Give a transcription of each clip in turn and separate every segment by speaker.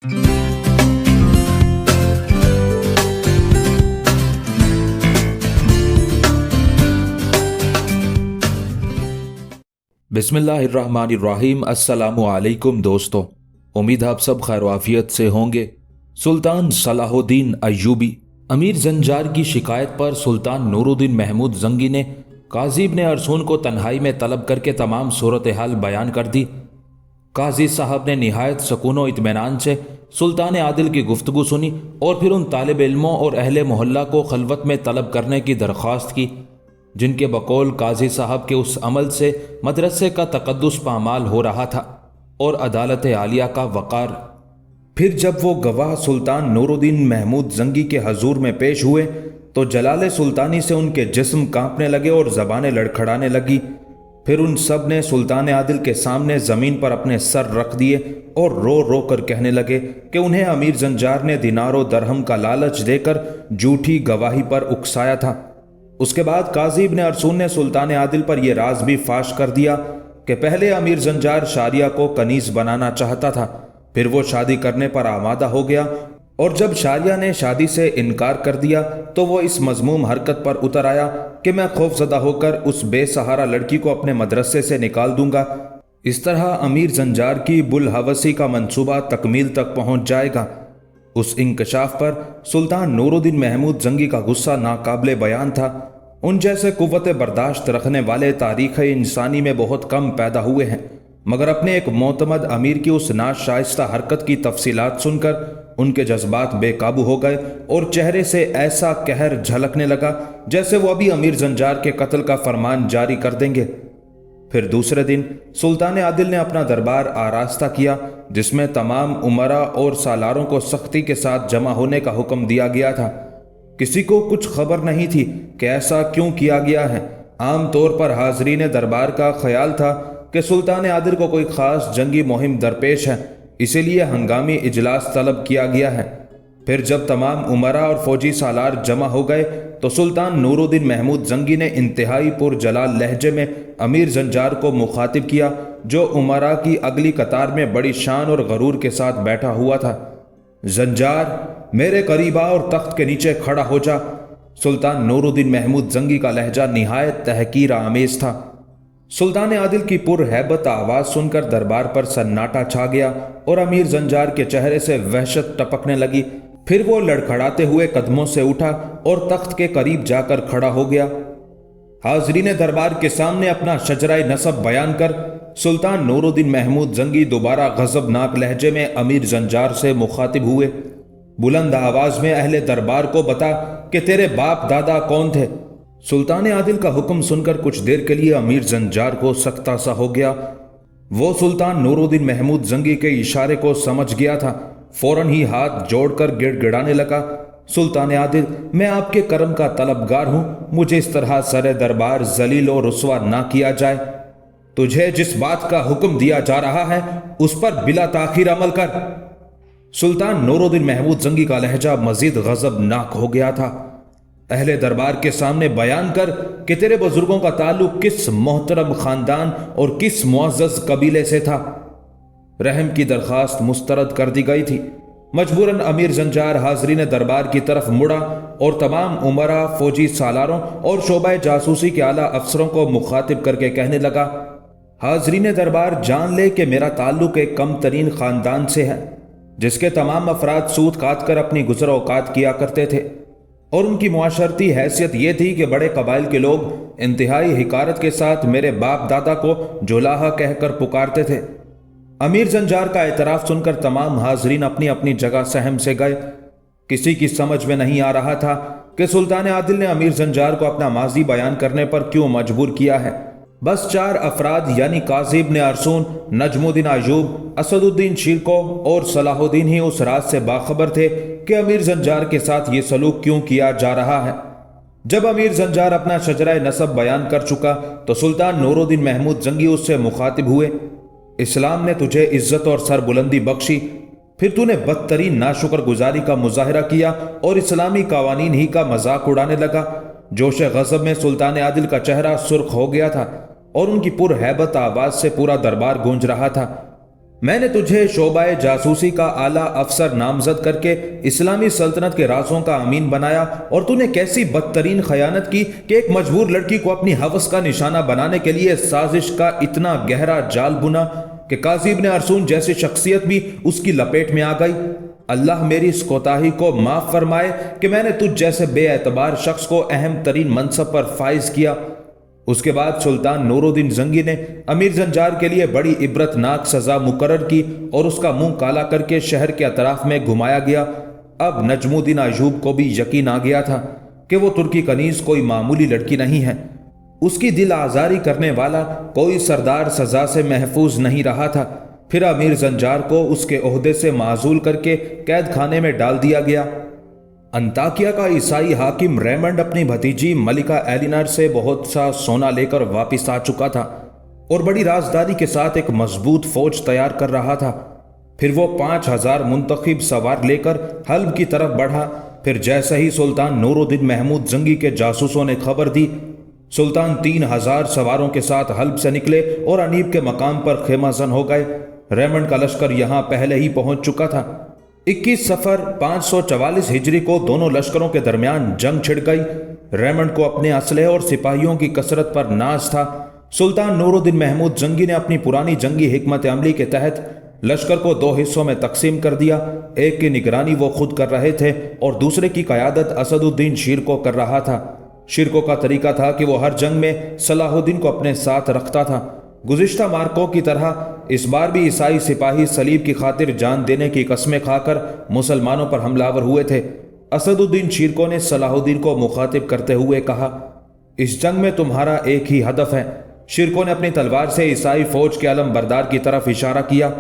Speaker 1: बिस्मिल्लाहिर्रहमानिर्रहीम। अस्सलामु अलैकुम दोस्तों, उम्मीद आप सब खैर आफियत से होंगे। सुल्तान सलाहुद्दीन अय्यूबी अमीर जंजार की शिकायत पर सुल्तान नूरुद्दीन महमूद जंगी ने काजी इब्न अरसून को तन्हाई में तलब करके तमाम सूरत हाल बयान कर दी। काजी साहब ने निहायत सुकून व इत्मीनान से सुल्तान आदिल की गुफ्तगू सुनी और फिर उन तालिब इल्मों और अहले मोहल्ला को खलवत में तलब करने की दरख्वास्त की जिनके बकौल काजी साहब के उस अमल से मदरसे का तकद्दुस पामाल हो रहा था और अदालत आलिया का वक़ार। फिर जब वो गवाह सुल्तान नूरुद्दीन महमूद जंगी के हजूर में पेश हुए तो जलाल सुल्तानी से उनके जिस्म कांपने लगे और ज़बानें लड़खड़ाने लगी। फिर उन सब ने सुल्तान आदिल के सामने ज़मीन पर अपने सर रख दिए और रो रो कर कहने लगे कि उन्हें अमीर जंजार ने दिनारो दरहम का लालच देकर झूठी गवाही पर उकसाया था। उसके बाद काजी इब्न अरसून ने सुल्तान आदिल पर यह राज भी फाश कर दिया कि पहले अमीर जंजार शारिया को कनीज बनाना चाहता था, फिर वो शादी करने पर आमादा हो गया और जब शारिया ने शादी से इनकार कर दिया तो वो इस मजमूम हरकत पर उतर आया कि मैं खौफजदा होकर उस बेसहारा लड़की को अपने मदरसे से निकाल दूंगा। इस तरह अमीर जंजार की बुलहवसी का मंसूबा तकमील तक पहुंच जाएगा। उस इंकशाफ पर सुल्तान नूरुद्दीन महमूद जंगी का गुस्सा नाकाबिले बयान था। उन जैसे कुव्वत बर्दाश्त रखने वाले तारीख़ इंसानी में बहुत कम पैदा हुए हैं, मगर अपने एक मोतमद अमीर की उस नाशाइस्ता हरकत की तफसीलात सुनकर उनके जज्बात बेकाबू हो गए और चेहरे से ऐसा कहर झलकने लगा जैसे वो अभी अमीर जंजार के कत्ल का फरमान जारी कर देंगे। फिर दूसरे दिन सुल्तान आदिल ने अपना दरबार आरास्ता किया जिसमें तमाम उमरा और सालारों को सख्ती के साथ जमा होने का हुक्म दिया गया था। किसी को कुछ खबर नहीं थी कि ऐसा क्यों किया गया है। आम तौर पर हाजरीन दरबार का ख्याल था कि सुल्तान आदिल को कोई खास जंगी मुहिम दरपेश है, इसीलिए हंगामी इजलास तलब किया गया है। फिर जब तमाम उमरा और फौजी सालार जमा हो गए तो सुल्तान नूरुद्दीन महमूद जंगी ने इंतहाई पुरजलाल लहजे में अमीर जंजार को मुखातिब किया जो उमरा की अगली कतार में बड़ी शान और गरूर के साथ बैठा हुआ था। जंजार, मेरे करीब आ और तख्त के नीचे खड़ा हो जा। सुल्तान नूरुद्दीन महमूद जंगी का लहजा निहायत तहकीर आमेज था। सुल्तान आदिल की पुरहैबत आवाज़ सुनकर दरबार पर सन्नाटा छा गया और अमीर जंजार के चेहरे से वहशत टपकने लगी। फिर वो लड़खड़ाते हुए कदमों से उठा और तख्त के करीब जाकर खड़ा हो गया। हाजरीन दरबार के सामने अपना शजराए नसब बयान कर सुल्तान नूरुद्दीन महमूद जंगी दोबारा गजबनाक लहजे में अमीर जंजार से मुखातिब हुए। बुलंद आवाज में अहले दरबार को बता कि तेरे बाप दादा कौन थे। सुल्तान आदिल का हुक्म सुनकर कुछ देर के लिए अमीर जंजार को सख्ता सा हो गया। वो सुल्तान नूरुद्दीन महमूद जंगी के इशारे को समझ गया था। फौरन ही हाथ जोड़कर गिड़गिड़ाने लगा, सुल्तान आदिल, मैं आपके करम का तलबगार हूं, मुझे इस तरह सरे दरबार जलील और रुस्वा ना किया जाए। तुझे जिस बात का हुक्म दिया जा रहा है उस पर बिला ताखीर अमल कर। सुल्तान नूरुद्दीन महमूद जंगी का लहजा मजीद गजबनाक हो गया था। अहले दरबार के सामने बयान कर कि तेरे बुजुर्गों का ताल्लुक किस मोहतरम खानदान और किस मुअज़्ज़ज़ कबीले से था। रहम की दरखास्त मुस्तरद कर दी गई थी। मजबूरन अमीर जंजार हाजरीन दरबार की तरफ मुड़ा और तमाम उमरा, फौजी सालारों और शोबा जासूसी के आला अफसरों को मुखातिब करके कहने लगा, हाजरीन दरबार जान ले कि मेरा ताल्लुक एक कम तरीन खानदान से है जिसके तमाम अफराद सूद काट कर अपनी गुज़र औकात किया करते थे और उनकी मुआशरती हैसियत ये थी कि बड़े कबाइल के लोग इंतहाई हिकारत के साथ मेरे बाप दादा को जोलाहा कहकर पुकारते थे। अमीर जंजार का एतराफ़ सुनकर तमाम हाजरीन अपनी अपनी जगह सहम से गए। किसी की समझ में नहीं आ रहा था कि सुल्तान आदिल ने अमीर जंजार को अपना माजी बयान करने पर क्यों मजबूर किया है। बस 4 अफराद यानी काजी इब्न अरसून, नजमुद्दीन अय्यूब, असदुद्दीन शिरको और सलाहुद्दीन ही उस राज से बाखबर थे कि अमीर जंजार के साथ ये सलूक क्यों किया जा रहा है। जब अमीर जंजार अपना शजराए नसब बयान कर चुका तो सुल्तान नूरुद्दीन महमूद जंगी उससे मुखातिब हुए, इस्लाम ने तुझे इज्जत और सरबुलंदी बख्शी, फिर तूने बदतरीन नाशुक्र गुजारी का मुजाहरा किया और इस्लामी कवानीन ही का मजाक उड़ाने लगा। जोश गज़ब में सुल्तान आदिल का चेहरा सुर्ख हो गया था और उनकी पुरहैबत आवाज से पूरा दरबार गूंज रहा था। میں نے تجھے شعبہ جاسوسی کا اعلیٰ افسر نامزد کر کے اسلامی سلطنت کے رازوں کا امین بنایا، اور تو نے کیسی بدترین خیانت کی کہ ایک مجبور لڑکی کو اپنی ہوس کا نشانہ بنانے کے لیے سازش کا اتنا گہرا جال بنا کہ قاضی ابن ارسون جیسی شخصیت بھی اس کی لپیٹ میں آ گئی۔ اللہ میری اس کوتاہی کو معاف فرمائے کہ میں نے تجھ جیسے بے اعتبار شخص کو اہم ترین منصب پر فائز کیا۔ اس کے بعد سلطان نور الدین زنگی نے امیر زنجار کے لیے بڑی عبرتناک سزا مقرر کی اور اس کا منہ کالا کر کے شہر کے اطراف میں گھمایا گیا۔ اب نجم الدین ایوب کو بھی یقین آ گیا تھا کہ وہ ترکی کنیز کوئی معمولی لڑکی نہیں ہے۔ اس کی دل آزاری کرنے والا کوئی سردار سزا سے محفوظ نہیں رہا تھا۔ پھر امیر زنجار کو اس کے عہدے سے معزول کر کے قید خانے میں ڈال دیا گیا۔ انطاکیہ کا عیسائی حاکم ریمنڈ اپنی بھتیجی ملکہ ایلینر سے بہت سا سونا لے کر واپس آ چکا تھا اور بڑی رازداری کے ساتھ ایک مضبوط فوج تیار کر رہا تھا۔ پھر وہ 5000 منتخب سوار لے کر حلب کی طرف بڑھا۔ پھر جیسے ہی سلطان نور الدین محمود زنگی کے جاسوسوں نے خبر دی، سلطان 3000 سواروں کے ساتھ حلب سے نکلے اور انیب کے مقام پر خیمہ زن ہو گئے۔ ریمنڈ کا لشکر یہاں پہلے ہی پہنچ چکا تھا۔ 21 صفر 544 ہجری کو دونوں لشکروں کے درمیان جنگ چھڑ گئی۔ ریمنڈ کو اپنے اسلحے اور سپاہیوں کی کثرت پر ناز تھا۔ سلطان نور الدین محمود زنگی نے اپنی پرانی جنگی حکمت عملی کے تحت لشکر کو 2 حصوں میں تقسیم کر دیا۔ ایک کی نگرانی وہ خود کر رہے تھے اور دوسرے کی قیادت اسد الدین شیرکو کر رہا تھا۔ شیرکو کا طریقہ تھا کہ وہ ہر جنگ میں صلاح الدین کو اپنے ساتھ رکھتا تھا۔ گزشتہ مارکوں کی طرح اس بار بھی عیسائی سپاہی صلیب کی خاطر جان دینے کی قسمیں کھا کر مسلمانوں پر حملہ آور ہوئے تھے۔ اسد الدین شیرکو نے صلاح الدین کو مخاطب کرتے ہوئے کہا، اس جنگ میں تمہارا ایک ہی ہدف ہے۔ شیرکو نے اپنی تلوار سے عیسائی فوج کے علم بردار کی طرف اشارہ کیا،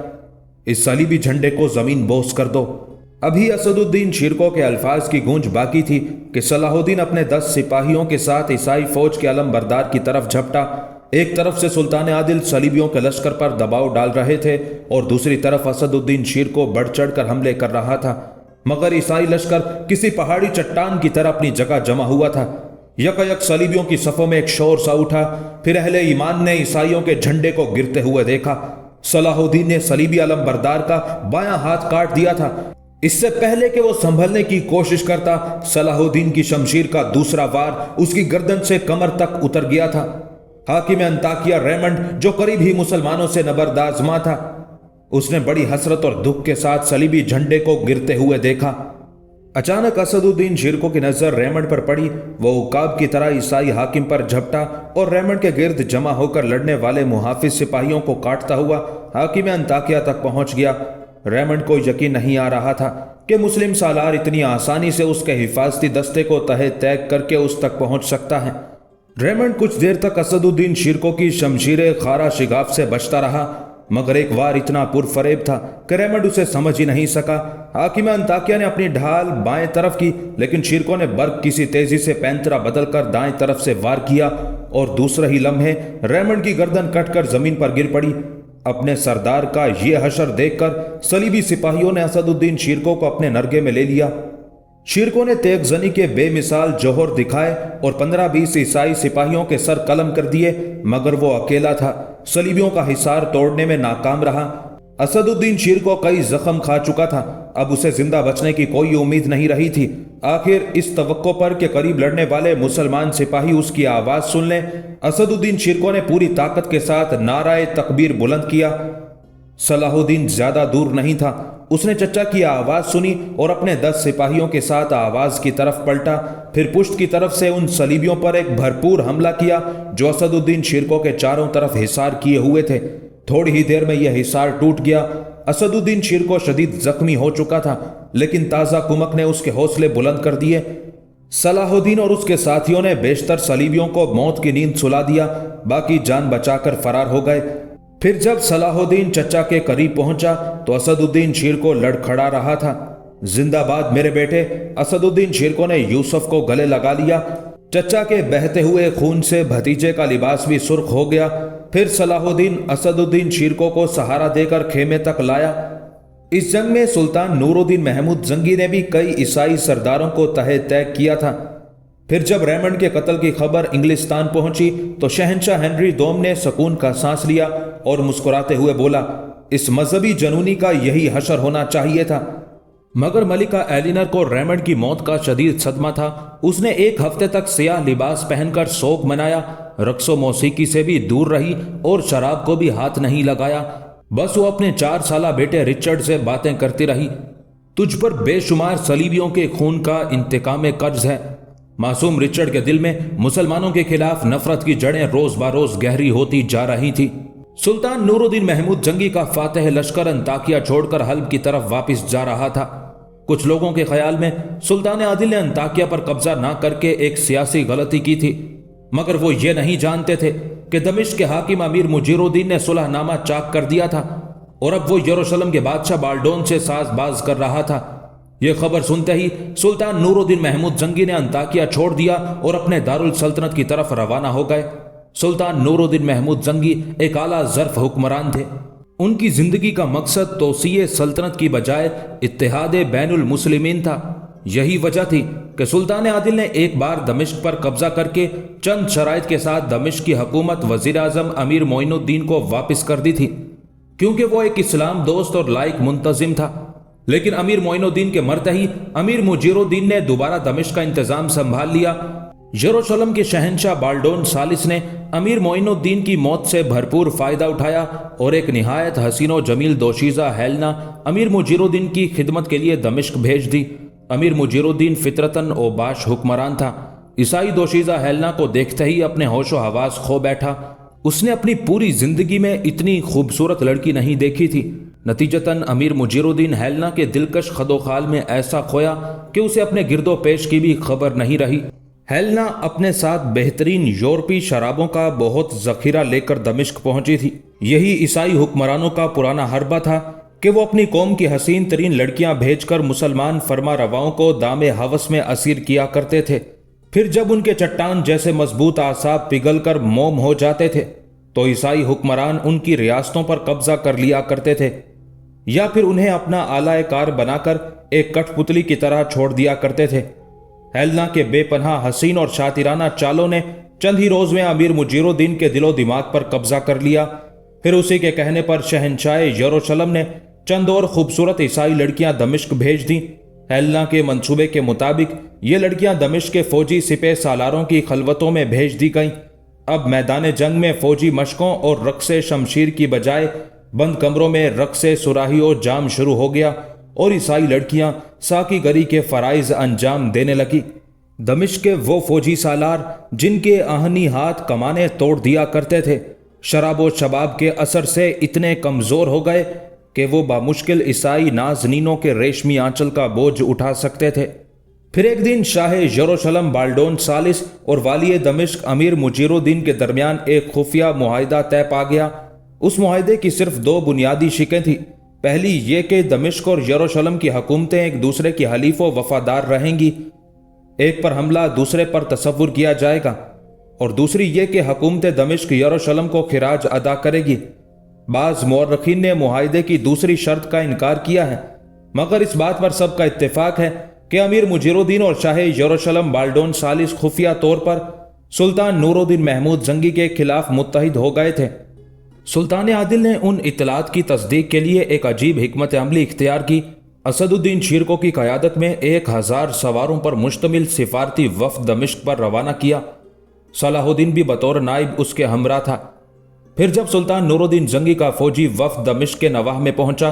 Speaker 1: اس صلیبی جھنڈے کو زمین بوس کر دو۔ ابھی اسد الدین شیرکو کے الفاظ کی گونج باقی تھی کہ صلاح الدین اپنے 10 سپاہیوں کے ساتھ عیسائی فوج کے علم بردار کی طرف جھپٹا۔ ایک طرف سے سلطان عادل صلیبیوں کے لشکر پر دباؤ ڈال رہے تھے اور دوسری طرف اسد الدین شیرکو بڑھ چڑھ کر حملے کر رہا تھا، مگر عیسائی لشکر کسی پہاڑی چٹان کی طرح اپنی جگہ جمع ہوا تھا۔ یک صلیبیوں کی صفوں میں ایک شور سا اٹھا۔ پھر اہل ایمان نے عیسائیوں کے جھنڈے کو گرتے ہوئے دیکھا۔ صلاح الدین نے صلیبی علم بردار کا بایاں ہاتھ کاٹ دیا تھا۔ اس سے پہلے کہ وہ سنبھلنے کی کوشش کرتا، صلاح الدین کی شمشیر کا دوسرا وار اس کی گردن سے کمر تک اتر گیا تھا۔ حاکم انطاکیہ ریمنڈ، جو قریب ہی مسلمانوں سے نبردآزما تھا، اس نے بڑی حسرت اور دکھ کے ساتھ صلیبی جھنڈے کو گرتے ہوئے دیکھا۔ اچانک اسد الدین شیرکو کی نظر ریمنڈ پر پڑی۔ وہ عقاب کی طرح عیسائی حاکم پر جھپٹا اور ریمنڈ کے گرد جمع ہو کر لڑنے والے محافظ سپاہیوں کو کاٹتا ہوا حاکم انطاکیہ تک پہنچ گیا۔ ریمنڈ کو یقین نہیں آ رہا تھا کہ مسلم سالار اتنی آسانی سے اس کے حفاظتی دستے کو تہہ تیگ کر کے اس تک پہنچ سکتا ہے۔ ریمنڈ کچھ دیر تک اسد الدین شیرکو کی شمشیر خارا شگاف سے بچتا رہا، مگر ایک وار اتنا پرفریب تھا کہ ریمنڈ اسے سمجھ ہی نہیں سکا۔ حاکم انطاکیہ نے اپنی ڈھال بائیں طرف کی، لیکن شیرکو نے برق کسی تیزی سے پینترا بدل کر دائیں طرف سے وار کیا اور دوسرے ہی لمحے ریمنڈ کی گردن کٹ کر زمین پر گر پڑی۔ اپنے سردار کا یہ حشر دیکھ کر صلیبی سپاہیوں نے اسد الدین شیرکو کو اپنے نرگے میں لے لیا۔ شیرکو نے تیغ زنی کے بے مثال جوہر دکھائے اور 15-20 عیسائی سپاہیوں کے سر قلم کر دیے، مگر وہ اکیلا تھا، صلیبیوں کا حصار توڑنے میں ناکام رہا۔ اسد الدین شیرکو کئی زخم کھا چکا تھا، اب اسے زندہ بچنے کی کوئی امید نہیں رہی تھی۔ آخر اس توقع پر کہ قریب لڑنے والے مسلمان سپاہی اس کی آواز سن لیں، اسد الدین شیرکو نے پوری طاقت کے ساتھ نعرہ تکبیر بلند کیا۔ صلاح الدین زیادہ دور نہیں تھا، اس نے چچا کی آواز سنی اور اپنے 10 سپاہیوں کے ساتھ آواز کی طرف پلٹا، پھر پشت کی طرف سے ان صلیبیوں پر ایک بھرپور حملہ کیا جو اسد الدین شیرکو کے چاروں طرف حصار کیے ہوئے تھے۔ تھوڑی ہی دیر میں یہ حصار ٹوٹ گیا۔ اسد الدین شیرکو شدید زخمی ہو چکا تھا، لیکن تازہ کمک نے اس کے حوصلے بلند کر دیے۔ صلاح الدین اور اس کے ساتھیوں نے بیشتر صلیبیوں کو موت کی نیند سلا دیا، باقی جان بچا کر فرار ہو گئے۔ پھر جب صلاح الدین چچا کے قریب پہنچا تو اسد الدین شیرکو لڑکھڑا رہا تھا۔ زندہ باد میرے بیٹے، اسد الدین شیرکو نے یوسف کو گلے لگا لیا۔ چچا کے بہتے ہوئے خون سے بھتیجے کا لباس بھی سرخ ہو گیا۔ پھر صلاح الدین اسد الدین شیرکو کو سہارا دے کر خیمے تک لایا۔ اس جنگ میں سلطان نور الدین محمود زنگی نے بھی کئی عیسائی سرداروں کو تہہ تیگ کیا تھا۔ پھر جب ریمنڈ کے قتل کی خبر انگلستان پہنچی تو شہنشاہ ہنری دوم نے سکون کا سانس لیا اور مسکراتے ہوئے بولا، اس مذہبی جنونی کا یہی حشر ہونا چاہیے تھا۔ مگر ملکہ ایلینر کو ریمنڈ کی موت کا شدید صدمہ تھا۔ اس نے 1 ہفتے تک سیاہ لباس پہن کر سوگ منایا، رقص و موسیقی سے بھی دور رہی اور شراب کو بھی ہاتھ نہیں لگایا۔ بس وہ اپنے 4 سالہ بیٹے رچرڈ سے باتیں کرتی رہی۔ تجھ پر بے شمار صلیبیوں کے خون کا انتقام قرض ہے۔ معصوم رچرڈ کے دل میں مسلمانوں کے خلاف نفرت کی جڑیں روز بروز گہری ہوتی جا رہی تھی۔ سلطان نور الدین محمود جنگی کا فاتح لشکر انطاکیہ چھوڑ کر حلب کی طرف واپس جا رہا تھا۔ کچھ لوگوں کے خیال میں سلطان عادل نے انطاکیہ پر قبضہ نہ کر کے ایک سیاسی غلطی کی تھی، مگر وہ یہ نہیں جانتے تھے کہ دمشق کے حاکم امیر مجیر الدین نے صلح نامہ چاک کر دیا تھا اور اب وہ یروشلم کے بادشاہ بالڈون سے ساز باز کر رہا تھا۔ یہ خبر سنتے ہی سلطان نور الدین محمود جنگی نے انطاکیہ چھوڑ دیا اور اپنے دارالسلطنت کی طرف روانہ ہو گئے۔ سلطان نور الدین محمود جنگی ایک اعلیٰ ظرف حکمران تھے۔ ان کی زندگی کا مقصد توسیع سلطنت کی بجائے اتحاد بین المسلمین تھا۔ یہی وجہ تھی کہ سلطان عادل نے ایک بار دمشق پر قبضہ کر کے چند شرائط کے ساتھ دمشق کی حکومت وزیر اعظم امیر معین الدین کو واپس کر دی تھی، کیونکہ وہ ایک اسلام دوست اور لائق منتظم تھا۔ لیکن امیر معین الدین کے مرتے ہی امیر مجیر الدین نے دوبارہ دمشق کا انتظام سنبھال لیا۔ یروشلم کے شہنشاہ بالڈون ثالث نے امیر معین الدین کی موت سے بھرپور فائدہ اٹھایا اور ایک نہایت حسین و جمیل دوشیزہ ہیلنا امیر مجیر الدین کی خدمت کے لیے دمشق بھیج دی۔ امیر مجیر الدین فطرتاً اوباش حکمران تھا۔ عیسائی دوشیزہ ہیلنا کو دیکھتے ہی اپنے ہوش و حواس کھو بیٹھا۔ اس نے اپنی پوری زندگی میں اتنی خوبصورت لڑکی نہیں دیکھی تھی۔ نتیجتاً امیر مجیر الدین ہیلنا کے دلکش خدوخال میں ایسا کھویا کہ اسے اپنے گرد و پیش کی بھی خبر نہیں رہی۔ ہیلنا اپنے ساتھ بہترین یورپی شرابوں کا بہت ذخیرہ لے کر دمشق پہنچی تھی۔ یہی عیسائی حکمرانوں کا پرانا حربہ تھا کہ وہ اپنی قوم کی حسین ترین لڑکیاں بھیج کر مسلمان فرما رواؤں کو دام ہوس میں اسیر کیا کرتے تھے۔ پھر جب ان کے چٹان جیسے مضبوط اعصاب پگھل کر موم ہو جاتے تھے تو عیسائی حکمران ان کی ریاستوں پر قبضہ کر لیا کرتے تھے، یا پھر انہیں اپنا آلہ کار بنا کر ایک کٹ پتلی کی طرح چھوڑ دیا کرتے تھے۔ ہیلنا کے بے پناہ حسین اور شاطرانہ چالوں نے چند ہی روز میں امیر مجیر الدین کے دل و دماغ پر قبضہ کر لیا۔ پھر اسی کے کہنے پر شہنشاہ یروشلم نے چند اور خوبصورت عیسائی لڑکیاں دمشق بھیج دیں۔ ہیلنا کے منصوبے کے مطابق یہ لڑکیاں دمشق کے فوجی سپہ سالاروں کی خلوتوں میں بھیج دی گئیں۔ اب میدان جنگ میں فوجی مشقوں اور رقص شمشیر کی بجائے بند کمروں میں رقص صراحی و جام شروع ہو گیا اور عیسائی لڑکیاں ساکی گری کے فرائض انجام دینے لگی۔ دمشق کے وہ فوجی سالار جن کے آہنی ہاتھ کمانے توڑ دیا کرتے تھے، شراب و شباب کے اثر سے اتنے کمزور ہو گئے کہ وہ بامشکل عیسائی نازنینوں کے ریشمی آنچل کا بوجھ اٹھا سکتے تھے۔ پھر ایک دن شاہ یروشلم بالڈون ثالث اور والی دمشق امیر مجیر الدین کے درمیان ایک خفیہ معاہدہ طے پا گیا۔ اس معاہدے کی صرف 2 بنیادی شقیں تھیں۔ پہلی یہ کہ دمشق اور یروشلم کی حکومتیں ایک دوسرے کی حلیف و وفادار رہیں گی، ایک پر حملہ دوسرے پر تصور کیا جائے گا، اور دوسری یہ کہ حکومت دمشق یروشلم کو خراج ادا کرے گی۔ بعض مورخین نے معاہدے کی دوسری شرط کا انکار کیا ہے، مگر اس بات پر سب کا اتفاق ہے کہ امیر مجیر الدین اور شاہ یروشلم بالڈون ثالث خفیہ طور پر سلطان نور الدین محمود جنگی کے خلاف متحد ہو گئے تھے۔ سلطان عادل نے ان اطلاعات کی تصدیق کے لیے ایک عجیب حکمت عملی اختیار کی۔ اسد الدین شیرکو کی قیادت میں 1000 سواروں پر مشتمل سفارتی وفد دمشق پر روانہ کیا۔ صلاح الدین بھی بطور نائب اس کے ہمراہ تھا۔ پھر جب سلطان نور الدین جنگی کا فوجی وفد دمشق کے نواح میں پہنچا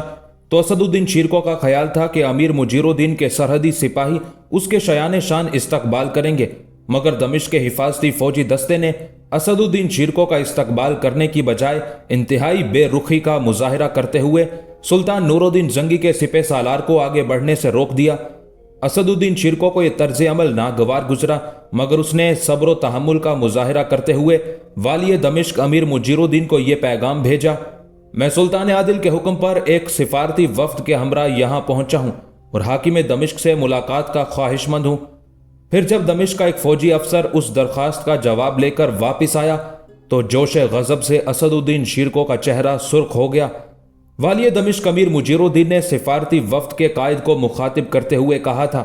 Speaker 1: تو اسد الدین شیرکو کا خیال تھا کہ امیر مجیر الدین کے سرحدی سپاہی اس کے شایان شان استقبال کریں گے، مگر دمشق کے حفاظتی فوجی دستے نے اسد الدین شیرکو کا استقبال کرنے کی بجائے انتہائی بے رخی کا مظاہرہ کرتے ہوئے سلطان نور الدین جنگی کے سپہ سالار کو آگے بڑھنے سے روک دیا۔ اسد الدین شیرکو کو یہ طرز عمل ناگوار گزرا، مگر اس نے صبر و تحمل کا مظاہرہ کرتے ہوئے والی دمشق امیر مجیر الدین کو یہ پیغام بھیجا: میں سلطان عادل کے حکم پر ایک سفارتی وفد کے ہمراہ یہاں پہنچا ہوں اور حاکم دمشق سے ملاقات کا خواہش مند ہوں۔ پھر جب دمشق کا ایک فوجی افسر اس درخواست کا جواب لے کر واپس آیا تو جوش غضب سے اسد الدین شیرکو کا چہرہ سرخ ہو گیا۔ والی دمشق امیر مجیر الدین نے سفارتی وفد کے قائد کو مخاطب کرتے ہوئے کہا تھا: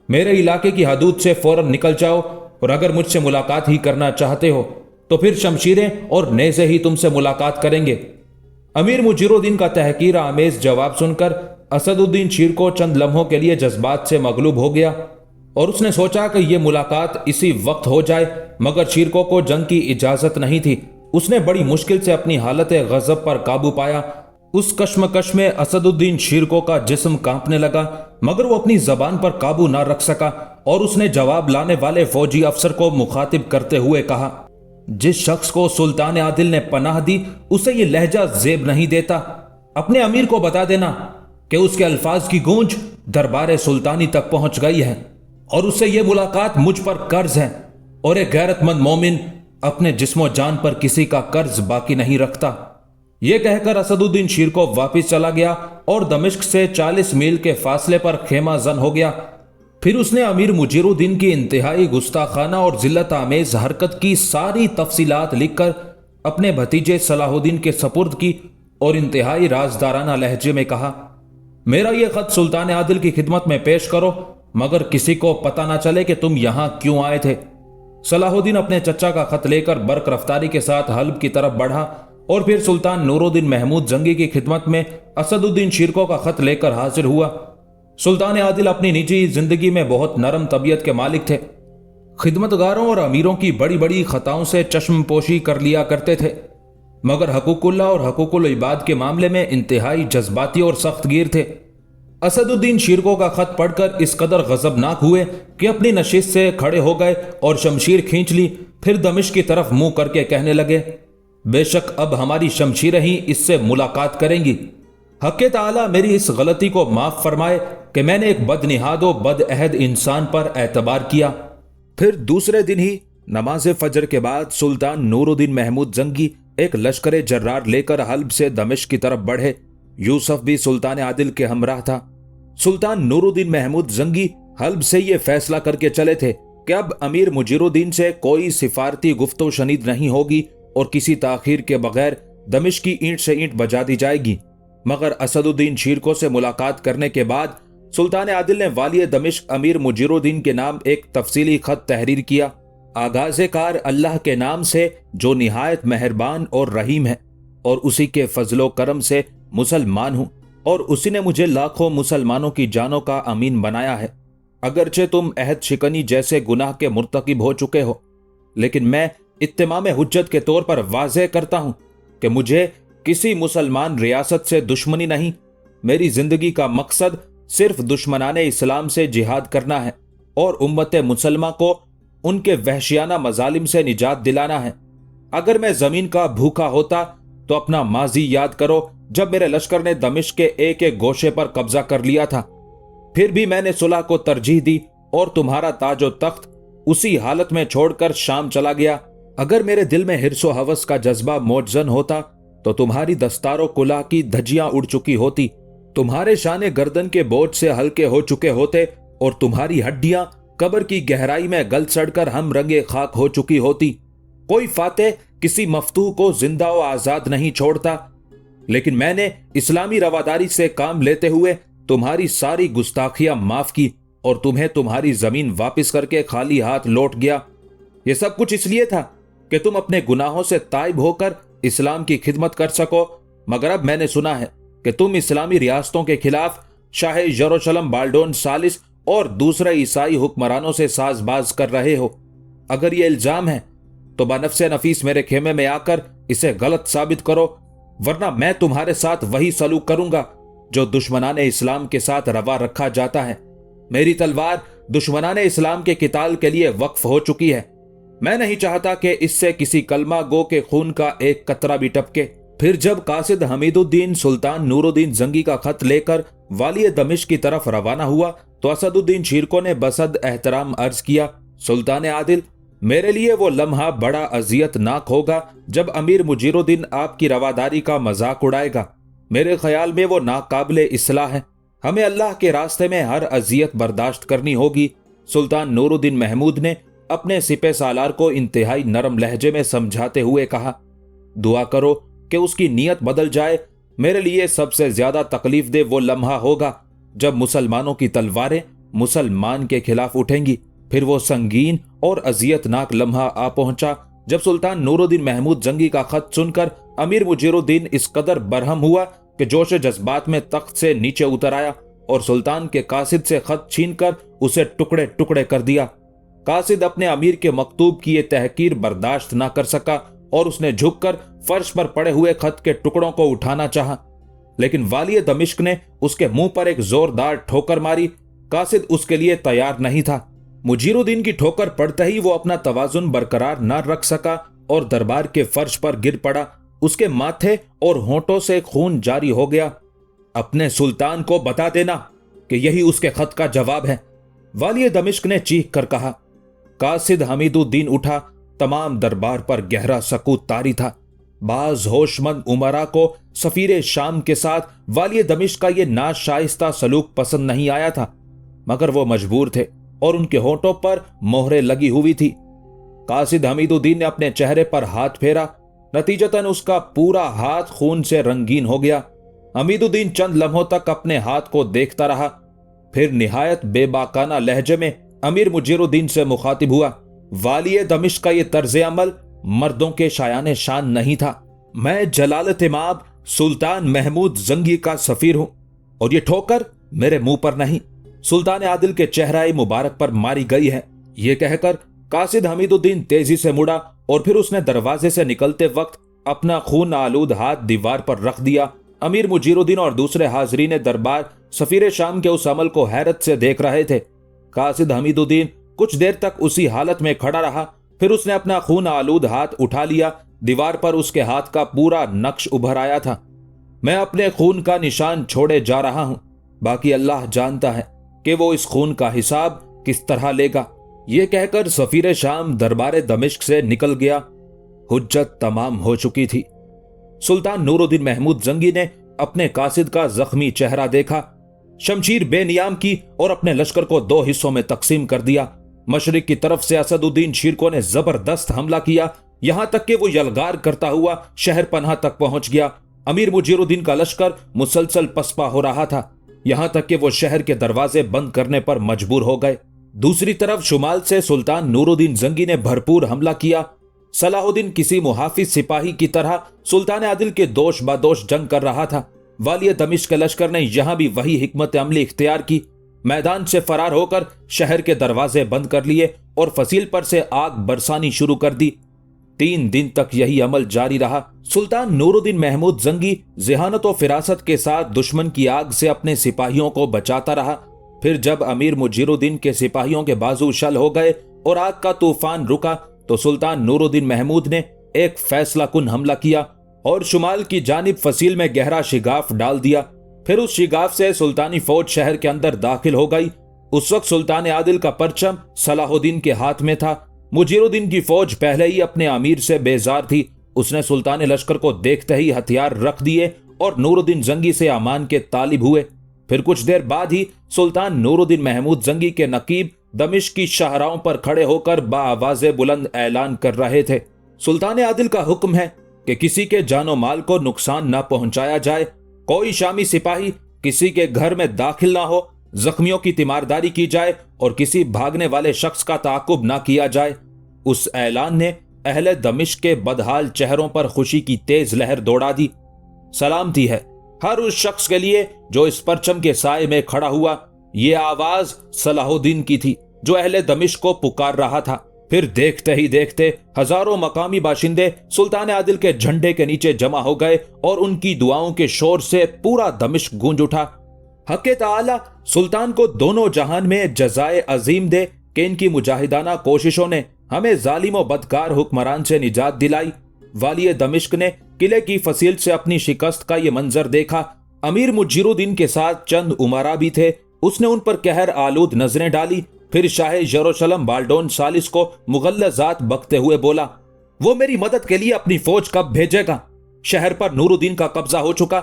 Speaker 1: میرے علاقے کی حدود سے فوراً نکل جاؤ، اور اگر مجھ سے ملاقات ہی کرنا چاہتے ہو تو پھر شمشیریں اور نیزے ہی تم سے ملاقات کریں گے۔ अमीर मुजीरुद्दीन का तहकीर आमेज जवाब सुनकर असदुद्दीन शीरको चंद लम्हों के लिए जज्बात से मगलूब हो गया और उसने सोचा कि यह मुलाकात इसी वक्त हो जाए, मगर शीरको को जंग की इजाजत नहीं थी। उसने बड़ी मुश्किल से अपनी हालत गज़ब पर काबू पाया। उस कश्मकश में असदुद्दीन शीरको का जिस्म कांपने लगा, मगर वो अपनी जबान पर काबू ना रख सका और उसने जवाब लाने वाले फौजी अफसर को मुखातिब करते हुए कहा, जिस शख्स को सुल्तान आदिल ने पनाह दी उसे ये लहजा जेब नहीं देता। अपने अमीर को बता देना कि उसके अल्फाज की गूंज दरबार सुल्तानी तक पहुंच गई है और उससे ये मुलाकात मुझ पर कर्ज है और एक गैरतमंद मोमिन अपने जिस्मो जान पर किसी का कर्ज बाकी नहीं रखता। यह कहकर असदुद्दीन शीरको वापिस चला गया और दमिश्क से 40 मील के फासले पर खेमा जन हो गया। फिर उसने अमीर मुजीरुद्दीन की इंतहाई गुस्ताखाना और जिल्लत आमेज हरकत की सारी तफसीलात लिखकर अपने भतीजे सलाहुद्दीन के सपुर्द की और इंतहाई राजदाराना लहजे में कहा, मेरा यह खत सुल्तान आदिल की खिदमत में पेश करो, मगर किसी को पता ना चले कि तुम यहां क्यों आए थे। सलाहुद्दीन अपने चचा का खत लेकर बर्क रफ्तारी के साथ हल्ब की तरफ बढ़ा और फिर सुल्तान नूरुद्दीन महमूद जंगी की खिदमत में असदुद्दीन शीरको का खत लेकर हाजिर हुआ। सुल्तान आदिल अपनी निजी जिंदगी में बहुत नरम तबीयत के मालिक थे। खिदमतगारों और अमीरों की बड़ी बड़ी खताओं से चश्मपोशी कर लिया करते थे, मगर हकूकुल्लाह और हकूकुल इबाद के मामले में इंतहाई जज्बाती और सख्तगीर थे। असदुद्दीन शीरको का खत पढ़कर इस कदर गजबनाक हुए कि अपनी नशिस्त से खड़े हो गए और शमशीर खींच ली। फिर दमिश्क की तरफ मुंह करके कहने लगे, बेशक अब हमारी शमशीरें ही इससे मुलाकात करेंगी। हक़ ताला मेरी इस गलती को माफ फरमाए कि मैंने एक बदनिहाद व बदअहद इंसान पर एतबार किया। फिर दूसरे दिन ही नमाज फजर के बाद सुल्तान नूरुद्दीन महमूद जंगी एक लश्कर जर्रार लेकर हल्ब से दमिश्क की तरफ बढ़े। यूसुफ भी सुल्तान आदिल के हमराह था। सुल्तान नूरुद्दीन महमूद जंगी हल्ब से ये फैसला करके चले थे कि अब अमीर मुजीरुद्दीन से कोई सिफारती गुफ्तो शनीद नहीं होगी और किसी ताखीर के बगैर दमिश्क की ईंट से ईंट बजा दी जाएगी। मगर असदुद्दीन शीरको से मुलाकात करने के बाद सुल्तान आदिल ने वाली दमिश्क अमीर मुजीरुद्दीन के नाम एक तफसीली खत तहरीर किया। आगाज़े कार अल्लाह के नाम से जो निहायत मेहरबान और रहीम है, और उसी के फजलो करम से मुसलमान हूं, और उसी ने मुझे लाखों मुसलमानों की जानों का अमीन बनाया है। अगरचे तुम अहद शिकनी जैसे गुनाह के मुर्तकिब हो चुके हो, लेकिन मैं इत्तिमाम हुज्जत के तौर पर वाज़ेह करता हूं कि मुझे किसी मुसलमान रियासत से दुश्मनी नहीं। मेरी जिंदगी का मकसद सिर्फ दुश्मनाने इस्लाम से जिहाद करना है और उम्मत मुसलमा को उनके वहशियाना मजालिम से निजात दिलाना है। अगर मैं जमीन का भूखा होता तो अपना माजी याद करो, जब मेरे लश्कर ने दमिश्क के एक एक गोशे पर कब्जा कर लिया था। फिर भी मैंने सुलह को तरजीह दी और तुम्हारा ताजो तख्त उसी हालत में छोड़कर शाम चला गया। अगर मेरे दिल में हिर्सो हवस का जज्बा मौजन होता तो तुम्हारी दस्तारों कुलाह की धज्जियां उड़ चुकी होती, तुम्हारे शाने गर्दन के बोझ से हल्के हो चुके होते और तुम्हारी हड्डियां कब्र की गहराई में गल सड़कर हम रंगे खाक हो चुकी होती। कोई फातेह किसी मफ्तूह को जिंदा व आजाद नहीं छोड़ता, लेकिन मैंने इस्लामी रवादारी से काम लेते हुए तुम्हारी सारी गुस्ताखियां माफ की और तुम्हें तुम्हारी जमीन वापस करके खाली हाथ लौट गया। यह सब कुछ इसलिए था कि तुम अपने गुनाहों से ताइब होकर इस्लाम की खिदमत कर सको। मगर अब मैंने सुना है कि तुम इस्लामी रियासतों के खिलाफ शाह यरूशलेम बाल्डोन सालिस और दूसरे ईसाई हुक्मरानों से साजबाज कर रहे हो। अगर ये इल्जाम है तो बनफ्से नफीस मेरे खेमे में आकर इसे गलत साबित करो, वरना मैं तुम्हारे साथ वही सलूक करूंगा जो दुश्मनाने इस्लाम के साथ रवा रखा जाता है। मेरी तलवार दुश्मनाने इस्लाम के किताल के लिए वक्फ हो चुकी है। मैं नहीं चाहता कि इससे किसी कलमा गो के खून का एक कतरा भी टपके। फिर जब कासिद हमीदुद्दीन सुल्तान नूरुद्दीन जंगी का खत लेकर वाली दमिश्क की तरफ रवाना हुआ तो असदुद्दीन शीरको ने बसद एहतराम अर्ज किया, सुल्तान आदिल, मेरे लिए वो लम्हा बड़ा अजियतनाक होगा जब अमीर मुजीरुद्दीन आपकी रवादारी का मजाक उड़ाएगा। मेरे ख्याल में वो नाकाबिले इस्लाह है। हमें अल्लाह के रास्ते में हर अजियत बर्दाश्त करनी होगी। सुल्तान नूरुद्दीन महमूद ने अपने सिपे सालार को इंतहाई नरम लहजे में समझाते हुए कहा, दुआ करो कि उसकी नीयत बदल जाए। मेरे लिए सबसे ज्यादा तकलीफ दे वो लम्हा होगा जब मुसलमानों की तलवारें मुसलमान के खिलाफ उठेंगी। फिर वो संगीन और अजियतनाक लम्हा आ पहुंचा जब सुल्तान नूरुद्दीन महमूद जंगी का खत सुनकर अमीर मुजीरुद्दीन इस कदर बरहम हुआ कि जोश जज्बात में तख्त से नीचे उतर आया और सुल्तान के कासिद से खत छीनकर उसे टुकड़े टुकड़े कर दिया। कासिद अपने अमीर के मकतूब की ये तहकीर बर्दाश्त ना कर सका और उसने झुककर फर्श पर पड़े हुए खत के टुकड़ों को उठाना चाहा, लेकिन वाली दमिश्क ने उसके मुंह पर एक जोरदार ठोकर मारी। कासिद उसके लिए तैयार नहीं था। मुजीरुद्दीन की ठोकर पड़ते ही वो अपना तवाजुन बरकरार न रख सका और दरबार के फर्श पर गिर पड़ा। उसके माथे और होंठों से खून जारी हो गया। अपने सुल्तान को बता देना कि यही उसके खत का जवाब है, वाली दमिश्क ने चीख कर कहा। कासिद हमीदुद्दीन उठा। तमाम दरबार पर गहरा सकूत तारी था। बाज होशमंद उमरा को सफीर शाम के साथ वाली दमिश्क का ये नाशाइस्ता सलूक पसंद नहीं आया था, मगर वो मजबूर थे और उनके होंठों पर मोहरें लगी हुई थी। कासिद हमीदुद्दीन ने अपने चेहरे पर हाथ फेरा। नतीजतन उसका पूरा हाथ खून से रंगीन हो गया। हमीदुद्दीन चंद लम्हों तक अपने हाथ को देखता रहा, फिर निहायत बेबाकाना लहजे में अमीर मुजीरुद्दीन से मुखातिब हुआ। वाली दमिश्क का ये तर्ज अमल मर्दों के शायाने शान नहीं था। मैं जलालत-ए-माब सुल्तान महमूद जंगी का सफीर हूं और ये ठोकर मेरे मुंह पर नहीं, सुल्तान आदिल के चेहरा मुबारक पर मारी गई है। ये कहकर कासिद हमीदुद्दीन तेजी से मुड़ा और फिर उसने दरवाजे से निकलते वक्त अपना खून आलूद हाथ दीवार पर रख दिया। अमीर मुजीरुद्दीन और दूसरे हाजरीन दरबार सफीर शाम के उस अमल को हैरत से देख रहे थे। कासिद हमीदुद्दीन कुछ देर तक उसी हालत में खड़ा रहा, फिर उसने अपना खून आलूद हाथ उठा लिया। दीवार पर उसके हाथ का पूरा नक्श उभर आया था। मैं अपने खून का निशान छोड़े जा रहा हूं, बाकी अल्लाह जानता है कि वो इस खून का हिसाब किस तरह लेगा। ये कहकर सफीर शाम दरबार दमिश्क से निकल गया। हुज्जत तमाम हो चुकी थी। सुल्तान नूरुद्दीन महमूद जंगी ने अपने कासिद का जख्मी चेहरा देखा, शमशीर बेनियाम की और अपने लश्कर को दो हिस्सों में तकसीम कर दिया। मशरिक की तरफ से असदुद्दीन शिरको ने जबरदस्त हमला किया, यहां तक कि वो यलगार करता हुआ शहर पनाह तक पहुंच गया। अमीर मुजीरुद्दीन का लश्कर मुसलसल पसपा हो रहा था, यहां तक कि वो शहर के दरवाजे बंद करने पर मजबूर हो गए। दूसरी तरफ शुमाल से सुल्तान नूरुद्दीन जंगी ने भरपूर हमला किया। सलाहुद्दीन किसी मुहाफिज सिपाही की तरह सुल्तान आदिल के दोष बादोष जंग कर रहा था। वाली दमिश्क के लश्कर ने यहां भी वही हिकमत अमली इख्तियार की। मैदान से फरार होकर शहर के दरवाजे बंद कर लिए और फसील पर से आग बरसानी शुरू कर दी। 3 दिन तक यही अमल जारी रहा। सुल्तान नूरुद्दीन महमूद जंगी ज़हानत और फिरासत के साथ दुश्मन की आग से अपने सिपाहियों को बचाता रहा। फिर जब अमीर मुजीरुद्दीन के सिपाहियों के बाजू शल हो गए और आग का तूफान रुका, तो सुल्तान नूरुद्दीन महमूद ने एक फैसला कुन हमला किया और शुमाल की जानिब फसील में गहरा शिगाफ डाल दिया। फिर उस शिगाफ से सुल्तानी फौज शहर के अंदर दाखिल हो गई। उस वक्त सुल्तान आदिल का परचम सलाहुद्दीन के हाथ में था। मुजीरुद्दीन की फौज पहले ही अपने अमीर से बेजार थी। उसने सुल्तान लश्कर को देखते ही हथियार रख दिए और नूरुद्दीन जंगी से अमान के तालिब हुए। फिर कुछ देर बाद ही सुल्तान नूरुद्दीन महमूद जंगी के नकीब दमिश्क की शाहराहों पर खड़े होकर बाआवाज़े बुलंद ऐलान कर रहे थे, सुल्तान आदिल का हुक्म है कि किसी के जानो माल को नुकसान न पहुंचाया जाए, कोई शामी सिपाही किसी के घर में दाखिल ना हो, जख्मियों की तीमारदारी की जाए और किसी भागने वाले शख्स का ताकुब ना किया जाए। उस ऐलान ने अहले दमिश्क के बदहाल चेहरों पर खुशी की तेज लहर दौड़ा दी। सलामती है हर उस शख्स के लिए जो इस परचम के साए में खड़ा हुआ। ये आवाज सलाहुद्दीन की थी जो अहले दमिश्क को पुकार रहा था। फिर देखते ही देखते हजारों मकामी बाशिंदे सुल्तान आदिल के झंडे के नीचे जमा हो गए और उनकी दुआओं के शोर से पूरा दमिश्क गूंज उठा। हक़ ताला सुल्तान को दोनों जहान में जज़ाए अजीम दे कि इनकी मुजाहिदाना कोशिशों ने हमें जालिम व बदकार हुक्मरान से निजात दिलाई। वाली दमिश्क ने किले की फसील से अपनी शिकस्त का ये मंजर देखा। अमीर मुजीरुद्दीन के साथ चंद उमरा भी थे। उसने उन पर कहर आलूद नजरें डाली। फिर शाह यरूशलेम बाल्डोन सालिस को मुगल्लजात बकते हुए बोला, वो मेरी मदद के लिए अपनी फौज कब भेजेगा? शहर पर नूरुद्दीन का कब्जा हो चुका।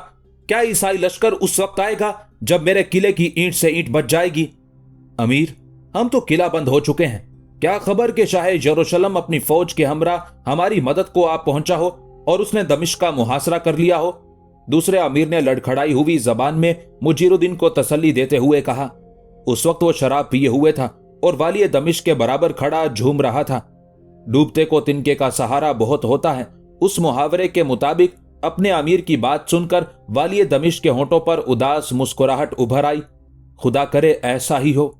Speaker 1: क्या ईसाई लश्कर उस वक्त आएगा जब मेरे किले की ईंट से ईंट बच जाएगी? अमीर, हम तो किला बंद हो चुके हैं। क्या खबर कि शाह यरूशलेम अपनी फौज के हमरा हमारी मदद को आप पहुंचा हो और उसने दमिश्क का मुहासरा कर लिया हो? दूसरे अमीर ने लड़खड़ाई हुई जबान में मुजीरुद्दीन को तसल्ली देते हुए कहा। उस वक्त वो शराब पिए हुए था और वाली दमिश्क के बराबर खड़ा झूम रहा था। डूबते को तिनके का सहारा बहुत होता है उस मुहावरे के मुताबिक अपने अमीर की बात सुनकर वाली दमिश्क के होंठों पर उदास मुस्कुराहट उभर आई। खुदा करे ऐसा ही हो।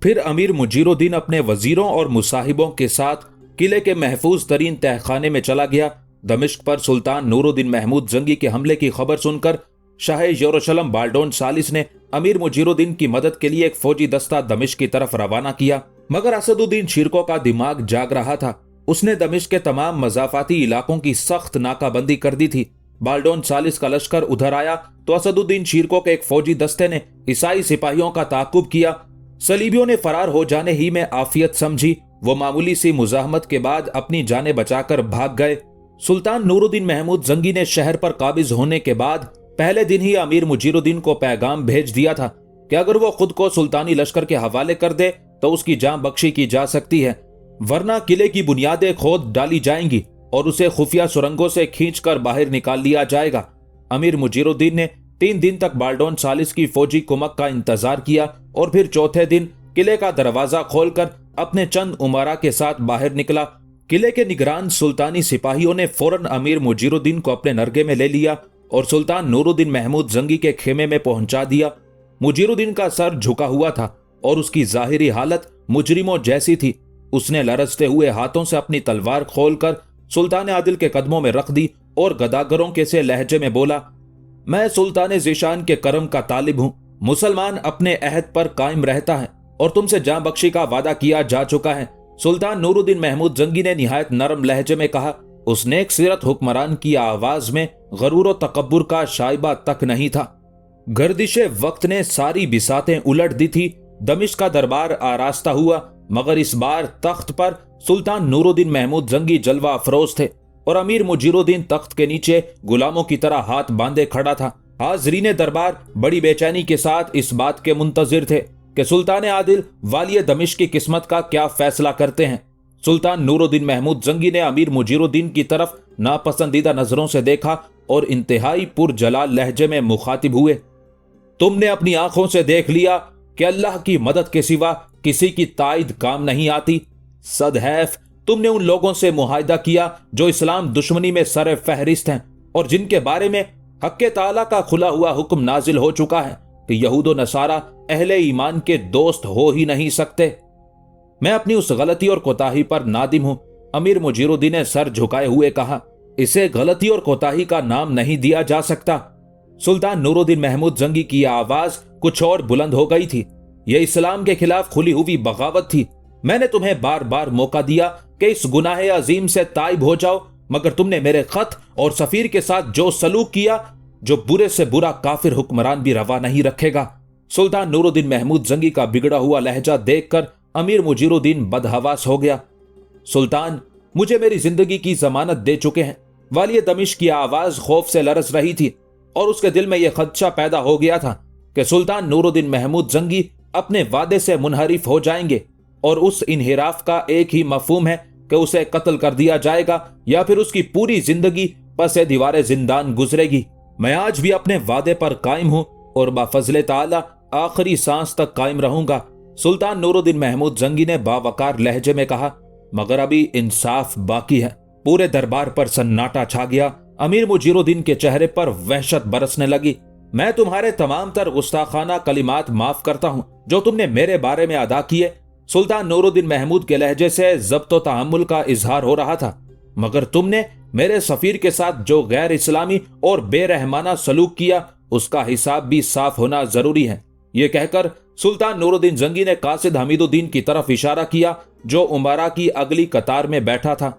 Speaker 1: फिर अमीर मुजीरुद्दीन अपने वजीरों और मुसाहिबों के साथ किले के महफूज तरीन तहखाने में चला गया। दमिश्क पर सुल्तान नूरुद्दीन महमूद जंगी के हमले की खबर सुनकर शाह यरूशलेम बाल्डोन सालिस ने अमीर मुजीरुद्दीन की मदद के लिए एक फौजी दस्ता दमिश्क की तरफ रवाना किया। मगर असदुद्दीन शिरको का दिमाग जाग रहा था। उसने दमिश्क के तमाम मजाफाती इलाकों की सख्त नाकाबंदी कर दी थी। बाल्डोन सालिस का लश्कर उधर आया तो असदुद्दीन शिरको के एक फौजी दस्ते ने ईसाई सिपाहियों का ताकुब किया। सलीबियों ने फरार हो जाने ही में आफियत समझी। वो मामूली सी मुजाहमत के बाद अपनी जानें बचाकर भाग गए। सुल्तान नूरुद्दीन महमूद जंगी ने शहर पर काबिज होने के बाद पहले दिन ही अमीर मुजीरुद्दीन को पैगाम भेज दिया था कि अगर वो खुद को सुल्तानी लश्कर के हवाले कर दे तो उसकी जान बख्शी की जा सकती है, वरना किले की बुनियादें खोद डाली जाएंगी और उसे खुफिया सुरंगों से खींचकर बाहर निकाल लिया जाएगा। अमीर मुजीरुद्दीन ने 3 दिन तक बाल्डोन सालिस की फौजी कुमक का इंतजार किया और फिर चौथे दिन किले का दरवाजा खोलकर अपने चंद उमरा के साथ बाहर निकला। किले के निगरान सुल्तानी सिपाहियों ने फौरन अमीर मुजीरुद्दीन को अपने नरगे में ले लिया और सुल्तान नूरुद्दीन महमूद जंगी के खेमे में पहुंचा दिया। मुजीरुद्दीन का सर झुका हुआ था और उसकी जाहिरी हालत मुजरिमों जैसी थी। उसने लरजते हुए हाथों से अपनी तलवार खोलकर सुल्तान आदिल के कदमों में रख दी और गदागरों के से लहजे में बोला, मैं सुल्तान ज़ीशान के करम का तालिब हूं। मुसलमान अपने अहद पर कायम रहता है और तुमसे जान बख्शी का वादा किया जा चुका है। सुल्तान नूरुद्दीन महमूद जंगी ने निहायत नरम लहजे में कहा। उस नेक सीरत हुक्मरान की आवाज में गरूर और तकब्बुर का शाइबा तक नहीं था। गर्दिशे वक्त ने सारी बिसातें उलट दी थी। दमिश्क का दरबार आरास्ता हुआ, मगर इस बार तख्त पर सुल्तान नूरुद्दीन महमूद जंगी जलवा अफरोज थे और अमीर मुजीरुद्दीन तख्त के नीचे गुलामों की तरह हाथ बांधे खड़ा था। हाजरीन दरबार बड़ी बेचैनी के साथ इस बात के मुंतजिर थे कि सुल्तान आदिल वाली दमिश्क की किस्मत का क्या फैसला करते हैं। सुल्तान नूरुद्दीन महमूद जंगी ने अमीर मुजीरुद्दीन की तरफ नापसंदीदा नजरों से देखा और इंतहाई पुरजलाल लहजे में मुखातिब हुए, तुमने अपनी आंखों से देख लिया कि अल्लाह की मदद के सिवा किसी की ताईद काम नहीं आती। सदहैफ तुमने उन लोगों से मुआहिदा किया जो इस्लाम दुश्मनी में सर फहरिस्त हैं और जिनके बारे में हक़्क़े ताला का खुला हुआ हुक्म नाजिल हो चुका है कि यहूद व नसारा अहले ईमान के दोस्त हो ही नहीं सकते। मैं अपनी उस गलती और कोताही पर नादिम हूं। अमीर मुजीरुद्दीन ने सर झुकाए हुए कहा, इसे गलती और कोताही का नाम नहीं दिया जा सकता। सुल्तान नूरुद्दीन महमूद जंगी की आवाज कुछ और बुलंद हो गई थी। यह इस्लाम के खिलाफ खुली हुई बगावत थी। मैंने तुम्हें बार बार मौका दिया कि इस गुनाह अजीम से ताइब हो जाओ, मगर तुमने मेरे खत और सफीर के साथ जो सलूक किया, जो बुरे से बुरा काफिर हुक्मरान भी रवा नहीं रखेगा। सुल्तान नूरुद्दीन महमूद जंगी का बिगड़ा हुआ लहजा देखकर अमीर मुजीरुद्दीन बदहवास हो गया। सुल्तान, मुझे मेरी जिंदगी की जमानत दे चुके हैं। वाली दमिश्क की आवाज खौफ से लरस रही थी और उसके दिल में यह खदशा पैदा हो गया था कि सुल्तान नूरुद्दीन महमूद जंगी अपने वादे से मुनहरिफ हो जाएंगे और उस इनहिराफ का एक ही मफहूम है कि उसे कत्ल कर दिया जाएगा या फिर उसकी पूरी जिंदगी पसे दीवारे जिंदान गुजरेगी। मैं आज भी अपने वादे पर कायम हूं और बाफजले ताला आखिरी सांस तक कायम रहूंगा। सुल्तान नूरुद्दीन महमूद जंगी ने बावकार लहजे में कहा, मगर अभी इंसाफ बाकी है। पूरे दरबार पर सन्नाटा छा गया। अमीर मुजीरुद्दीन के चेहरे पर वहशत बरसने लगी। मैं तुम्हारे तमाम तर गुस्ताखाना कलिमात माफ करता हूं जो तुमने मेरे बारे में अदा किए। सुल्तान नूरुद्दीन महमूद के लहजे से ज़ब्त व तहम्मुल का इजहार हो रहा था, मगर तुमने मेरे सफीर के साथ जो गैर इस्लामी और बेरहमाना सलूक किया उसका हिसाब भी साफ होना जरूरी है। ये कहकर सुल्तान नूरुद्दीन जंगी ने कासिद हमीदुद्दीन की तरफ इशारा किया जो उमरा की अगली कतार में बैठा था।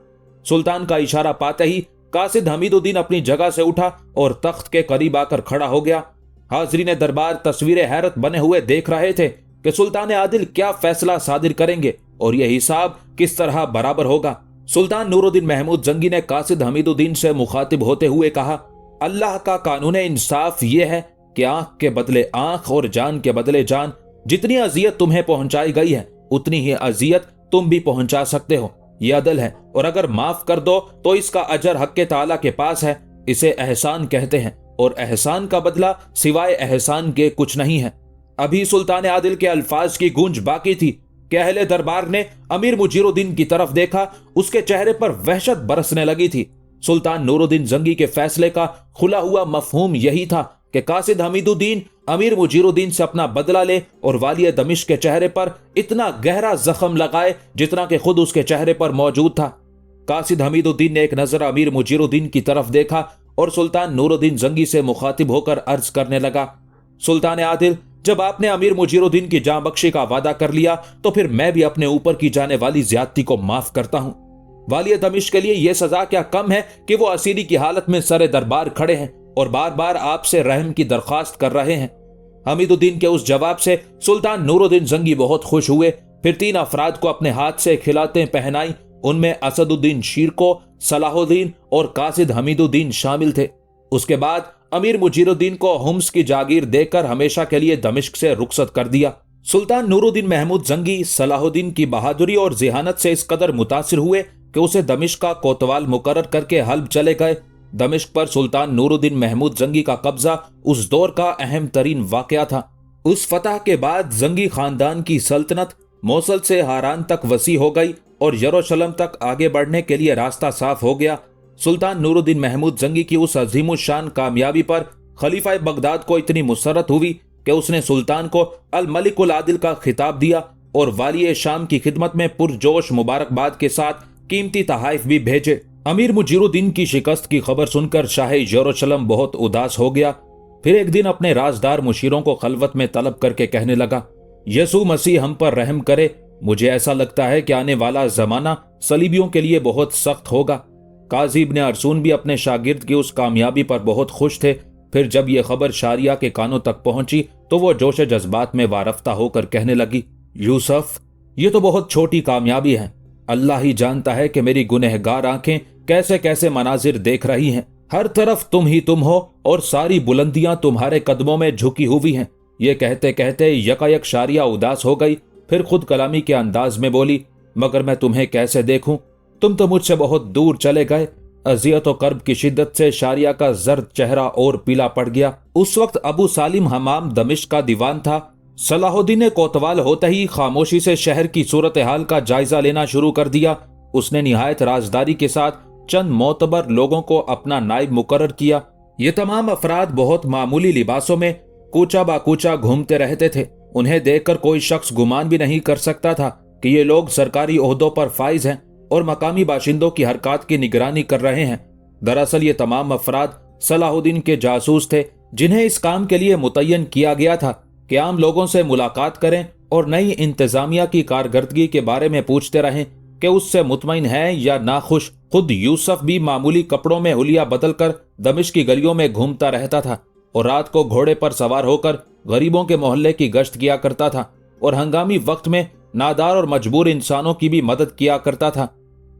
Speaker 1: सुल्तान का इशारा पाते ही कासिद हमीदुद्दीन अपनी जगह से उठा और तख्त के करीब आकर खड़ा हो गया। हाजरीन दरबार तस्वीर हैरत बने हुए देख रहे थे कि सुल्तान आदिल क्या फैसला सादिर करेंगे और यह हिसाब किस तरह बराबर होगा। सुल्तान नूरुद्दीन महमूद जंगी ने कासिद हमीदुद्दीन से मुखातिब होते हुए कहा, अल्लाह का कानून इंसाफ यह है कि आंख के बदले आंख और जान के बदले जान। जितनी अजियत तुम्हें पहुंचाई गई है उतनी ही अजियत तुम भी पहुंचा सकते हो। यह अदल है और अगर माफ कर दो तो इसका अजर हक़्क़े ताला के पास है। इसे एहसान कहते हैं और एहसान का बदला सिवाय एहसान के कुछ नहीं है। अभी सुल्तान आदिल के अल्फाज की गूंज बाकी थी कि अहले दरबार ने अमीर मुजीरुद्दीन की तरफ देखा। उसके चेहरे पर वहशत बरसने लगी थी। सुल्तान नूरुद्दीन जंगी के फैसले का खुला हुआ मफहूम यही था कि कासिद हमीदुद्दीन अमीर मुजीरुद्दीन से अपना बदला ले और वालिय दमिश्क के चेहरे पर इतना गहरा जख्म लगाए जितना कि खुद उसके चेहरे पर मौजूद था। कासिद हमीदुद्दीन ने एक नजर अमीर मुजीरुद्दीन की तरफ देखा और सुल्तान नूरुद्दीन जंगी से मुखातिब होकर अर्ज करने लगा, सुल्तान आदिल, जब आपने अमीर मुजीरुद्दीन की जान बख्शी का वादा कर लिया तो फिर मैं भी अपने ऊपर की जाने वाली ज्यादती को माफ करता हूं। वालिय दमिश्क के लिए यह सजा क्या कम है कि वो असीरी की हालत में सरे दरबार खड़े हैं और बार बार आपसे रहम की दरख्वास्त कर रहे हैं। हमीदुद्दीन के उस जवाब से सुल्तान नूरुद्दीन जंगी बहुत खुश हुए। फिर 3 अफराद को अपने हाथ से खिलातें पहनाई। उनमें असदुद्दीन शीरको, सलाहुद्दीन और कासिद हमीदुद्दीन शामिल थे। उसके बाद अमीर मुजीरुद्दीन को हुम्स की जागीर देकर हमेशा के लिए दमिश्क से रुखसत कर दिया। सुल्तान नूरुद्दीन महमूद जंगी सलाहुद्दीन की बहादुरी और जिहानत से इस कदर मुतासिर हुए कि उसे दमिश्क का कोतवाल मुकर्रर करके हल्ब चले गए। दमिश्क पर सुल्तान नूरुद्दीन महमूद जंगी का कब्जा उस दौर का अहम तरीन वाकया था। उस फतह के बाद जंगी खानदान की सल्तनत मोसल से हारान तक वसी हो गई और यरूशलेम तक आगे बढ़ने के लिए रास्ता साफ हो गया। सुल्तान नूरुद्दीन महमूद जंगी की उस अजीमुशान कामयाबी पर खलीफा बगदाद को इतनी मुसरत हुई कि उसने सुल्तान को अल मलिकुल आदिल का खिताब दिया और वालिय शाम की खिदमत में पुरजोश मुबारकबाद के साथ कीमती तहाइफ भी भेजे। अमीर मुजीरुद्दीन की शिकस्त की खबर सुनकर शाह यरूशलेम बहुत उदास हो गया। फिर एक दिन अपने राजदार मुशीरों को खलवत में तलब करके कहने लगा, यसू मसीह हम पर रहम करे, मुझे ऐसा लगता है कि आने वाला जमाना सलीबियों के लिए बहुत सख्त होगा। काजी इब्ने अरसून भी अपने शागिर्द की उस कामयाबी पर बहुत खुश थे। फिर जब यह खबर शारिया के कानों तक पहुंची तो वो जोश जज्बात में वारफ्ता होकर कहने लगी, यूसुफ, ये तो बहुत छोटी कामयाबी है। अल्लाह ही जानता है कि मेरी गुनहगार आंखें कैसे कैसे मनाजिर देख रही हैं। हर तरफ तुम ही तुम हो और सारी बुलंदियां तुम्हारे कदमों में झुकी हुई हैं। ये कहते कहते यकायक शारिया उदास हो गई। फिर खुद कलामी के अंदाज में बोली, मगर मैं तुम्हें कैसे देखूं, तुम तो मुझसे बहुत दूर चले गए। अजियत और कर्ब की शिद्दत से शारिया का जर्द चेहरा और पीला पड़ गया। उस वक्त अबू सालिम हमाम दमिश्क का दीवान था। सलाहुद्दीन ने कोतवाल होते ही खामोशी से शहर की सूरत हाल का जायजा लेना शुरू कर दिया। उसने निहायत राजदारी के साथ चंद मोतबर लोगों को अपना नायब मुकर्रर किया। ये तमाम अफराद बहुत मामूली लिबासों में कूचा बाकूचा घूमते रहते थे। उन्हें देखकर कोई शख्स गुमान भी नहीं कर सकता था कि ये लोग सरकारी ओहदों पर फाइज हैं और मकामी बाशिंदों की हरकत की निगरानी कर रहे हैं। दरअसल ये तमाम अफराद सलाहुद्दीन के जासूस थे, जिन्हें इस काम के लिए मुतय्यन किया गया था कि आम लोगों से मुलाकात करें और नई इंतजामिया की कारकर्दगी के बारे में पूछते रहें कि उससे मुतमईन है या नाखुश। खुद यूसुफ भी मामूली कपड़ों में हुलिया बदलकर दमिश्क की गलियों में घूमता रहता था और रात को घोड़े पर सवार होकर गरीबों के मोहल्ले की गश्त किया करता था और हंगामी वक्त में नादार और मजबूर इंसानों की भी मदद किया करता था।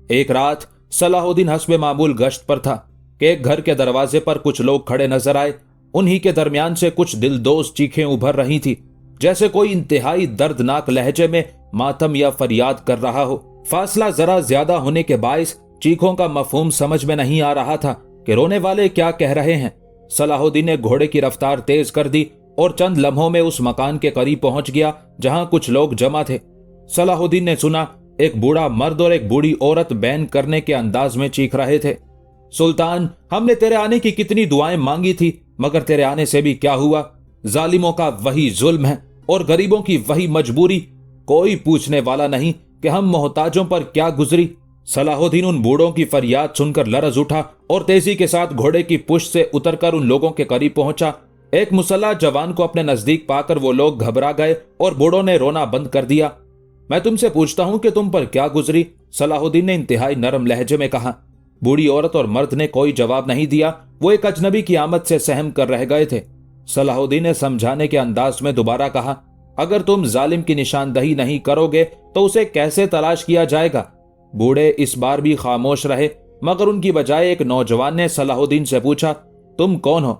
Speaker 1: एक रात सलाहुद्दीन हस्बे मामूल गश्त पर था कि एक घर के दरवाजे पर कुछ लोग खड़े नजर आए। उन्हीं के दरमियान से कुछ दिलदोज चीखें उभर रही थी, जैसे कोई इंतहाई दर्दनाक लहजे में मातम या फरियाद कर रहा हो। फासला जरा ज्यादा होने के बायस चीखों का मफहूम समझ में नहीं आ रहा था कि रोने वाले क्या कह रहे हैं। सलाहुद्दीन ने घोड़े की रफ्तार तेज कर दी और चंद लम्हों में उस मकान के करीब पहुंच गया जहां कुछ लोग जमा थे। सलाहुद्दीन ने सुना एक बूढ़ा मर्द और एक बूढ़ी औरत बैन करने के अंदाज में चीख रहे थे, सुल्तान, हमने तेरे आने की कितनी दुआएं मांगी थी, मगर तेरे आने से भी क्या हुआ। जालिमों का वही जुल्म है और गरीबों की वही मजबूरी। कोई पूछने वाला नहीं कि हम मोहताजों पर क्या गुजरी। सलाहुद्दीन उन बूढ़ों की फरियाद सुनकर लरज उठा और तेजी के साथ घोड़े की पुश्त से उतरकर उन लोगों के करीब पहुंचा। एक मुसल्ला जवान को अपने नजदीक पाकर वो लोग घबरा गए और बूढ़ों ने रोना बंद कर दिया। मैं तुमसे पूछता हूं कि तुम पर क्या गुजरी, सलाहुद्दीन ने इंतहाई नरम लहजे में कहा। बूढ़ी औरत और मर्द ने कोई जवाब नहीं दिया। वो एक अजनबी की आमद से सहम कर रह गए थे। सलाहुद्दीन ने समझाने के अंदाज में दोबारा कहा, अगर तुम जालिम की निशानदही नहीं करोगे तो उसे कैसे तलाश किया जाएगा। बूढ़े इस बार भी खामोश रहे, मगर उनकी बजाय एक नौजवान ने सलाहुद्दीन से पूछा, तुम कौन हो।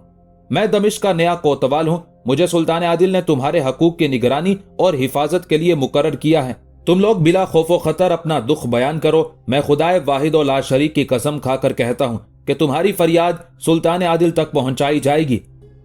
Speaker 1: मैं दमिश्क का नया कोतवाल हूं। मुझे सुल्तान आदिल ने तुम्हारे हकूक की निगरानी और हिफाजत के लिए मुकर्रर किया है। तुम लोग बिला खौफो खतर अपना दुख बयान करो। मैं खुदाए वाहिद और ला शरीक की कसम खाकर कहता हूं कि तुम्हारी फरियाद सुल्तान आदिल तक पहुंचाई जाएगी।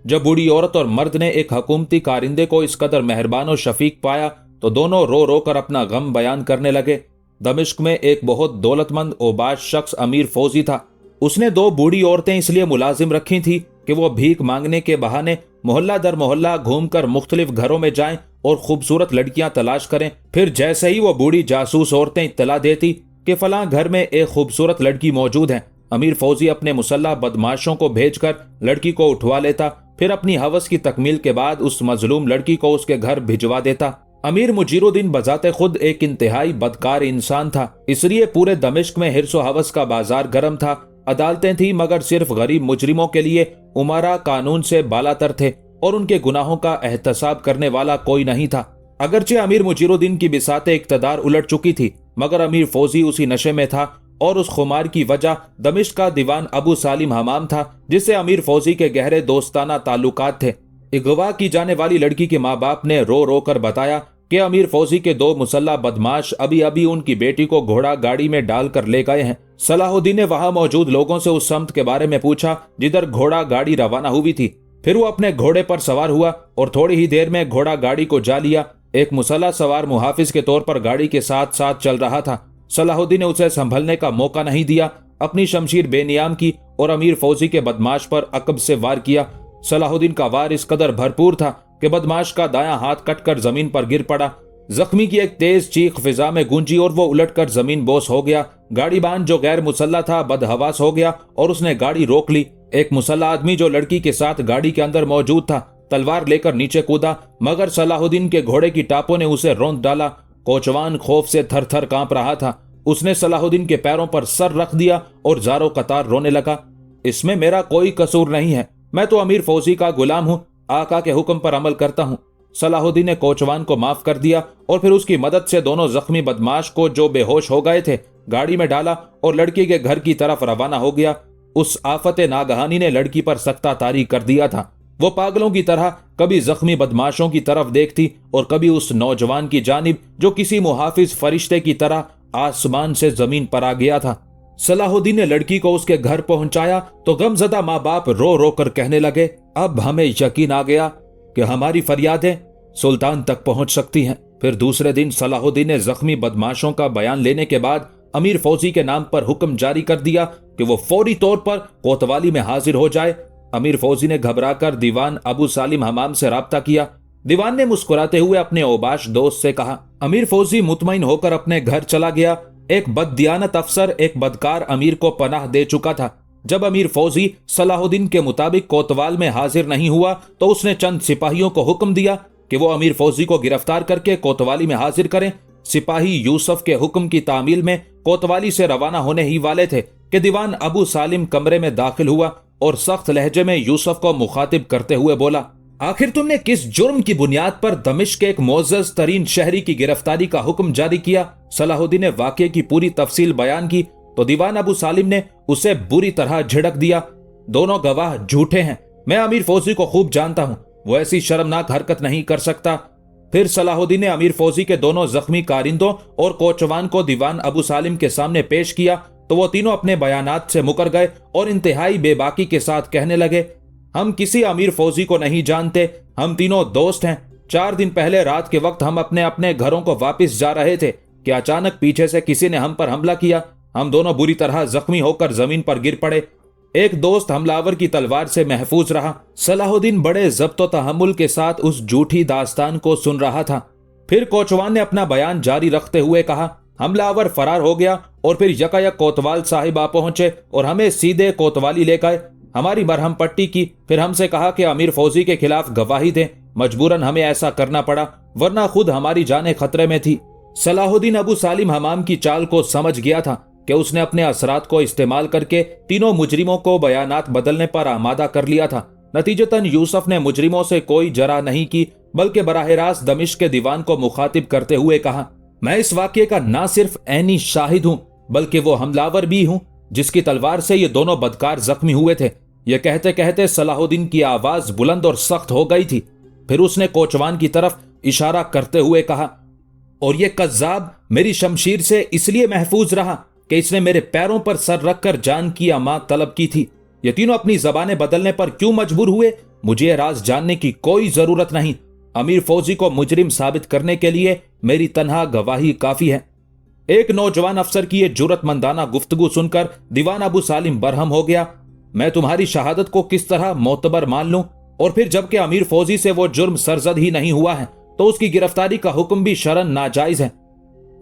Speaker 1: जब बूढ़ी औरत और मर्द ने एक हुकूमती कारिंदे को इस कदर मेहरबान और शफीक पाया तो दोनों रो रो कर अपना गम बयान करने लगे। दमिश्क में एक बहुत दौलतमंद ओबाश शख्स अमीर फौजी था। اس نے 2 बूढ़ी عورتیں इसलिए मुलाजिम रखी थी कि वो भीख मांगने के बहाने मोहल्ला दर मोहल्ला घूमकर मुख्तलिफ घरों में जाएं और खूबसूरत लड़कियां तलाश करें। फिर जैसे ही वो बूढ़ी जासूस औरतें इत्तला देती कि फलां घर में एक खूबसूरत लड़की मौजूद है, अमीर फौजी अपने मुसल्लह बदमाशों को भेजकर लड़की को उठवा लेता। फिर अपनी हवस की तकमील के बाद उस मजलूम लड़की को उसके घर भिजवा देता। अमीर मुजीरुद्दीन बजाते खुद एक इंतहाई बदकार इंसान था, इसलिए पूरे दमिश्क में हिर्सो हवस का बाजार गर्म था। अदालतें थी मगर सिर्फ गरीब मुजरिमों के लिए उमरा कानून से बालातर थे और उनके गुनाहों का एहतसाब करने वाला कोई नहीं था। अगरचे अमीर मुजीरुद्दीन की बिसाते इक्तदार उलट चुकी थी मगर अमीर फौजी उसी नशे में था और उस खुमार की वजह दमिश्क का दीवान अबू सालिम हमाम था, जिससे अमीर फौजी के गहरे दोस्ताना ताल्लुकात थे। अगवा की जाने वाली लड़की के माँ बाप ने रो रो कर बताया कि अमीर फौजी के 2 मुसल्ला बदमाश अभी अभी उनकी बेटी को घोड़ा गाड़ी में डालकर ले गए हैं। सलाहुद्दीन ने वहां मौजूद लोगों से उस समत के बारे में पूछा जिधर घोड़ा गाड़ी रवाना हुई थी। फिर वो अपने घोड़े पर सवार हुआ और थोड़ी ही देर में घोड़ा गाड़ी को जा लिया। एक मुसल्ला सवार मुहाफिज के तौर पर गाड़ी के साथ साथ चल रहा था। सलाहुद्दीन ने उसे संभलने का मौका नहीं दिया, अपनी शमशीर बेनियाम की और अमीर फौजी के बदमाश पर अकब से वार किया। सलाहुद्दीन का वार इस कदर भरपूर था कि बदमाश का दायां हाथ कटकर जमीन पर गिर पड़ा। जख्मी की एक तेज चीख फिजा में गूंजी और वो उलटकर जमीन बोस हो गया। गाड़ीबान जो गैर मुसल्ला था बदहवास हो गया और उसने गाड़ी रोक ली। एक मुसल्ला आदमी जो लड़की के साथ गाड़ी के अंदर मौजूद था तलवार लेकर नीचे कूदा, मगर सलाहुद्दीन के घोड़े की टापों ने उसे रौंद डाला। कोचवान खौफ से थर थर कांप रहा था। उसने सलाहुद्दीन के पैरों पर सर रख दिया और जारो कतार रोने लगा। इसमें मेरा कोई कसूर नहीं है, मैं तो अमीर फौजी का गुलाम हूँ, आका के हुक्म पर अमल करता हूँ। सलाहुद्दीन ने कोचवान को माफ कर दिया और फिर उसकी मदद से दोनों जख्मी बदमाश को जो बेहोश हो गए थे गाड़ी में डाला और लड़की के घर की तरफ रवाना हो गया। उस आफत नागहानी ने लड़की पर सख्ता तारी कर दिया था। वो पागलों की तरह कभी जख्मी बदमाशों की तरफ देखती और कभी उस नौजवान की जानिब जो किसी मुहाफिज फरिश्ते की तरह आसमान से जमीन पर आ गया था। सलाहुद्दीन ने लड़की को उसके घर पहुंचाया तो गमजदा माँ बाप रो रो कर कहने लगे, अब हमें यकीन आ गया कि हमारी फरियादें सुल्तान तक पहुंच सकती हैं। फिर दूसरे दिन सलाहुद्दीन ने जख्मी बदमाशों का बयान लेने के बाद अमीर फौजी के नाम पर हुक्म जारी कर दिया कि वो फौरी तौर पर कोतवाली में हाजिर हो जाए। अमीर फौजी ने घबराकर दीवान अबू सालिम हमाम से राब्ता किया। दीवान ने मुस्कुराते हुए अपने औबाश दोस्त से कहा। अमीर फौजी मुतमईन होकर अपने घर चला गया। एक बददियानत अफसर एक बदकार अमीर को पनाह दे चुका था। जब अमीर फौजी सलाहुद्दीन के मुताबिक कोतवाल में हाजिर नहीं हुआ तो उसने चंद सिपाहियों को हुक्म दिया कि वो अमीर फौजी को गिरफ्तार करके कोतवाली में हाजिर करें। सिपाही यूसुफ के हुक्म की तामील में कोतवाली से रवाना होने ही वाले थे कि दीवान अबू सालिम कमरे में दाखिल हुआ और सख्त लहजे में यूसुफ को मुखातिब करते हुए बोला, आखिर तुमने किस जुर्म की बुनियाद पर दमिश्क के एक मोअज़्ज़ज़ तरीन शहरी की गिरफ्तारी का हुक्म जारी किया? सलाहुद्दीन ने वाक़े की पूरी तफसील बयान की तो दीवान अबू सालिम ने उसे बुरी तरह झिड़क दिया। दोनों गवाह झूठे हैं, मैं अमीर फौजी को खूब जानता हूं, वो ऐसी शर्मनाक हरकत नहीं कर सकता। फिर सलाहुद्दीन ने अमीर फौजी के दोनों जख्मी कारिंदों और कोचवान को दीवान अबू सालिम के सामने पेश किया तो वो तीनों अपने बयानात से मुकर गए और इंतहाई बेबाकी के साथ कहने लगे, हम किसी अमीर फौजी को नहीं जानते, हम तीनों दोस्त हैं। 4 दिन पहले रात के वक्त हम अपने अपने घरों को वापस जा रहे थे कि अचानक पीछे से किसी ने हम पर हमला किया। हम दोनों बुरी तरह जख्मी होकर जमीन पर गिर पड़े। एक दोस्त हमलावर की तलवार से महफूज रहा। सलाहुद्दीन बड़े ज़ब्त तहम्मुल के साथ उस झूठी दास्तान को सुन रहा था। फिर कोचवान ने अपना बयान जारी रखते हुए कहा, हमलावर फरार हो गया और फिर यकायक कोतवाल साहिब आ पहुंचे और हमें सीधे कोतवाली ले गए। हमारी मरहम पट्टी की, फिर हमसे कहा कि अमीर फौजी के खिलाफ गवाही दें। मजबूरन हमें ऐसा करना पड़ा वरना खुद हमारी जानें खतरे में थी। सलाहुद्दीन अबू सालिम हमाम की चाल को समझ गया था कि उसने अपने असरात को इस्तेमाल करके तीनों मुजरिमों को बयानात बदलने पर आमादा कर लिया था। नतीजतन यूसुफ ने मुजरिमों से कोई जरा नहीं की बल्कि बराह रास्त दमिश्क के दीवान को मुखातिब करते हुए कहा, मैं इस वाक़ये का न सिर्फ ऐनी शाहिद हूं बल्कि वो हमलावर भी हूं जिसकी तलवार से ये दोनों बदकार जख्मी हुए थे। ये कहते कहते सलाहुद्दीन की आवाज बुलंद और सख्त हो गई थी। फिर उसने कोचवान की तरफ इशारा करते हुए कहा, और ये कज्जाब मेरी शमशीर से इसलिए महफूज रहा कि इसने मेरे पैरों पर सर रखकर जान की अमात तलब की थी। ये तीनों अपनी जबानें बदलने पर क्यों मजबूर हुए, मुझे ये राज जानने की कोई जरूरत नहीं। अमीर फौजी को मुजरिम साबित करने के लिए मेरी तन्हा गवाही काफी है। एक नौजवान अफसर की ये जुर्रतमंदाना गुफ्तगू सुनकर दीवान अबू सालिम बरहम हो गया। मैं तुम्हारी शहादत को किस तरह मोतबर मान लूं, और फिर जबकि अमीर फौजी से वो जुर्म सरजद ही नहीं हुआ है तो उसकी गिरफ्तारी का हुक्म भी शरन नाजायज है।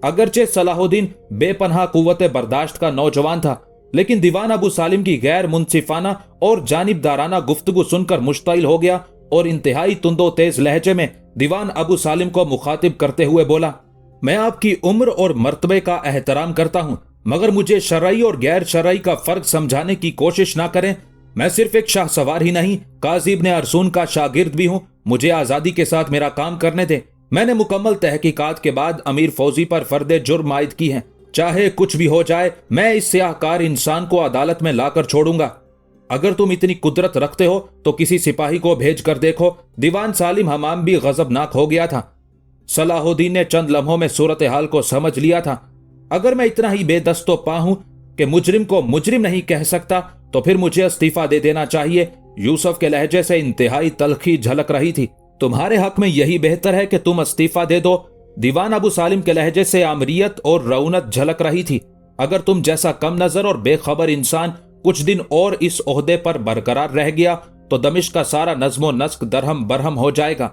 Speaker 1: अगरचे सलाहुद्दीन बेपनाह कुव्वत बर्दाश्त का नौजवान था, लेकिन दीवान अबू सालिम की गैर मुंसिफाना और जानिबदाराना गुफ्तगू सुनकर मुश्तइल हो गया और इंतहाई तुंदो तेज लहजे में दीवान अबू सालिम को मुखातिब करते हुए बोला, मैं आपकी उम्र और मर्तबे का एहतराम करता हूं, मगर मुझे शरई और गैर शरई का फर्क समझाने की कोशिश ना करें। मैं सिर्फ एक शाह सवार ही नहीं, काजी इब्न अरसून का शागिर्द भी हूं। मुझे आजादी के साथ मेरा काम करने दें। मैंने मुकम्मल तहकीकात के बाद अमीर फौजी पर फर्दे जुर्म आयद की है। चाहे कुछ भी हो जाए, मैं इस सियाहकार इंसान को अदालत में लाकर छोड़ूंगा। अगर तुम इतनी कुदरत रखते हो तो किसी सिपाही को भेज कर देखो। दीवान सालिम हमाम भी गजबनाक हो गया था। सलाहुद्दीन ने चंद लम्हों में सूरत हाल को समझ लिया था। अगर मैं इतना ही बेदस्तो पा हूं कि मुजरिम को मुजरिम नहीं कह सकता तो फिर मुझे इस्तीफा दे देना चाहिए। यूसुफ के लहजे से इंतहाई तलखी झलक रही थी। तुम्हारे हक में यही बेहतर है कि तुम इस्तीफा दे दो। दीवान अबू सालिम के लहजे से आमरियत और रौनत झलक रही थी। अगर तुम जैसा कम नजर और बेखबर इंसान कुछ दिन और इस ओहदे पर बरकरार रह गया तो दमिश्क का सारा नज्मो नस्क दरहम बरहम हो जाएगा।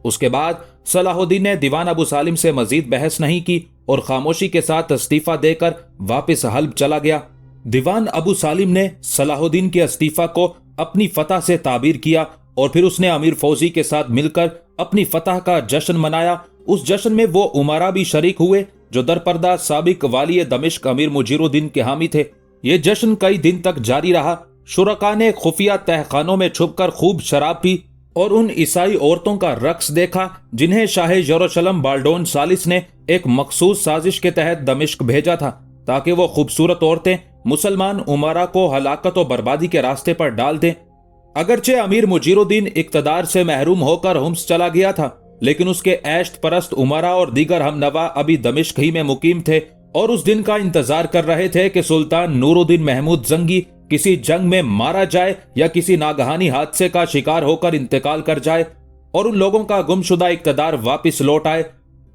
Speaker 1: उसके बाद सलाहुद्दीन ने दीवान अबू सालिम से मजीद बहस नहीं की और खामोशी के साथ इस्तीफा देकर वापस हल्ब चला गया। दीवान अबू सालिम ने सलाहुद्दीन के इस्तीफा को अपनी फतह से ताबीर किया और फिर उसने अमीर फौजी के साथ मिलकर अपनी फतह का जश्न मनाया। उस जश्न में वो उमरा भी शरीक हुए जो दरपर्दा साबिक वाली दमिश्क अमीर मुजीरुद्दीन के हामी थे। ये जश्न कई दिन तक जारी रहा। शुरका ने खुफिया तहखानों में छुपकर खूब शराब पी और उन ईसाई औरतों का रक्स देखा जिन्हें शाह यरूशलेम बाल्डोन सालिस ने एक मखसूस साजिश के तहत दमिश्क भेजा था ताकि वो खूबसूरत औरतें मुसलमान उमरा को हलाकत और बर्बादी के रास्ते पर डाल दें। अगरचे अमीर मुजीरुद्दीन इक्तदार से महरूम होकर हुम्स चला गया था, लेकिन उसके ऐश्त परस्त उमरा और दीगर हमनवा अभी दमिश्क ही में मुकीम थे और उस दिन का इंतजार कर रहे थे कि सुल्तान नूरुद्दीन महमूद जंगी किसी जंग में मारा जाए या किसी नागहानी हादसे का शिकार होकर इंतकाल कर जाए और उन लोगों का गुमशुदा इक्तदार वापस लौट आए।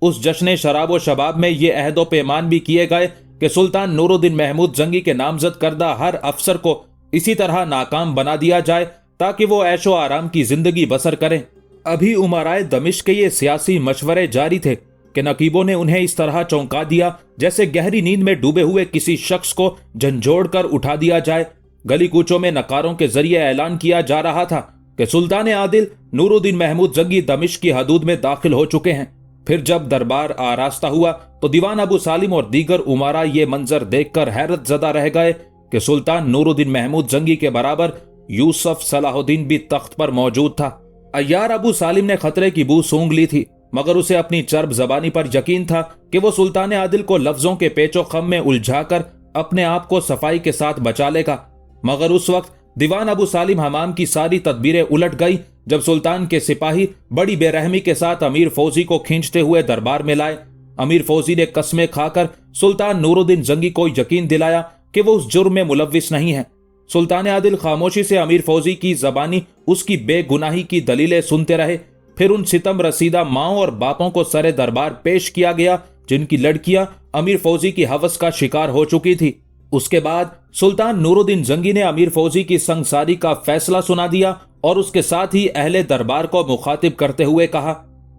Speaker 1: उस जश्न शराब व शबाब में ये अहदो पैमान भी किए गए कि सुल्तान नूरुद्दीन महमूद जंगी के नामजद करदा हर अफसर को इसी तरह नाकाम बना दिया जाए ताकि वो ऐशो आराम की जिंदगी बसर करें। अभी उमराए दमिश्क के ये सियासी मशवरे जारी थे कि नकीबों ने उन्हें इस तरह चौंका दिया जैसे गहरी नींद में डूबे हुए किसी शख्स को झंझोड़ कर उठा दिया जाए। गली कूचों में नकारों के जरिए ऐलान किया जा रहा था कि सुल्तान आदिल नूरुद्दीन महमूद जंगी दमिश्क की हदूद में दाखिल हो चुके हैं। फिर जब दरबार आरास्ता हुआ तो दीवान अबू सालिम और दीगर उमरा ये मंजर देखकर हैरत ज़दा रह गए कि सुल्तान नूरुद्दीन महमूद जंगी के बराबर यूसुफ सलाहुद्दीन भी तख्त पर मौजूद था। अय्यार अबू सालिम ने खतरे की बू सूंघ ली थी, मगर उसे अपनी चर्ब जबानी पर यकीन था कि वो सुल्तान आदिल को लफ्जों के पेचो खम में उलझाकर अपने आप को सफाई के साथ बचा लेगा। मगर उस वक्त दीवान अबू सालिम हमाम की सारी तदबीरें उलट गई जब सुल्तान के सिपाही बड़ी बेरहमी के साथ अमीर फौजी को खींचते हुए दरबार में लाए। अमीर फौजी ने कस्में खाकर सुल्तान नूरुद्दीन जंगी को यकीन दिलाया कि वो उस जुर्म में मुलव्विस नहीं है। सुल्तान आदिल खामोशी से अमीर फौजी की जबानी उसकी बेगुनाही की दलीलें सुनते रहे। फिर उन सितम रसीदा माओं और बापों को सरे दरबार पेश किया गया जिनकी लड़कियां अमीर फौजी की हवस का शिकार हो चुकी थी। उसके बाद सुल्तान नूरुद्दीन जंगी ने अमीर फौजी की संगसारी का फैसला सुना दिया और उसके साथ ही अहले दरबार को मुखातिब करते हुए कहा,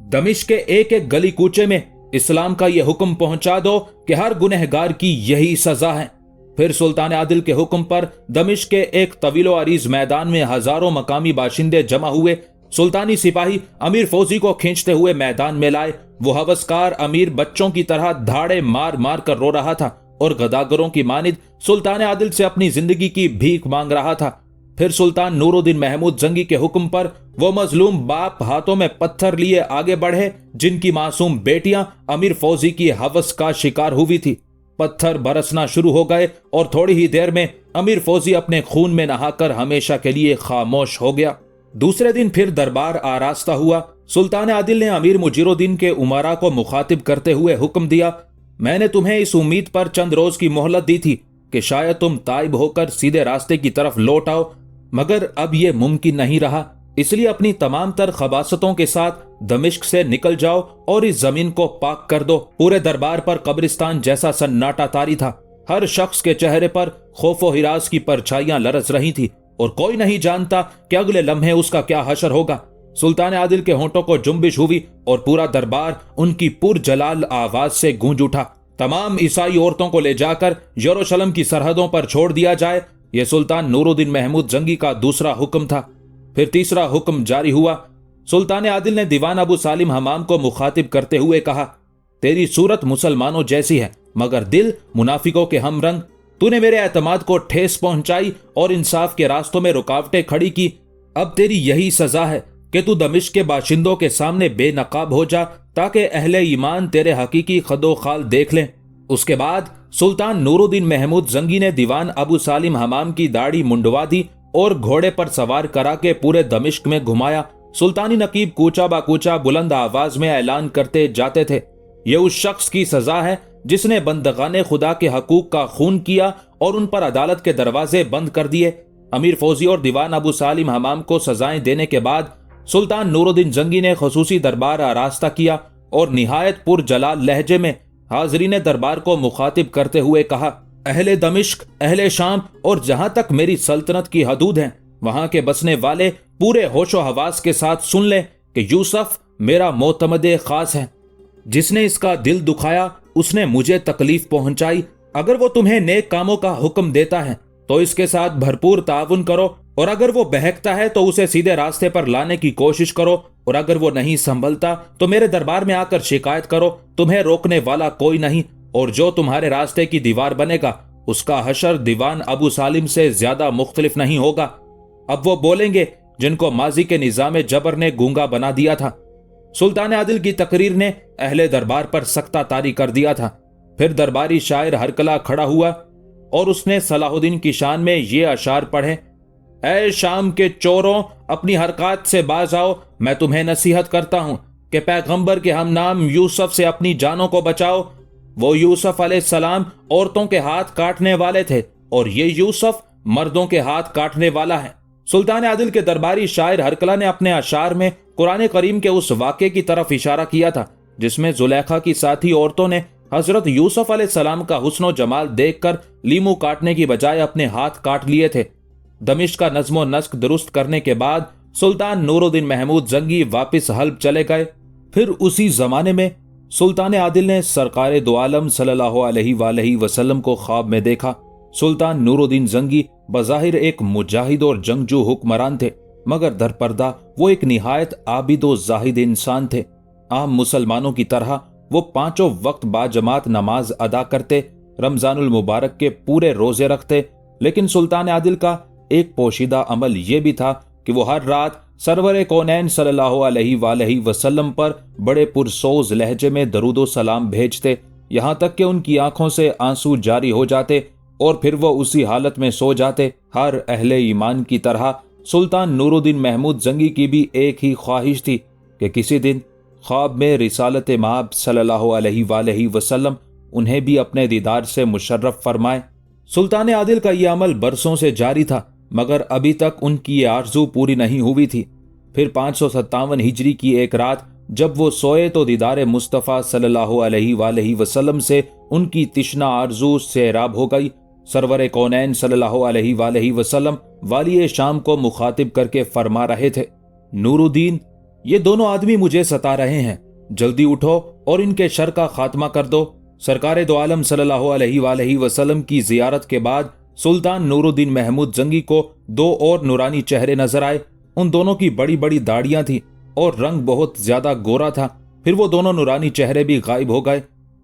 Speaker 1: दमिश्क के एक एक गली कूचे में इस्लाम का यह हुक्म पहुंचा दो कि हर गुनहगार की यही सजा है। फिर सुल्तान आदिल के हुक्म पर दमिश्क के एक तवीलो अरीज मैदान में हजारों मकामी बाशिंदे जमा हुए। सुल्तानी सिपाही अमीर फौजी को खींचते हुए मैदान में लाए। वो हवसकार अमीर बच्चों की तरह धाड़े मार मार कर रो रहा था और गदागरों की मानिद सुल्तान आदिल से अपनी जिंदगी की भीख मांग रहा था। फिर सुल्तान नूरुद्दीन महमूद जंगी के हुक्म पर वो मजलूम बाप हाथों में पत्थर लिए आगे बढ़े जिनकी मासूम बेटियां अमीर फौजी की हवस का शिकार हुई थी। पत्थर बरसना शुरू हो गए और थोड़ी ही देर में अमीर फौजी अपने खून में नहाकर हमेशा के लिए खामोश हो गया। दूसरे दिन फिर दरबार आरास्ता हुआ। सुल्तान आदिल ने अमीर मुजीरुद्दीन के उमरा को मुखातिब करते हुए हुक्म दिया, मैंने तुम्हें इस उम्मीद पर चंद रोज की मोहलत दी थी कि शायद तुम ताइब होकर सीधे रास्ते की तरफ लौट आओ, मगर अब यह मुमकिन नहीं रहा। اس لیے اپنی تمام تر خباستوں کے ساتھ دمشق سے نکل جاؤ اور اس زمین کو پاک کر دو۔ پورے دربار پر قبرستان جیسا سناٹا طاری تھا۔ ہر شخص کے چہرے پر خوف و ہراس کی پرچھائیاں لرز رہی تھی اور کوئی نہیں جانتا کہ اگلے لمحے اس کا کیا حشر ہوگا۔ سلطان عادل کے ہونٹوں کو جنبش ہوئی اور پورا دربار ان کی پرجلال آواز سے گونج اٹھا۔ تمام عیسائی عورتوں کو لے جا کر یروشلم کی سرحدوں پر چھوڑ دیا جائے، یہ سلطان نور الدین محمود زنگی کا دوسرا حکم تھا۔ پھر تیسرا حکم جاری ہوا۔ سلطان عادل نے دیوان ابو سالم حمام کو مخاطب کرتے ہوئے کہا، تیری صورت مسلمانوں جیسی ہے مگر دل منافقوں کے ہم رنگ۔ تو نے میرے اعتماد کو ٹھیس پہنچائی اور انصاف کے راستوں میں رکاوٹیں کھڑی کی۔ اب تیری یہی سزا ہے کہ تو دمشق کے باشندوں کے سامنے بے نقاب ہو جا تاکہ اہل ایمان تیرے حقیقی خد و خال دیکھ لیں۔ اس کے بعد سلطان نور الدین محمود زنگی نے دیوان ابو سالم حمام کی داڑھی منڈوا دی اور گھوڑے پر سوار کرا کے پورے دمشق میں گھمایا۔ سلطانی نقیب کوچہ با کوچہ بلند آواز میں اعلان کرتے جاتے تھے، یہ اس شخص کی سزا ہے جس نے بندگان خدا کے حقوق کا خون کیا اور ان پر عدالت کے دروازے بند کر دیے۔ امیر فوزی اور دیوان ابو سالم حمام کو سزائیں دینے کے بعد سلطان نور الدین زنگی نے خصوصی دربار آراستہ کیا اور نہایت پرجلال لہجے میں حاضرین دربار کو مخاطب کرتے ہوئے کہا، اہل دمشق، اہل شام اور جہاں تک میری سلطنت کی حدود ہیں وہاں کے بسنے والے پورے ہوش و حواس کے ساتھ سن لیں کہ یوسف میرا معتمد خاص ہے۔ جس نے اس کا دل دکھایا اس نے مجھے تکلیف پہنچائی۔ اگر وہ تمہیں نیک کاموں کا حکم دیتا ہے تو اس کے ساتھ بھرپور تعاون کرو، اور اگر وہ بہکتا ہے تو اسے سیدھے راستے پر لانے کی کوشش کرو، اور اگر وہ نہیں سنبھلتا تو میرے دربار میں آ کر شکایت کرو، تمہیں روکنے والا کوئی نہیں، اور جو تمہارے راستے کی دیوار بنے گا اس کا حشر دیوان ابو سالم سے زیادہ مختلف نہیں ہوگا۔ اب وہ بولیں گے جن کو ماضی کے نظام جبر نے گونگا بنا دیا تھا۔ سلطان عادل کی تقریر نے اہل دربار پر سختہ طاری کر دیا تھا۔ پھر درباری شاعر ہرکلا کھڑا ہوا اور اس نے صلاح الدین کی شان میں یہ اشعار پڑھے، اے شام کے چوروں اپنی حرکات سے باز آؤ، میں تمہیں نصیحت کرتا ہوں کہ پیغمبر کے ہم نام یوسف سے اپنی جانوں کو بچاؤ۔ وہ یوسف علیہ السلام عورتوں کے ہاتھ کاٹنے والے تھے اور یہ یوسف مردوں کے ہاتھ کاٹنے والا ہے۔ سلطان عادل کے درباری شاعر ہرکلا نے اپنے اشعار میں قرآن کریم کے اس واقعے کی طرف اشارہ کیا تھا جس میں زلیخا کی ساتھی عورتوں نے حضرت یوسف علیہ السلام کا حسن و جمال دیکھ کر لیمو کاٹنے کی بجائے اپنے ہاتھ کاٹ لیے تھے۔ دمشق کا نظم و نسق درست کرنے کے بعد سلطان نور الدین محمود زنگی واپس حلب چلے گئے۔ پھر اسی زمانے میں سلطان عادل نے سرکار دو عالم صلی اللہ علیہ وآلہ وسلم کو خواب میں دیکھا۔ سلطان نور الدین زنگی بظاہر ایک مجاہد اور جنگجو حکمران تھے، مگر در پردہ وہ ایک نہایت عابد و زاہد انسان تھے۔ عام مسلمانوں کی طرح وہ پانچوں وقت باجماعت نماز ادا کرتے، رمضان المبارک کے پورے روزے رکھتے، لیکن سلطان عادل کا ایک پوشیدہ عمل یہ بھی تھا کہ وہ ہر رات سرور کونین صلی اللہ علیہ وآلہ وسلم پر بڑے پرسوز لہجے میں درود و سلام بھیجتے، یہاں تک کہ ان کی آنکھوں سے آنسو جاری ہو جاتے اور پھر وہ اسی حالت میں سو جاتے۔ ہر اہل ایمان کی طرح سلطان نور الدین محمود زنگی کی بھی ایک ہی خواہش تھی کہ کسی دن خواب میں رسالت مآب صلی اللہ علیہ وآلہ وسلم انہیں بھی اپنے دیدار سے مشرف فرمائے۔ سلطان عادل کا یہ عمل برسوں سے جاری تھا، مگر ابھی تک ان کی یہ آرزو پوری نہیں ہوئی تھی۔ پھر 557 ہجری کی ایک رات جب وہ سوئے تو دیدار مصطفیٰ صلی اللہ علیہ وآلہ وسلم سے ان کی تشنہ آرزو سیراب ہو گئی۔ سرور کونین صلی اللہ علیہ وآلہ وسلم والی شام کو مخاطب کر کے فرما رہے تھے، نور الدین، یہ دونوں آدمی مجھے ستا رہے ہیں، جلدی اٹھو اور ان کے شر کا خاتمہ کر دو۔ سرکار دو عالم صلی اللہ علیہ وآلہ وسلم کی زیارت کے بعد سلطان نور الدین محمود زنگی کو دو اور نورانی چہرے نظر آئے۔ ان دونوں کی بڑی بڑی داڑیاں تھیں اور رنگ بہت زیادہ گورا تھا۔ پھر وہ دونوں نورانی چہرے بھی غائب ہو گئے۔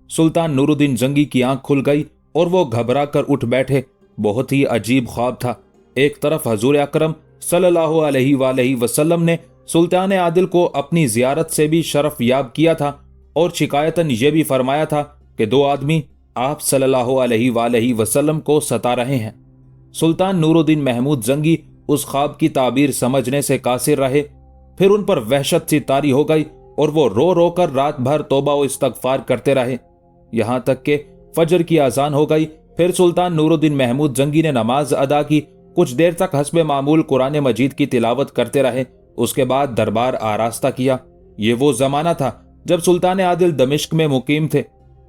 Speaker 1: سلطان نور الدین زنگی کی آنکھ کھل گئی اور وہ گھبرا کر اٹھ بیٹھے۔ بہت ہی عجیب خواب تھا۔ ایک طرف حضور اکرم صلی اللہ علیہ وآلہ وسلم نے سلطان عادل کو اپنی زیارت سے بھی شرف یاب کیا تھا اور شکایتاً یہ بھی فرمایا تھا کہ دو آدمی آپ صلی اللہ علیہ وآلہ وسلم کو ستا رہے ہیں۔ سلطان نور الدین محمود زنگی اس خواب کی تعبیر سمجھنے سے قاصر رہے۔ پھر ان پر وحشت سی طاری ہو گئی اور وہ رو رو کر رات بھر توبہ و استغفار کرتے رہے، یہاں تک کہ فجر کی اذان ہو گئی۔ پھر سلطان نور الدین محمود زنگی نے نماز ادا کی، کچھ دیر تک حسب معمول قرآن مجید کی تلاوت کرتے رہے۔ उसके बाद दरबार आरास्ता किया। ये वो जमाना था जब सुल्तान आदिल दमिश्क में मुकीम थे।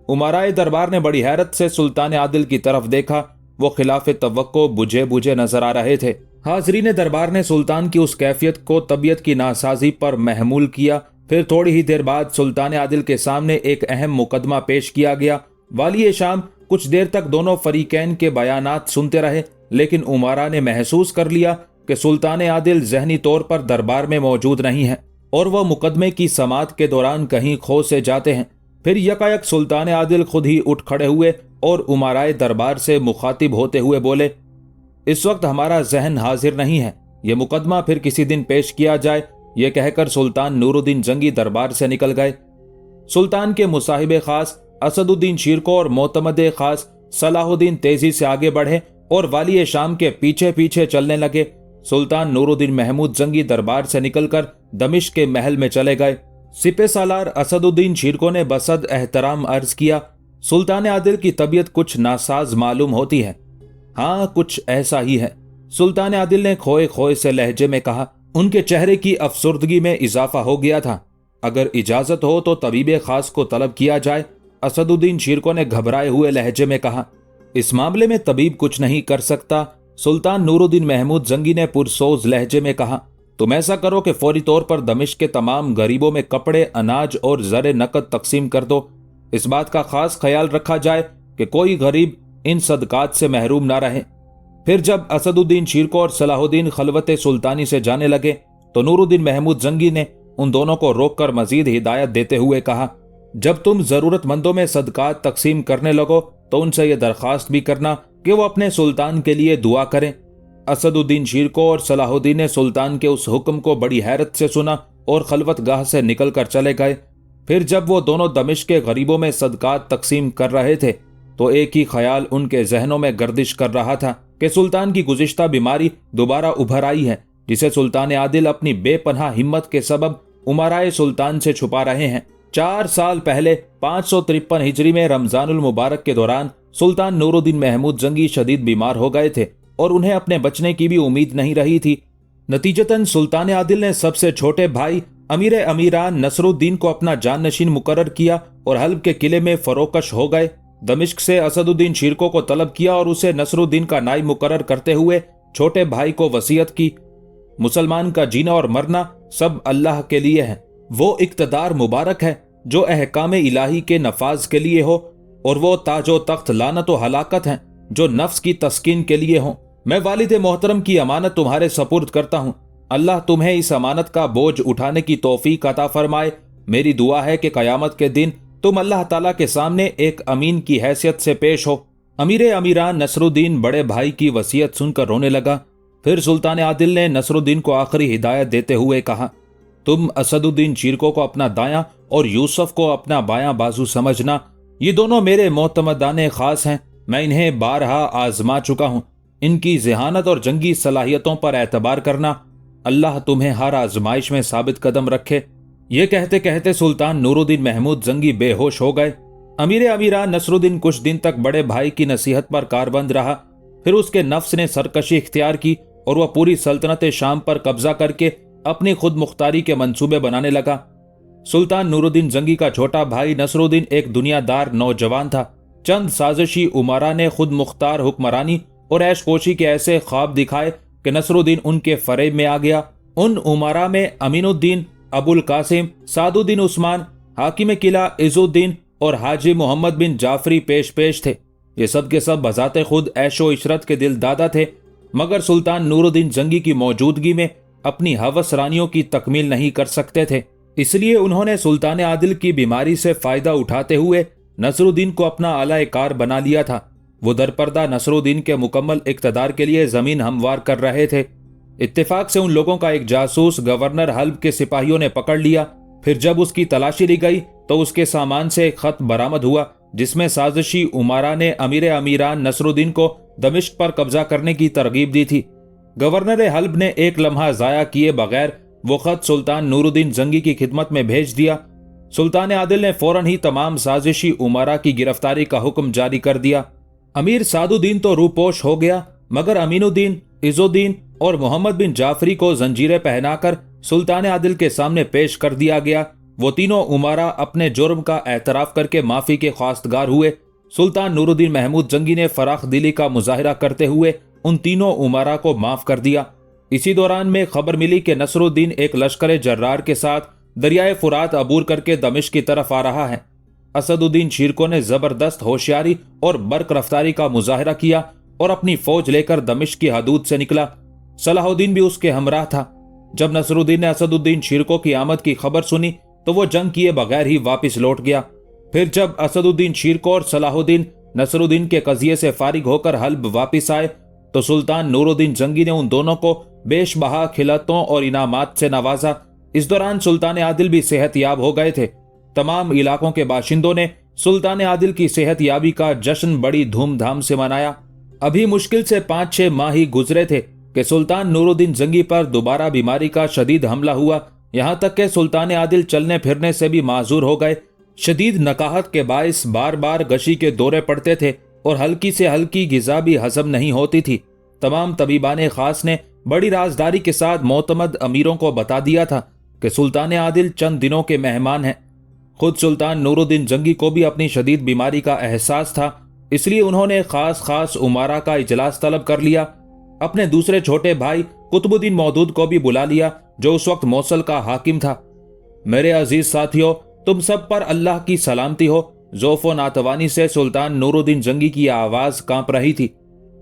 Speaker 1: उमराए दरबार ने बड़ी हैरत से सुल्तान आदिल की तरफ देखा। वो खिलाफ तवक्को बुझे बुझे नजर आ रहे थे। हाजरीन दरबार ने सुल्तान की उस कैफियत को तबीयत की नासाजी पर महमूल किया। फिर थोड़ी ही देर बाद सुल्तान आदिल के सामने एक अहम मुकदमा पेश किया गया। वाली शाम कुछ देर तक दोनों फरीकैन के बयानात सुनते रहे, लेकिन उमरा ने महसूस कर लिया कि सुल्तान आदिल जहनी तौर पर दरबार में मौजूद नहीं है और वह मुकदमे की समाअत के दौरान कहीं खो से जाते हैं। फिर यकायक सुल्तान आदिल खुद ही उठ खड़े हुए और उमराए दरबार से मुखातिब होते हुए बोले, इस वक्त हमारा जहन हाजिर नहीं है, ये मुकदमा फिर किसी दिन पेश किया जाए। ये कहकर सुल्तान नूरुद्दीन जंगी दरबार से निकल गए। सुल्तान के मुसाहिब खास असदुद्दीन शीरको और मोतमद खास सलाहुद्दीन तेजी से आगे बढ़े और वाली शाम के पीछे पीछे चलने लगे। सुल्तान नूरुद्दीन महमूद जंगी दरबार से निकलकर दमिश्क के महल में चले गए। सिपे सालार असदुद्दीन शीरको ने बसद एहतराम अर्ज किया, सुल्तान आदिल की तबीयत कुछ नासाज मालूम होती है। हाँ, कुछ ऐसा ही है, सुल्तान आदिल ने खोए खोए से लहजे में कहा। उनके चेहरे की अफसुर्दगी में इजाफा हो गया था। अगर इजाजत हो तो तबीब खास को तलब किया जाए। असदुद्दीन शीरको ने घबराए हुए लहजे में कहा, इस मामले में तबीब कुछ नहीं कर सकता। सुल्तान नूरुद्दीन महमूद जंगी ने पुरसोज लहजे में कहा, तुम ऐसा करो कि फौरी तौर पर दमिश्क के तमाम गरीबों में कपड़े, अनाज और ज़र नकद तकसीम कर दो। इस बात का खास ख्याल रखा जाए कि कोई गरीब इन सदकात से महरूम ना रहे। फिर जब असदुद्दीन शीरको और सलाहुद्दीन खलवत सुल्तानी से जाने लगे तो नूरुद्दीन महमूद जंगी ने उन दोनों को रोककर मजीद हिदायत देते हुए कहा, जब तुम जरूरतमंदों में सदकात तकसीम करने लगो तो उनसे यह दरख्वास्त भी करना कि वो अपने सुल्तान के लिए दुआ करें। असदुद्दीन शीरको और सलाहुद्दीन ने सुल्तान के उस हुक्म को बड़ी हैरत से सुना और खलवत गाह से निकल कर चले गए। फिर जब वो दोनों दमिश्क के गरीबों में सदकात तकसीम कर रहे थे तो एक ही ख्याल उनके जहनों में गर्दिश कर रहा था कि सुल्तान की गुज़िश्ता बीमारी दोबारा उभर आई है, जिसे सुल्तान आदिल अपनी बेपनाह हिम्मत के सबब उमराए सुल्तान से छुपा रहे हैं। 4 साल पहले 553 हिजरी में रमजानुल मुबारक के दौरान सुल्तान नूरुद्दीन महमूद जंगी शदीद बीमार हो गए थे और उन्हें अपने बचने की भी उम्मीद नहीं रही थी। नतीजतन सुल्तान आदिल ने सबसे छोटे भाई अमीर अमीरान नसरुद्दीन को अपना जाननशीन मुकर्रर किया और हल्ब के किले में फरोकश हो गए। दमिश्क से असदुद्दीन शीरको को तलब किया और उसे नसरुद्दीन का नायब मुकर्रर करते हुए छोटे भाई को वसीयत की, मुसलमान का जीना और मरना सब अल्लाह के लिए है। वो इक्तदार मुबारक है जो अहकाम इलाही के नफाज के लिए हो, और वो ताजो तख्त लानत व हलाकत हैं जो नफ्स की तस्कीन के लिए हो। मैं वालिद मोहतरम की अमानत तुम्हारे सपुर्द करता हूँ। अल्लाह तुम्हें इस अमानत का बोझ उठाने की तौफीक अता फरमाए। मेरी दुआ है कि कयामत के दिन तुम अल्लाह ताला के सामने एक अमीन की हैसियत से पेश हो। अमीर अमीरान नसरुद्दीन बड़े भाई की वसीयत सुनकर रोने लगा। फिर सुल्तान आदिल ने नसरुद्दीन को आखिरी हिदायत देते हुए कहा, तुम असदुद्दीन शीरको को अपना दायां और यूसुफ को अपना बायां बाजू समझना। ये दोनों मेरे मोतमदाने खास हैं। मैं इन्हें बारहा आजमा चुका हूँ। इनकी जहानत और जंगी सलाहियतों पर एतबार करना। अल्लाह तुम्हें हर आजमाइश में साबित कदम रखे। ये कहते कहते सुल्तान नूरुद्दीन महमूद जंगी बेहोश हो गए। अमीर अमीरान नसरुद्दीन कुछ दिन तक बड़े भाई की नसीहत पर कारबंद रहा। फिर उसके नफ्स ने सरकशी इख्तियार की और वह पूरी सल्तनत शाम पर कब्जा करके अपनी खुद मुख्तारी के मंसूबे बनाने लगा। सुल्तान नूरुद्दीन जंगी का छोटा भाई नसरुद्दीन एक दुनियादार नौजवान था। चंद साजिशी उमरा ने खुद मुख्तार हुक्मरानी और ऐशकोशी के ऐसे ख्वाब दिखाए कि नसरुद्दीन उनके फरेब में आ गया। उन उमरा में अमीनुद्दीन, अबुल कासिम, सादुद्दीन उस्मान, हाकिम किला इजुद्दीन और हाजी मोहम्मद बिन जाफरी पेश पेश थे। ये सब के सब बजाते खुद ऐशो इशरत के दिल दादा थे, मगर सुल्तान नूरुद्दीन जंगी की मौजूदगी में अपनी हवस रानियों की तकमील नहीं कर सकते थे। इसलिए उन्होंने सुल्तान आदिल की बीमारी से फायदा उठाते हुए नसरुद्दीन को अपना आला कार बना लिया था। वो दरपर्दा नसरुद्दीन के मुकम्मल इक्तदार के लिए जमीन हमवार कर रहे थे। इत्तेफाक से उन लोगों का एक जासूस गवर्नर हल्ब के सिपाहियों ने पकड़ लिया। फिर जब उसकी तलाशी ली गई तो उसके सामान से एक खत बरामद हुआ जिसमें साजिशी उमरा ने अमीर अमीरान नसरुद्दीन को दमिश्क पर कब्जा करने की तरगीब दी थी। गवर्नर हल्ब ने एक लम्हा जाया किए बगैर वो खत सुल्तान नूरुद्दीन जंगी की खिदमत में भेज दिया। सुल्तान आदिल ने फौरन ही तमाम साजिशी उमरा की गिरफ्तारी का हुक्म जारी कर दिया। अमीर सादुद्दीन तो रूपोश हो गया, मगर अमीनुद्दीन, इजुद्दीन और मोहम्मद बिन जाफरी को जंजीरें पहनाकर सुल्तान आदिल के सामने पेश कर दिया गया। वो तीनों उमारा अपने जुर्म का एतराफ करके माफी के ख्वास्तगार हुए। सुल्तान नूरुद्दीन महमूद जंगी ने फराख दिली का मुजाहिरा करते हुए उन तीनों उमारा को माफ कर दिया। इसी दौरान में खबर मिली कि नसरुद्दीन एक लश्कर जर्रार के साथ दरियाए फुरात अबूर करके दमिश्क की तरफ आ रहा है। असदुद्दीन शीरको ने जबरदस्त होशियारी और बर्क रफ्तारी का मुजाहिरा किया और अपनी फौज लेकर दमिश्क की हदूद से निकला। सलाहुद्दीन भी उसके हमराह था। जब नसरुद्दीन ने असदुद्दीन शीरको की आमद की खबर सुनी तो वो जंग किए बगैर ही वापस लौट गया। फिर जब असदुद्दीन शीरको और सलाहुद्दीन नसरुद्दीन के कजिए से फारिग होकर हल्ब वापस आए तो सुल्तान नूरुद्दीन जंगी ने उन दोनों को बेशबहा खिलतों और इनामात से नवाजा। इस दौरान सुल्तान आदिल भी सेहतयाब हो गए थे। तमाम इलाकों के बाशिंदों ने सुल्तान आदिल की सेहतयाबी का जश्न बड़ी धूमधाम से मनाया। अभी मुश्किल से 5-6 माह ही गुजरे थे कि सुल्तान नूरुद्दीन जंगी पर दोबारा बीमारी का शदीद हमला हुआ। यहाँ तक कि सुल्तान आदिल चलने फिरने से भी माजूर हो गए। शदीद नकाहत के बाइस बार बार गशी के दौरे पड़ते थे और हल्की से हल्की गिजा भी हजम नहीं होती थी। तमाम तबीबान खास ने बड़ी राजदारी के साथ मोतमद अमीरों को बता दिया था कि सुल्तान आदिल चंद दिनों के मेहमान हैं। खुद सुल्तान नूरुद्दीन जंगी को भी अपनी शदीद बीमारी का एहसास था, इसलिए उन्होंने खास उमारा का इजलास तलब कर लिया। अपने दूसरे छोटे भाई कुतुबुद्दीन मौदूद को भी बुला लिया जो उस वक्त मौसल का हाकिम था। मेरे अजीज साथियों, तुम सब पर अल्लाह की सलामती हो। ज़ौफ़ व नातवानी से सुल्तान नूरुद्दीन जंगी की आवाज कांप रही थी,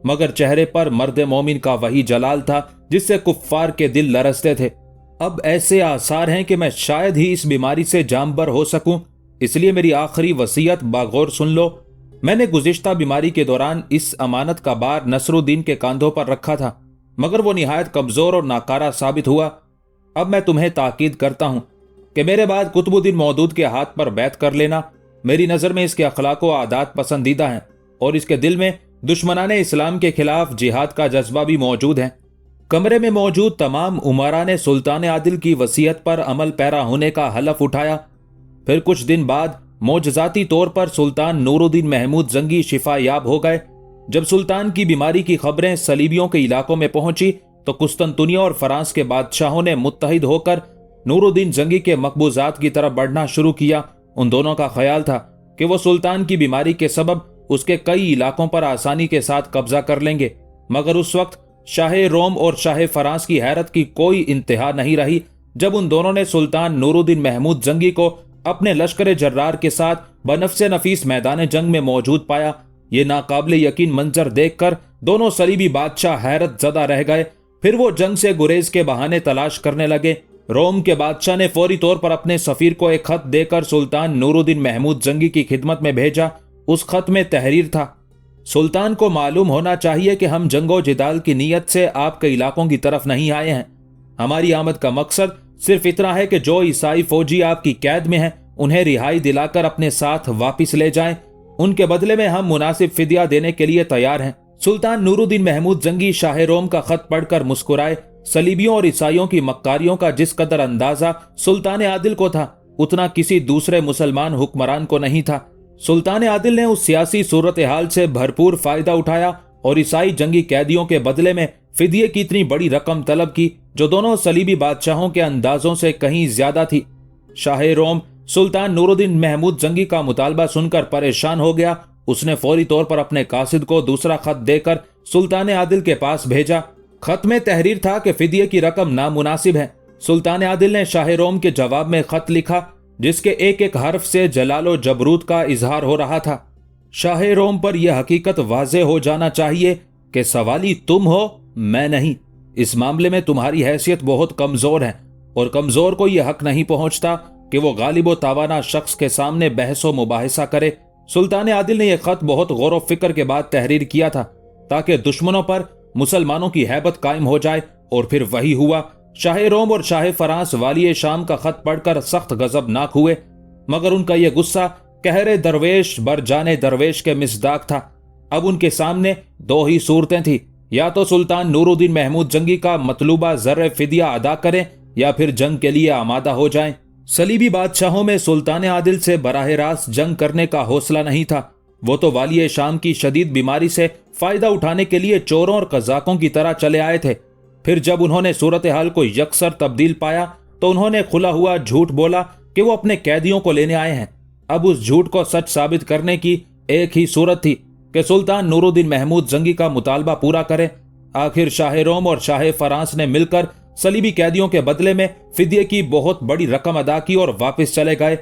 Speaker 1: मगर चेहरे पर मर्द मोमिन का वही जलाल था जिससे कुफ्फार के दिल लरसते थे। अब ऐसे आसार हैं कि मैं शायद ही इस बीमारी से जामबर हो सकूं, इसलिए मेरी आखिरी वसीयत बागौर सुन लो। मैंने गुज़िश्ता बीमारी के दौरान इस अमानत का बार नसरुद्दीन के कांधों पर रखा था, मगर वो निहायत कमजोर और नाकारा साबित हुआ। अब मैं तुम्हें ताकीद करता हूं कि मेरे बाद कुतुबुद्दीन मौदूद के हाथ पर बैत कर लेना। मेरी नज़र में इसके अखलाक व आदात पसंदीदा हैं और इसके दिल में दुश्मनाने इस्लाम के खिलाफ जिहाद का जज्बा भी मौजूद है। कमरे में मौजूद तमाम उमरा ने सुल्तान आदिल की वसीयत पर अमल पैरा होने का हलफ उठाया। फिर कुछ दिन बाद मोजज़ाती तौर पर सुल्तान नूरुद्दीन महमूद जंगी शिफा याब हो गए। जब सुल्तान की बीमारी की खबरें सलीबियों के इलाकों में पहुंची तो कुस्तुनतुनिया और फ्रांस के बादशाहों ने मुत्तहिद होकर नूरुद्दीन जंगी के मकबूजात की तरफ बढ़ना शुरू किया। उन दोनों का ख्याल था कि वो सुल्तान की बीमारी के सबब उसके कई इलाकों पर आसानी के साथ कब्जा कर लेंगे, मगर उस वक्त शाह रोम और शाह फ्रांस की हैरत की कोई इंतहा नहीं रही जब उन दोनों ने सुल्तान नूरुद्दीन महमूद जंगी को अपने लश्कर जर्रार के साथ बनफ्से नफीस मैदान जंग में मौजूद पाया। ये नाकाबिले यकीन मंजर देखकर दोनों सलीबी बादशाह हैरत ज़दा रह गए। फिर वो जंग से गुरेज के बहाने तलाश करने लगे। रोम के बादशाह ने फौरी तौर पर अपने सफीर को एक खत देकर सुल्तान नूरुद्दीन महमूद जंगी की खिदमत में भेजा। उस खत में तहरीर था, सुल्तान को मालूम होना चाहिए कि हम जंगो जिदाल की नीयत से आपके इलाकों की तरफ नहीं आए हैं। हमारी आमद का मकसद सिर्फ इतना है कि जो ईसाई फौजी आपकी कैद में हैं उन्हें रिहाई दिलाकर अपने साथ वापिस ले जाएं। उनके बदले में हम मुनासिब फिदिया देने के लिए तैयार हैं। सुल्तान नूरुद्दीन महमूद जंगी शाह रोम का खत पढ़कर मुस्कुराए। सलीबियों और ईसाइयों की मक्कारियों का जिस कदर अंदाजा सुल्तान आदिल को था उतना किसी दूसरे मुसलमान हुक्मरान को नहीं था। सुल्तान आदिल ने उस सियासी सूरत हाल से भरपूर फायदा उठाया और ईसाई जंगी कैदियों के बदले में फिदिये की इतनी बड़ी रकम तलब की जो दोनों सलीबी बादशाहों के अंदाजों से कहीं ज्यादा थी। शाह रोम सुल्तान नूरुद्दीन महमूद जंगी का मुतालबा सुनकर परेशान हो गया। उसने फौरी तौर पर अपने कासिद को दूसरा खत देकर सुल्तान आदिल के पास भेजा। खत में तहरीर था कि फिदिये की रकम नामुनासिब है। सुल्तान आदिल ने शाह रोम के जवाब में खत लिखा जिसके एक एक हर्फ से जलालो जबरूत का इजहार हो रहा था। शाह रोम पर यह हकीकत वाज़े हो जाना चाहिए कि सवाली तुम हो, मैं नहीं। इस मामले में तुम्हारी हैसियत बहुत कमजोर है और कमजोर को यह हक नहीं पहुंचता कि वो गालिब व तावाना शख्स के सामने बहस व मुबाहिसा करे। सुल्तान आदिल ने यह खत बहुत गौर व फिक्र के बाद तहरीर किया था ताकि दुश्मनों पर मुसलमानों की हैबत कायम हो जाए, और फिर वही हुआ। शाह रोम और शाह फ्रांस वाली शाम का खत पढ़कर सख्त गजबनाक हुए, मगर उनका यह गुस्सा कहरे दरवेश बर जाने दरवेश के मिसदाक था। अब उनके सामने दो ही सूरतें थी, या तो सुल्तान नूरुद्दीन महमूद जंगी का मतलूबा ज़र्र फिदिया अदा करें या फिर जंग के लिए आमादा हो जाएं। सलीबी बादशाहों में सुल्तान आदिल से बराह रास्त जंग करने का हौसला नहीं था। वो तो वाली शाम की शदीद बीमारी से फायदा उठाने के लिए चोरों और कज़ाकों की तरह चले आए थे। फिर जब उन्होंने सूरत हाल को यकसर तब्दील पाया तो उन्होंने खुला हुआ झूठ बोला कि वो अपने कैदियों को लेने आए हैं। अब उस झूठ को सच साबित करने की एक ही सूरत थी कि सुल्तान नूरुद्दीन महमूद जंगी का मुतालबा पूरा करें। आखिर शाह रोम और शाह फ्रांस ने मिलकर सलीबी कैदियों के बदले में फिदिये की बहुत बड़ी रकम अदा की और वापस चले गए।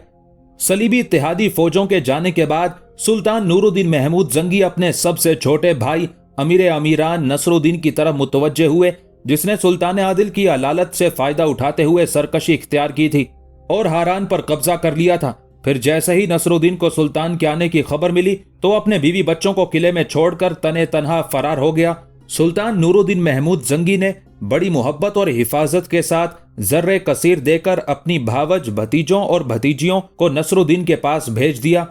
Speaker 1: सलीबी इत्तेहादी फौजों के जाने के बाद सुल्तान नूरुद्दीन महमूद जंगी अपने सबसे छोटे भाई अमीर अमीरान नसरुद्दीन की तरफ मुतवज्जे हुए, जिसने सुल्तान आदिल की अलालत से फायदा उठाते हुए सरकशी इख्तियार की थी और हारान पर कब्जा कर लिया था। फिर जैसे ही नसरुद्दीन को सुल्तान के आने की खबर मिली तो अपने बीवी बच्चों को किले में छोड़कर तने तनहा फरार हो गया। सुल्तान नूरुद्दीन महमूद जंगी ने बड़ी मोहब्बत और हिफाजत के साथ जर्रे कसीर देकर अपनी भावज भतीजों और भतीजियों को नसरुद्दीन के पास भेज दिया।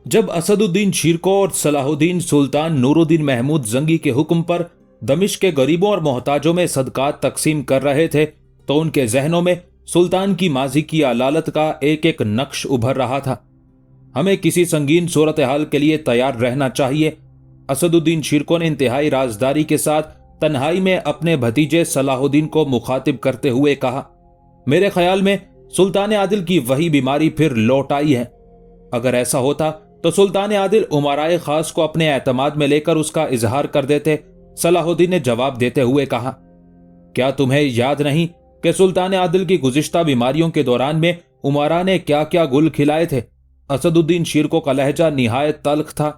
Speaker 1: जब असदुद्दीन शिरको और सलाहुद्दीन सुल्तान नूरुद्दीन महमूद जंगी के हुक्म पर दमिश्क के गरीबों और मोहताजों में सदकात तकसीम कर रहे थे तो उनके जहनों में सुल्तान की माजी की अलालत का एक एक नक्श उभर रहा था। हमें किसी संगीन सूरत हाल के लिए तैयार रहना चाहिए। असदुद्दीन शिरको ने इंतहाई राजदारी के साथ तन्हाई में अपने भतीजे सलाहुद्दीन को मुखातिब करते हुए कहा, मेरे ख्याल में सुल्तान आदिल की वही बीमारी फिर लौट आई है। अगर ऐसा होता तो सुल्तान आदिल उमराए खास को अपने एतमाद में लेकर उसका इजहार कर देते। सलाहुद्दीन ने जवाब देते हुए कहा, क्या तुम्हें याद नहीं कि सुल्तान आदिल की गुज़िश्ता बीमारियों के दौरान में उमरा ने क्या क्या गुल खिलाए थे। असदुद्दीन शिरको का लहजा निहायत तल्ख था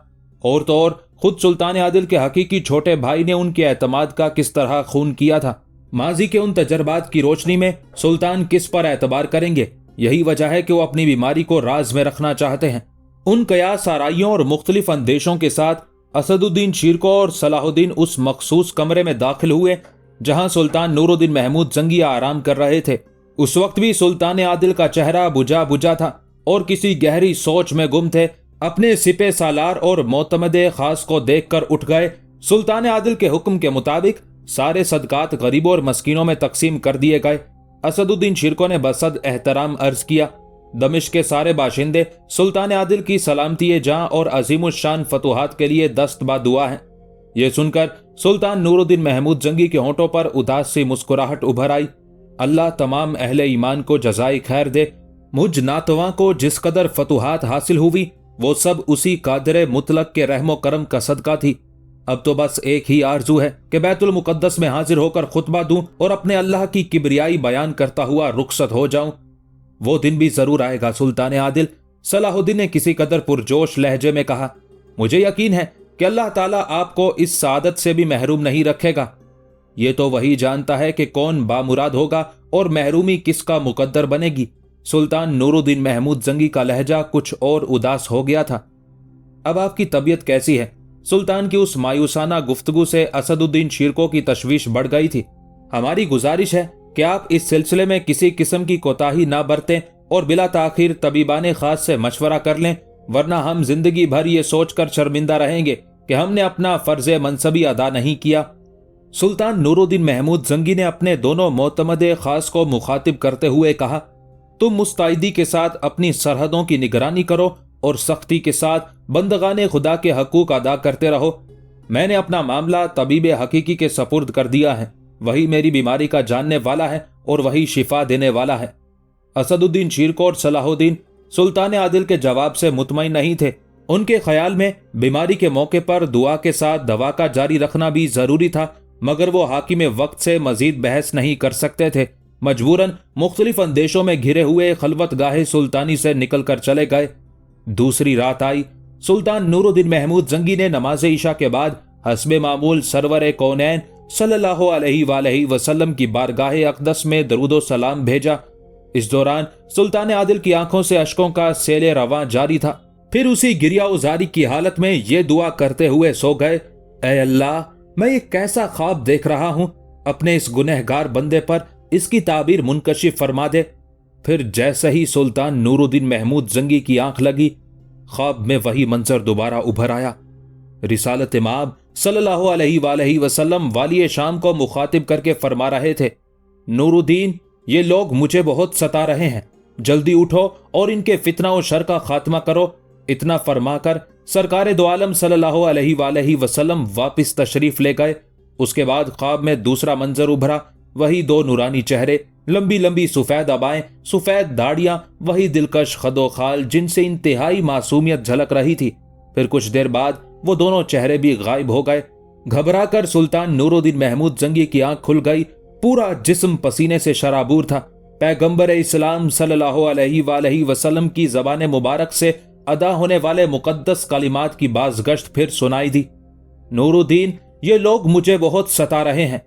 Speaker 1: और तो और खुद सुल्तान आदिल के हकीकी छोटे भाई ने उनके एतमाद का किस तरह खून किया था। माजी के उन तजर्बात की रोशनी में सुल्तान किस पर एतबार करेंगे, यही वजह है कि वो अपनी बीमारी को राज में रखना चाहते हैं। उन कयास आराइयों और मुख्तलिफ अंदेशों के साथ असदुद्दीन शिरको और सलाहुद्दीन उस मखसूस कमरे में दाखिल हुए जहां सुल्तान नूरुद्दीन महमूद जंगी आराम कर रहे थे। उस वक्त भी सुल्तान आदिल का चेहरा बुझा बुझा था और किसी गहरी सोच में गुम थे। अपने सिपे सालार और मोतमदे खास को देखकर उठ गए। सुल्तान आदिल के हुक्म के मुताबिक सारे सदकात गरीबों और मस्कीनों में तकसीम कर दिए गए। असदुद्दीन शिरको ने बसद एहतराम अर्ज किया, दमिश्क के सारे बाशिंदे सुल्तान आदिल की सलामती जां और अजीमुशान फतुहात के लिए दस्त बा दुआ हैं। ये सुनकर सुल्तान नूरुद्दीन महमूद जंगी के होंठों पर उदास सी मुस्कुराहट उभर आई। अल्लाह तमाम अहले ईमान को जज़ाई खैर दे। मुझ नातवा को जिस कदर फतुहात हासिल हुई वो सब उसी कादर मुतलक के रहमो करम का सदका थी। अब तो बस एक ही आरजू है कि बैतुल मुकद्दस में हाजिर होकर खुतबा दूं और अपने अल्लाह की किबरियाई बयान करता हुआ रुखसत हो जाऊं। वो दिन भी जरूर आएगा सुल्तान आदिल, सलाहुद्दीन ने किसी कदर पुरजोश लहजे में कहा। मुझे यकीन है कि अल्लाह ताला आपको इस सादत से भी महरूम नहीं रखेगा। ये तो वही जानता है कि कौन बामुराद होगा और महरूमी किसका मुकद्दर बनेगी। सुल्तान नूरुद्दीन महमूद जंगी का लहजा कुछ और उदास हो गया था। अब आपकी तबीयत कैसी है? सुल्तान की उस मायूसाना गुफ्तगू से असदुद्दीन शिरको की तशवीश बढ़ गई थी। हमारी गुजारिश है कि आप इस सिलसिले में किसी किस्म की कोताही ना बरतें और बिला ताखिर तबीबाने खास से मशवरा कर लें, वरना हम जिंदगी भर ये सोचकर शर्मिंदा रहेंगे कि हमने अपना फर्ज मनसबी अदा नहीं किया। सुल्तान नूरुद्दीन महमूद जंगी ने अपने दोनों मोतमदे खास को मुखातिब करते हुए कहा, तुम मुस्तैदी के साथ अपनी सरहदों की निगरानी करो और सख्ती के साथ बंदगाने खुदा के हकूक अदा करते रहो। मैंने अपना मामला तबीब हकीकी के सपुर्द कर दिया है। वही मेरी बीमारी का जानने वाला है और वही शिफा देने वाला है। असदुद्दीन शिरको और सलाहुद्दीन सुल्तान आदिल के जवाब से मुतमईन नहीं थे। उनके ख्याल में बीमारी के मौके पर दुआ के साथ दवा का जारी रखना भी जरूरी था, मगर वो हाकिम वक्त से मजीद बहस नहीं कर सकते थे। मजबूरन मुख्तलिफ अंदेशों में घिरे हुए खलवत गाहे सुल्तानी से निकल कर चले गए। दूसरी रात आई। सुल्तान नूरुद्दीन महमूद जंगी ने नमाज इशा के बाद हस्बे मामूल सरवर कौनैन सल्लल्लाहु अलैहि वसल्लम की बारगाहे अक़दस में दरूदो सलाम भेजा। इस दौरान सुल्तान आदिल की आंखों से अश्कों का सेले रवां जारी था। फिर उसी गिरिया उजारी की हालत में ये दुआ करते हुए सो गए, ऐ अल्लाह, मैं ये कैसा ख्वाब देख रहा हूं, अपने इस गुनहगार बंदे पर इसकी ताबीर मुनकशिफ फरमा दे। फिर जैसे ही सुल्तान नूरुद्दीन महमूद जंगी की आंख लगी, ख्वाब में वही मंजर दोबारा उभर आया। रिसालत माब सल्लल्लाहु अलैहि वसल्लम वाली शाम को मुखातिब करके फरमा रहे थे, नूरुद्दीन, ये लोग मुझे बहुत सता रहे हैं, जल्दी उठो और इनके फितना और शर का खात्मा करो। इतना फरमाकर सरकार दो आलम सल्लल्लाहु अलैहि वसल्लम वापिस तशरीफ ले गए। उसके बाद ख्वाब में दूसरा मंजर उभरा वही दो नूरानी चेहरे, लंबी लंबी सफेद अबाएं, सफेद दाढ़ियां, वही दिलकश खदोखाल जिनसे इंतहाई मासूमियत झलक रही थी। फिर कुछ देर बाद वो दोनों चेहरे भी गायब हो गए। घबराकर सुल्तान नूरुद्दीन महमूद जंगी की आंख खुल गई। पूरा जिस्म पसीने से शराबूर था। पैगंबर इस्लाम सल्लल्लाहु अलैहि वसल्लम की ज़बान मुबारक से अदा होने वाले मुकद्दस कलिमात की बाज़गश्त फिर सुनाई दी। नूरुद्दीन, ये लोग मुझे बहुत सता रहे हैं।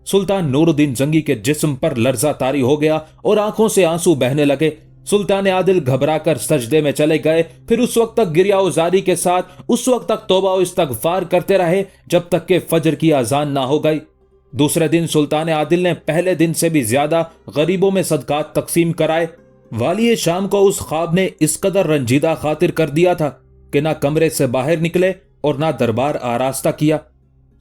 Speaker 1: सुल्तान नूरुद्दीन जंगी के जिस्म पर लर्जा तारी हो गया और आंखों से आंसू बहने लगे। सुल्तान आदिल घबराकर सजदे में चले गए। फिर उस वक्त तक गिरियाउजारी के साथ उस वक्त तक तौबा और इस्तगफार करते रहे जब तक कि फजर की अजान ना हो गई। दूसरे दिन सुल्तान आदिल ने पहले दिन से भी ज्यादा गरीबों में सदकात तकसीम कराए। वाली शाम को उस ख्वाब ने इस कदर रंजीदा खातिर कर दिया था कि ना कमरे से बाहर निकले और ना दरबार आरास्ता किया।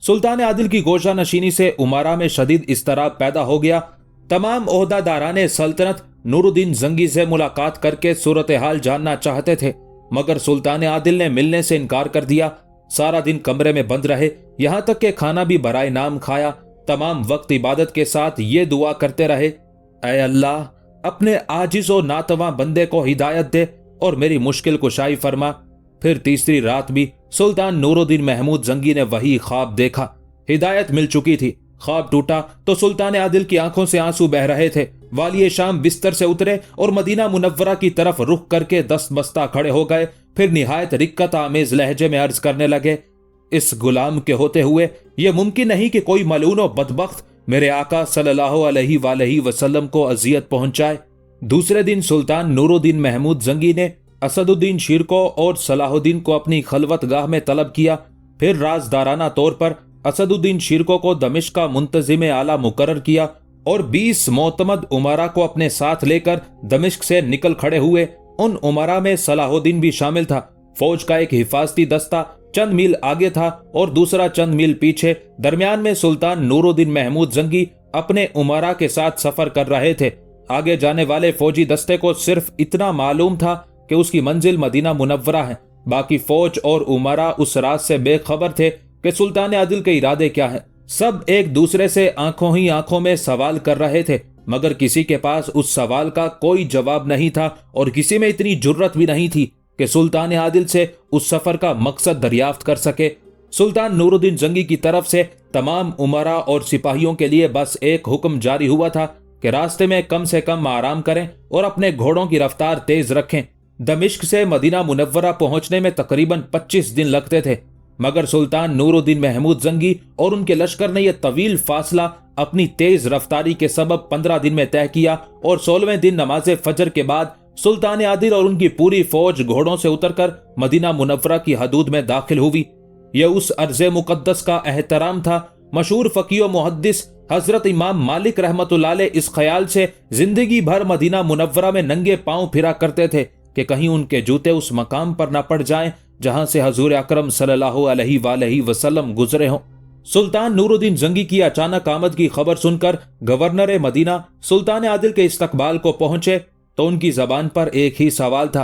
Speaker 1: सुल्तान आदिल की गोशा नशीनी से उमारा में शदीद इस्तराब पैदा हो गया। तमाम ओहदादाराने सल्तनत नूरुद्दीन जंगी से मुलाकात करके सूरत हाल जानना चाहते थे, मगर सुल्तान आदिल ने मिलने से इनकार कर दिया। सारा दिन कमरे में बंद रहे, यहां तक कि खाना भी बराए नाम खाया। तमाम वक्त इबादत के साथ ये दुआ करते रहे, ऐ अल्लाह, अपने आजिज और नातवा बंदे को हिदायत दे और मेरी मुश्किल कुशाई फरमा। फिर तीसरी रात भी सुल्तान नूरुद्दीन महमूद जंगी ने वही ख्वाब देखा। हिदायत मिल चुकी थी। ख्वाब टूटा तो सुल्तान आदिल की आंखों से आंसू बह रहे थे। वाली शाम बिस्तर से उतरे और मदीना मुनव्वरा की तरफ रुख करके दस्त बस्ता खड़े हो गए। फिर निहायत रिक्कत आमेज लहजे में अर्ज करने लगे, इस गुलाम के होते हुए यह मुमकिन नहीं कि कोई मलून और बदबख्त मेरे आका सल्लल्लाहु अलैहि वसल्लम को अजियत पहुंचाए। दूसरे दिन सुल्तान नूरुद्दीन महमूद जंगी ने असदुद्दीन शिरको और सलाहुद्दीन को अपनी खलवत गाह में तलब किया। फिर राजदाराना तौर पर असदुद्दीन शिरको को दमिश्क का मुंतजिम आला मुकर्रर किया और 20 मोतमद उमरा को अपने साथ लेकर दमिश्क से निकल खड़े हुए। उन उमरा में सलाहुद्दीन भी शामिल था। फौज का एक हिफाजती दस्ता चंद मील आगे था और दूसरा चंद मील पीछे। दरमियान में सुल्तान नूरुद्दीन महमूद जंगी अपने उमरा के साथ सफर कर रहे थे। आगे जाने वाले फौजी दस्ते को सिर्फ इतना मालूम था कि उसकी मंजिल मदीना मुनव्वरा है। बाकी फौज और उमरा उस रात से बेखबर थे कि सुल्तान आदिल के इरादे क्या है। सब एक दूसरे से आंखों ही आंखों में सवाल कर रहे थे, मगर किसी के पास उस सवाल का कोई जवाब नहीं था और किसी में इतनी जुर्रत भी नहीं थी कि सुल्तान आदिल से उस सफर का मकसद दरियाफ्त कर सके। सुल्तान नूरुद्दीन जंगी की तरफ से तमाम उमरा और सिपाहियों के लिए बस एक हुक्म जारी हुआ था कि रास्ते में कम से कम आराम करें और अपने घोड़ों की रफ्तार तेज रखें। दमिश्क से मदीना मुनव्वरा पहुंचने में तकरीबन 25 दिन लगते थे, मगर सुल्तान नूरुद्दीन महमूद जंगी और उनके लश्कर ने यह तवील फासला अपनी तेज रफ्तारी के सबब 15 दिन में तय किया और 16वें दिन नमाज फजर के बाद सुल्तान आदिल और उनकी पूरी फौज घोड़ों से उतरकर मदीना मुनव्वरा की हदूद में दाखिल हुई। यह उस अर्ज़े मुकद्दस का एहतराम था। मशहूर फकीह मुहद्दिस हजरत इमाम मालिक रहमतुल्लाह अलैह इस ख्याल से जिंदगी भर मदीना मुनव्वरा में नंगे पांव फिरा करते थे कि कहीं उनके जूते उस मकाम पर न पड़ जाएं जहां से हजूर अकरम सल्लल्लाहु अलैहि वसल्लम गुजरे हों। सुल्तान नूरुद्दीन जंगी की अचानक आमद की खबर सुनकर गवर्नर मदीना सुल्तान आदिल के इस्तकबाल को पहुंचे तो उनकी जबान पर एक ही सवाल था,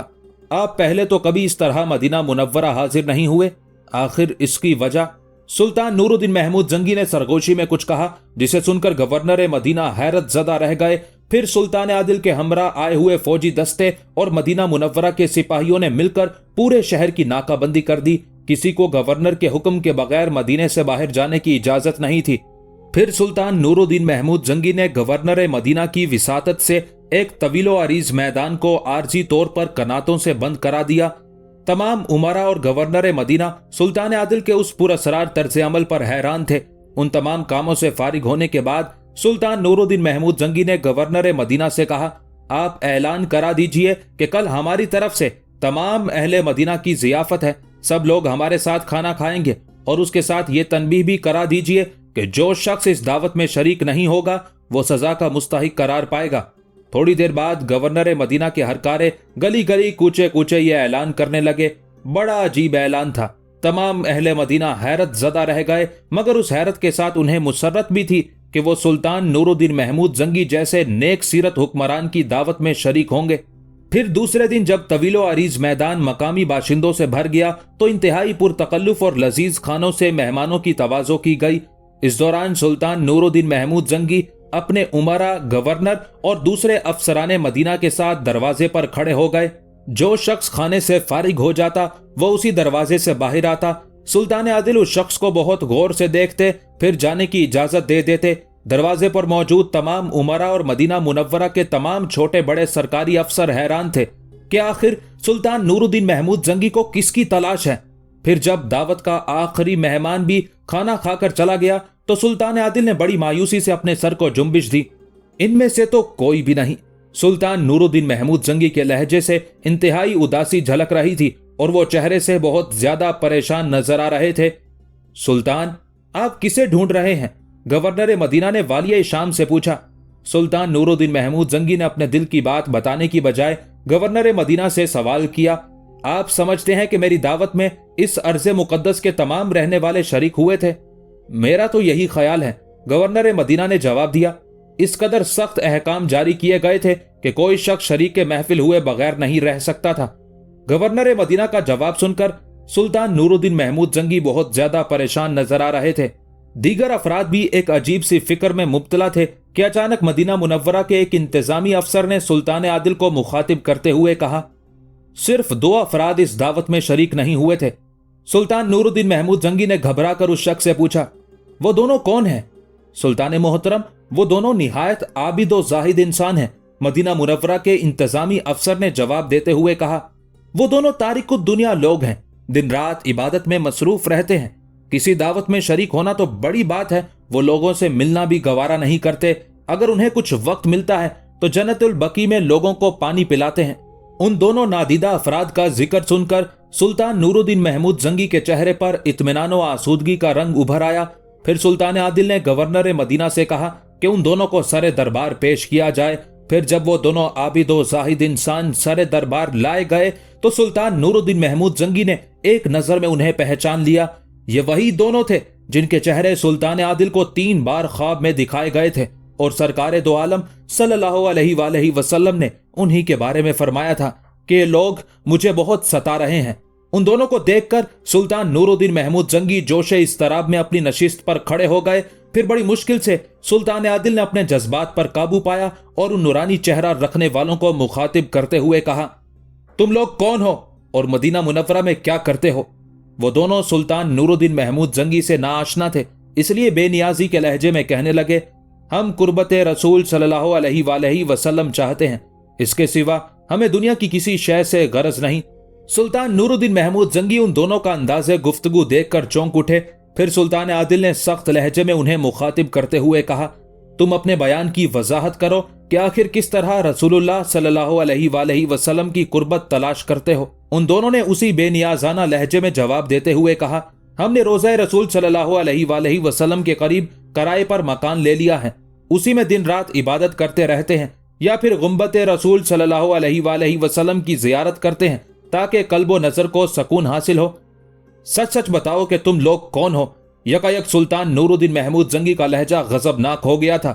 Speaker 1: आप पहले तो कभी इस तरह मदीना मुनव्वरा हाजिर नहीं हुए, आखिर इसकी वजह? सुल्तान नूरुद्दीन महमूद जंगी ने सरगोशी में कुछ कहा जिसे सुनकर गवर्नर मदीना हैरत ज़दा रह गए। फिर सुल्तान आदिल के हमरा आए हुए फौजी दस्ते और मदीना मुनव्वरा के सिपाहियों ने मिलकर पूरे शहर की नाकाबंदी कर दी। किसी को गवर्नर के हुक्म के बगैर मदीने से बाहर जाने की इजाजत नहीं थी। फिर सुल्तान नूरुद्दीन महमूद जंगी ने गवर्नर मदीना की विसातत से एक तवीलो अरीज मैदान को आर्जी तौर पर कनातों से बंद करा दिया। तमाम उमरा और गवर्नर मदीना सुल्तान आदिल के उस पुरअसरार तर्ज अमल पर हैरान थे। उन तमाम कामों से फारिग होने के बाद सुल्तान नूरुद्दीन महमूद जंगी ने गवर्नर मदीना से कहा, आप ऐलान करा दीजिए कि कल हमारी तरफ से तमाम अहले मदीना की जियाफत है, सब लोग हमारे साथ खाना खाएंगे और उसके साथ ये तनबीह भी करा दीजिए कि जो शख्स इस दावत में शरीक नहीं होगा वो सजा का मुस्तहिक करार पाएगा। थोड़ी देर बाद गवर्नर मदीना के हरकारे गली गली कूचे कूचे ये ऐलान करने लगे। बड़ा अजीब ऐलान था। तमाम अहले मदीना हैरत ज़दा रह गए, मगर उस हैरत के साथ उन्हें मुसर्रत भी थी कि वो सुल्तान नूरुद्दीन महमूद जंगी जैसे नेक सीरत हुक्मरान की दावत में शरीक होंगे। फिर दूसरे दिन जब तवीलो अरीज मैदान मकामी बाशिंदों से भर गया तो इंतहाई पुरतकल्लुफ और लजीज खानों से मेहमानों की तवाज़ो की गई। इस दौरान सुल्तान नूरुद्दीन महमूद जंगी अपने उमरा, गवर्नर और दूसरे अफसराने मदीना के साथ दरवाजे पर खड़े हो गए। जो शख्स खाने से फारिग हो जाता वो उसी दरवाजे से बाहर आता। सुल्तान आदिल उस शख्स को बहुत गौर से देखते, फिर जाने की इजाजत दे देते। दरवाजे पर मौजूद तमाम उमरा और मदीना मुनव्वरा के तमाम छोटे बड़े सरकारी अफसर हैरान थे कि आखिर सुल्तान नूरुद्दीन महमूद जंगी को किसकी तलाश है। फिर जब दावत का आखिरी मेहमान भी खाना खाकर चला गया तो सुल्तान आदिल ने बड़ी मायूसी से अपने सर को जुम्बिश दी। इनमें से तो कोई भी नहीं। सुल्तान नूरुद्दीन महमूद जंगी के लहजे से इंतहाई उदासी झलक रही थी और वो चेहरे से बहुत ज्यादा परेशान नजर आ रहे थे। सुल्तान, आप किसे ढूंढ रहे हैं? गवर्नर मदीना ने वालिया शाम से पूछा। सुल्तान नूरुद्दीन महमूद जंगी ने अपने दिल की बात बताने की बजाय गवर्नर मदीना से सवाल किया, आप समझते हैं कि मेरी दावत में इस अर्ज़े मुकद्दस के तमाम रहने वाले शरीक हुए थे? मेरा तो यही ख्याल है, गवर्नर मदीना ने जवाब दिया। इस कदर सख्त अहकाम जारी किए गए थे कि कोई शख्स शरीक के महफिल हुए बगैर नहीं रह सकता था। गवर्नर मदीना का जवाब सुनकर सुल्तान नूरुद्दीन महमूद जंगी बहुत ज्यादा परेशान नजर आ रहे थे। दीगर अफराद भी एक अजीब सी फिक्र में मुब्तला थे कि अचानक मदीना मुनव्वरा के एक इंतजामी अफसर ने सुल्तान आदिल को मुखातिब करते हुए कहा, सिर्फ 2 अफराद इस दावत में शरीक नहीं हुए थे। सुल्तान नूरुद्दीन महमूद जंगी ने घबरा कर उस शख्स से पूछा, वो दोनों कौन हैं? सुल्तान मोहतरम, वो दोनों निहायत आबिद व जाहिद इंसान हैं, मदीना मुनव्वरा के इंतजामी अफसर ने जवाब देते हुए कहा। वो दोनों तारिकुद दुनिया लोग हैं, दिन रात इबादत में मसरूफ रहते हैं। किसी दावत में शरीक होना तो बड़ी बात है, वो लोगों से मिलना भी गवारा नहीं करते। अगर उन्हें कुछ वक्त मिलता है तो जन्नतुल बकी में लोगों को पानी पिलाते हैं। उन दोनों नादीदा अफराद का जिक्र सुनकर सुल्तान नूरुद्दीन महमूद जंगी के चेहरे पर इत्मीनान व आसूदगी का रंग उभर आया। फिर सुल्तान आदिल ने गवर्नर मदीना से कहा कि उन दोनों को सरे दरबार पेश किया जाए। फिर जब वो दोनों आबिद व जाहिद इंसान सरे दरबार लाए गए तो सुल्तान नूरुद्दीन महमूद जंगी ने एक नजर में उन्हें पहचान लिया। ये वही दोनों थे जिनके चेहरे सुल्तान आदिल को 3 बार ख्वाब में दिखाए गए थे और सरकार दो आलम सल्लल्लाहु अलैहि वसल्लम ने उन्हीं के बारे में फरमाया था कि ये लोग मुझे बहुत सता रहे हैं। उन दोनों को देखकर सुल्तान नूरुद्दीन महमूद जंगी जोश इस्तराब में अपनी नशिस्त पर खड़े हो गए। फिर बड़ी मुश्किल से सुल्तान आदिल ने अपने जज्बात पर काबू पाया और उन नूरानी चेहरा रखने वालों को मुखातिब करते हुए कहा, तुम लोग कौन हो और मदीना मुनव्वरा में क्या करते हो? वो दोनों सुल्तान नूरुद्दीन महमूद जंगी से नाआशना थे, इसलिए बेनियाजी के लहजे में कहने लगे, हम कुर्बत रसूल सल्लल्लाहु अलैहि वसल्लम चाहते हैं, इसके सिवा हमें दुनिया की किसी शय से गरज नहीं। सुल्तान नूरुद्दीन महमूद जंगी उन दोनों का अंदाज़े गुफ्तगू देखकर चौंक उठे। फिर सुल्तान आदिल ने सख्त लहजे में उन्हें मुखातिब करते हुए कहा, तुम अपने बयान की वजाहत करो कि आखिर किस तरह रसूलुल्लाह सल्लल्लाहु अलैहि वसल्लम की कुर्बत तलाश करते हो। उन दोनों ने उसी बेनियाजाना लहजे में जवाब देते हुए कहा, हमने रोज़ा रसूल सल्लल्लाहु अलैहि वसल्लम के करीब किराए पर मकान ले लिया है, उसी में दिन रात इबादत करते रहते हैं, या फिर गुम्बत रसूल सल्लल्लाहु अलैहि वसल्लम की जियारत करते हैं ताकि कल्बो नजर को सुकून हासिल हो। सच सच बताओ कि तुम लोग कौन हो? यकायक सुल्तान नूरुद्दीन महमूद जंगी का लहजा गजबनाक हो गया था।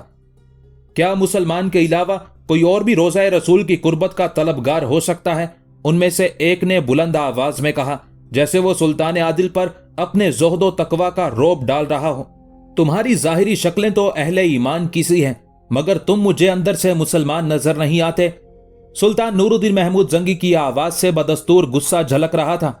Speaker 1: क्या मुसलमान के अलावा कोई और भी रोज़ा रसूल की कुर्बत का तलबगार हो सकता है? उनमें से एक ने बुलंद आवाज में कहा, जैसे वो सुल्तान आदिल पर अपने ज़ुहद तकवा का रोब डाल रहा हो। तुम्हारी जाहिरी शक्लें तो अहले ईमान की सी हैं, मगर तुम मुझे अंदर से मुसलमान नजर नहीं आते। सुल्तान नूरुद्दीन महमूद जंगी की आवाज से बदस्तूर गुस्सा झलक रहा था।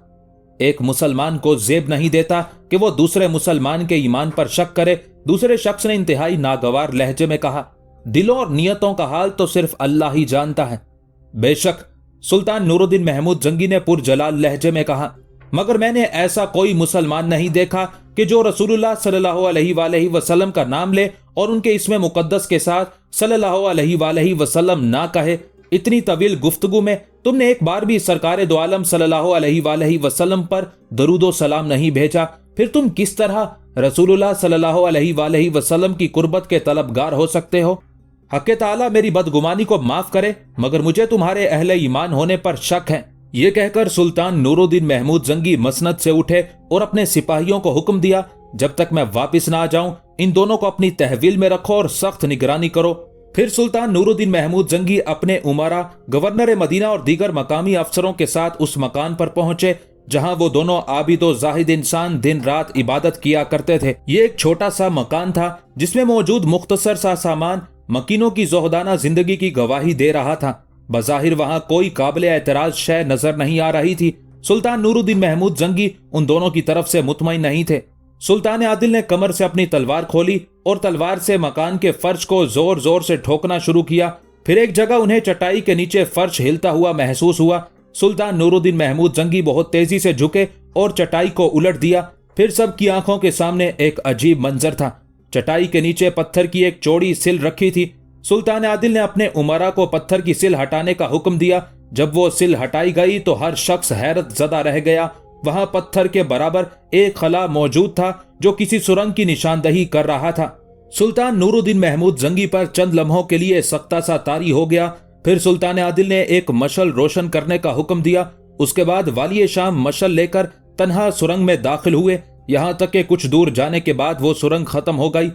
Speaker 1: एक मुसलमान को जेब नहीं देता कि वो दूसरे मुसलमान के ईमान पर शक करे। दूसरे शख्स ने इंतहाई नागवार लहजे में कहा, दिलों और नियतों का हाल तो सिर्फ अल्लाह ही जानता है। बेशक, सुल्तान नूरुद्दीन महमूद जंगी ने पुरजलाल लहजे में कहा, मगर मैंने ऐसा कोई मुसलमान नहीं देखा कि जो रसूलुल्लाह सल्लल्लाहु अलैहि वसल्लम का नाम ले और उनके इसमें मुकद्दस के साथ सल्लल्लाहु अलैहि वसल्लम ना कहे। इतनी तवील गुफ्तगू में तुमने एक बार भी सरकार दो आलम सल्लल्लाहु अलैहि वसल्लम पर दरूदो सलाम नहीं भेजा। फिर तुम किस तरह रसूलुल्लाह सल्लल्लाहु अलैहि वसल्लम की कुर्बत के तलबगार हो सकते हो? हक़ ताला मेरी बदगुमानी को माफ करे, मगर मुझे तुम्हारे अहले ईमान होने पर शक है। ये कहकर सुल्तान नूरुद्दीन महमूद जंगी मसनद से उठे और अपने सिपाहियों को हुक्म दिया, जब तक मैं वापिस ना आ जाऊं इन दोनों को अपनी तहवील में रखो और सख्त निगरानी करो। फिर सुल्तान नूरुद्दीन महमूद जंगी अपने उमरा, गवर्नर मदीना और दीगर मकामी अफसरों के साथ उस मकान पर पहुंचे جہاں وہ دونوں عابد و زاہد انسان دن رات عبادت کیا کرتے تھے۔ یہ ایک چھوٹا سا مکان تھا جس میں موجود مختصر سا سامان مکینوں کی زہدانہ زندگی کی گواہی دے رہا تھا۔ بظاہر وہاں کوئی قابل اعتراض شے نظر نہیں آ رہی تھی۔ سلطان نور الدین محمود زنگی ان دونوں کی طرف سے مطمئن نہیں تھے۔ سلطان عادل نے کمر سے اپنی تلوار کھولی اور تلوار سے مکان کے فرش کو زور زور سے ٹھوکنا شروع کیا۔ پھر ایک جگہ انہیں چٹائی کے نیچے فرش ہلتا ہوا محسوس ہوا۔ سلطان نور الدین محمود زنگی بہت تیزی سے جھکے اور چٹائی کو الٹ دیا۔ پھر سب کی آنکھوں کے سامنے ایک عجیب منظر تھا۔ چٹائی کے نیچے پتھر کی ایک چوڑی سل رکھی تھی۔ سلطان عادل نے اپنے امراء کو پتھر کی سل ہٹانے کا حکم دیا۔ جب وہ سل ہٹائی گئی تو ہر شخص حیرت زدہ رہ گیا۔ وہاں پتھر کے برابر ایک خلا موجود تھا جو کسی سرنگ کی نشاندہی کر رہا تھا۔ سلطان نور الدین محمود زنگی پر چند لمحوں کے لیے سختہ سا طاری ہو گیا۔ پھر سلطان عادل نے ایک مشعل روشن کرنے کا حکم دیا۔ اس کے بعد والی شام مشعل لے کر تنہا سرنگ میں داخل ہوئے، یہاں تک کہ کچھ دور جانے کے بعد وہ سرنگ ختم ہو گئی۔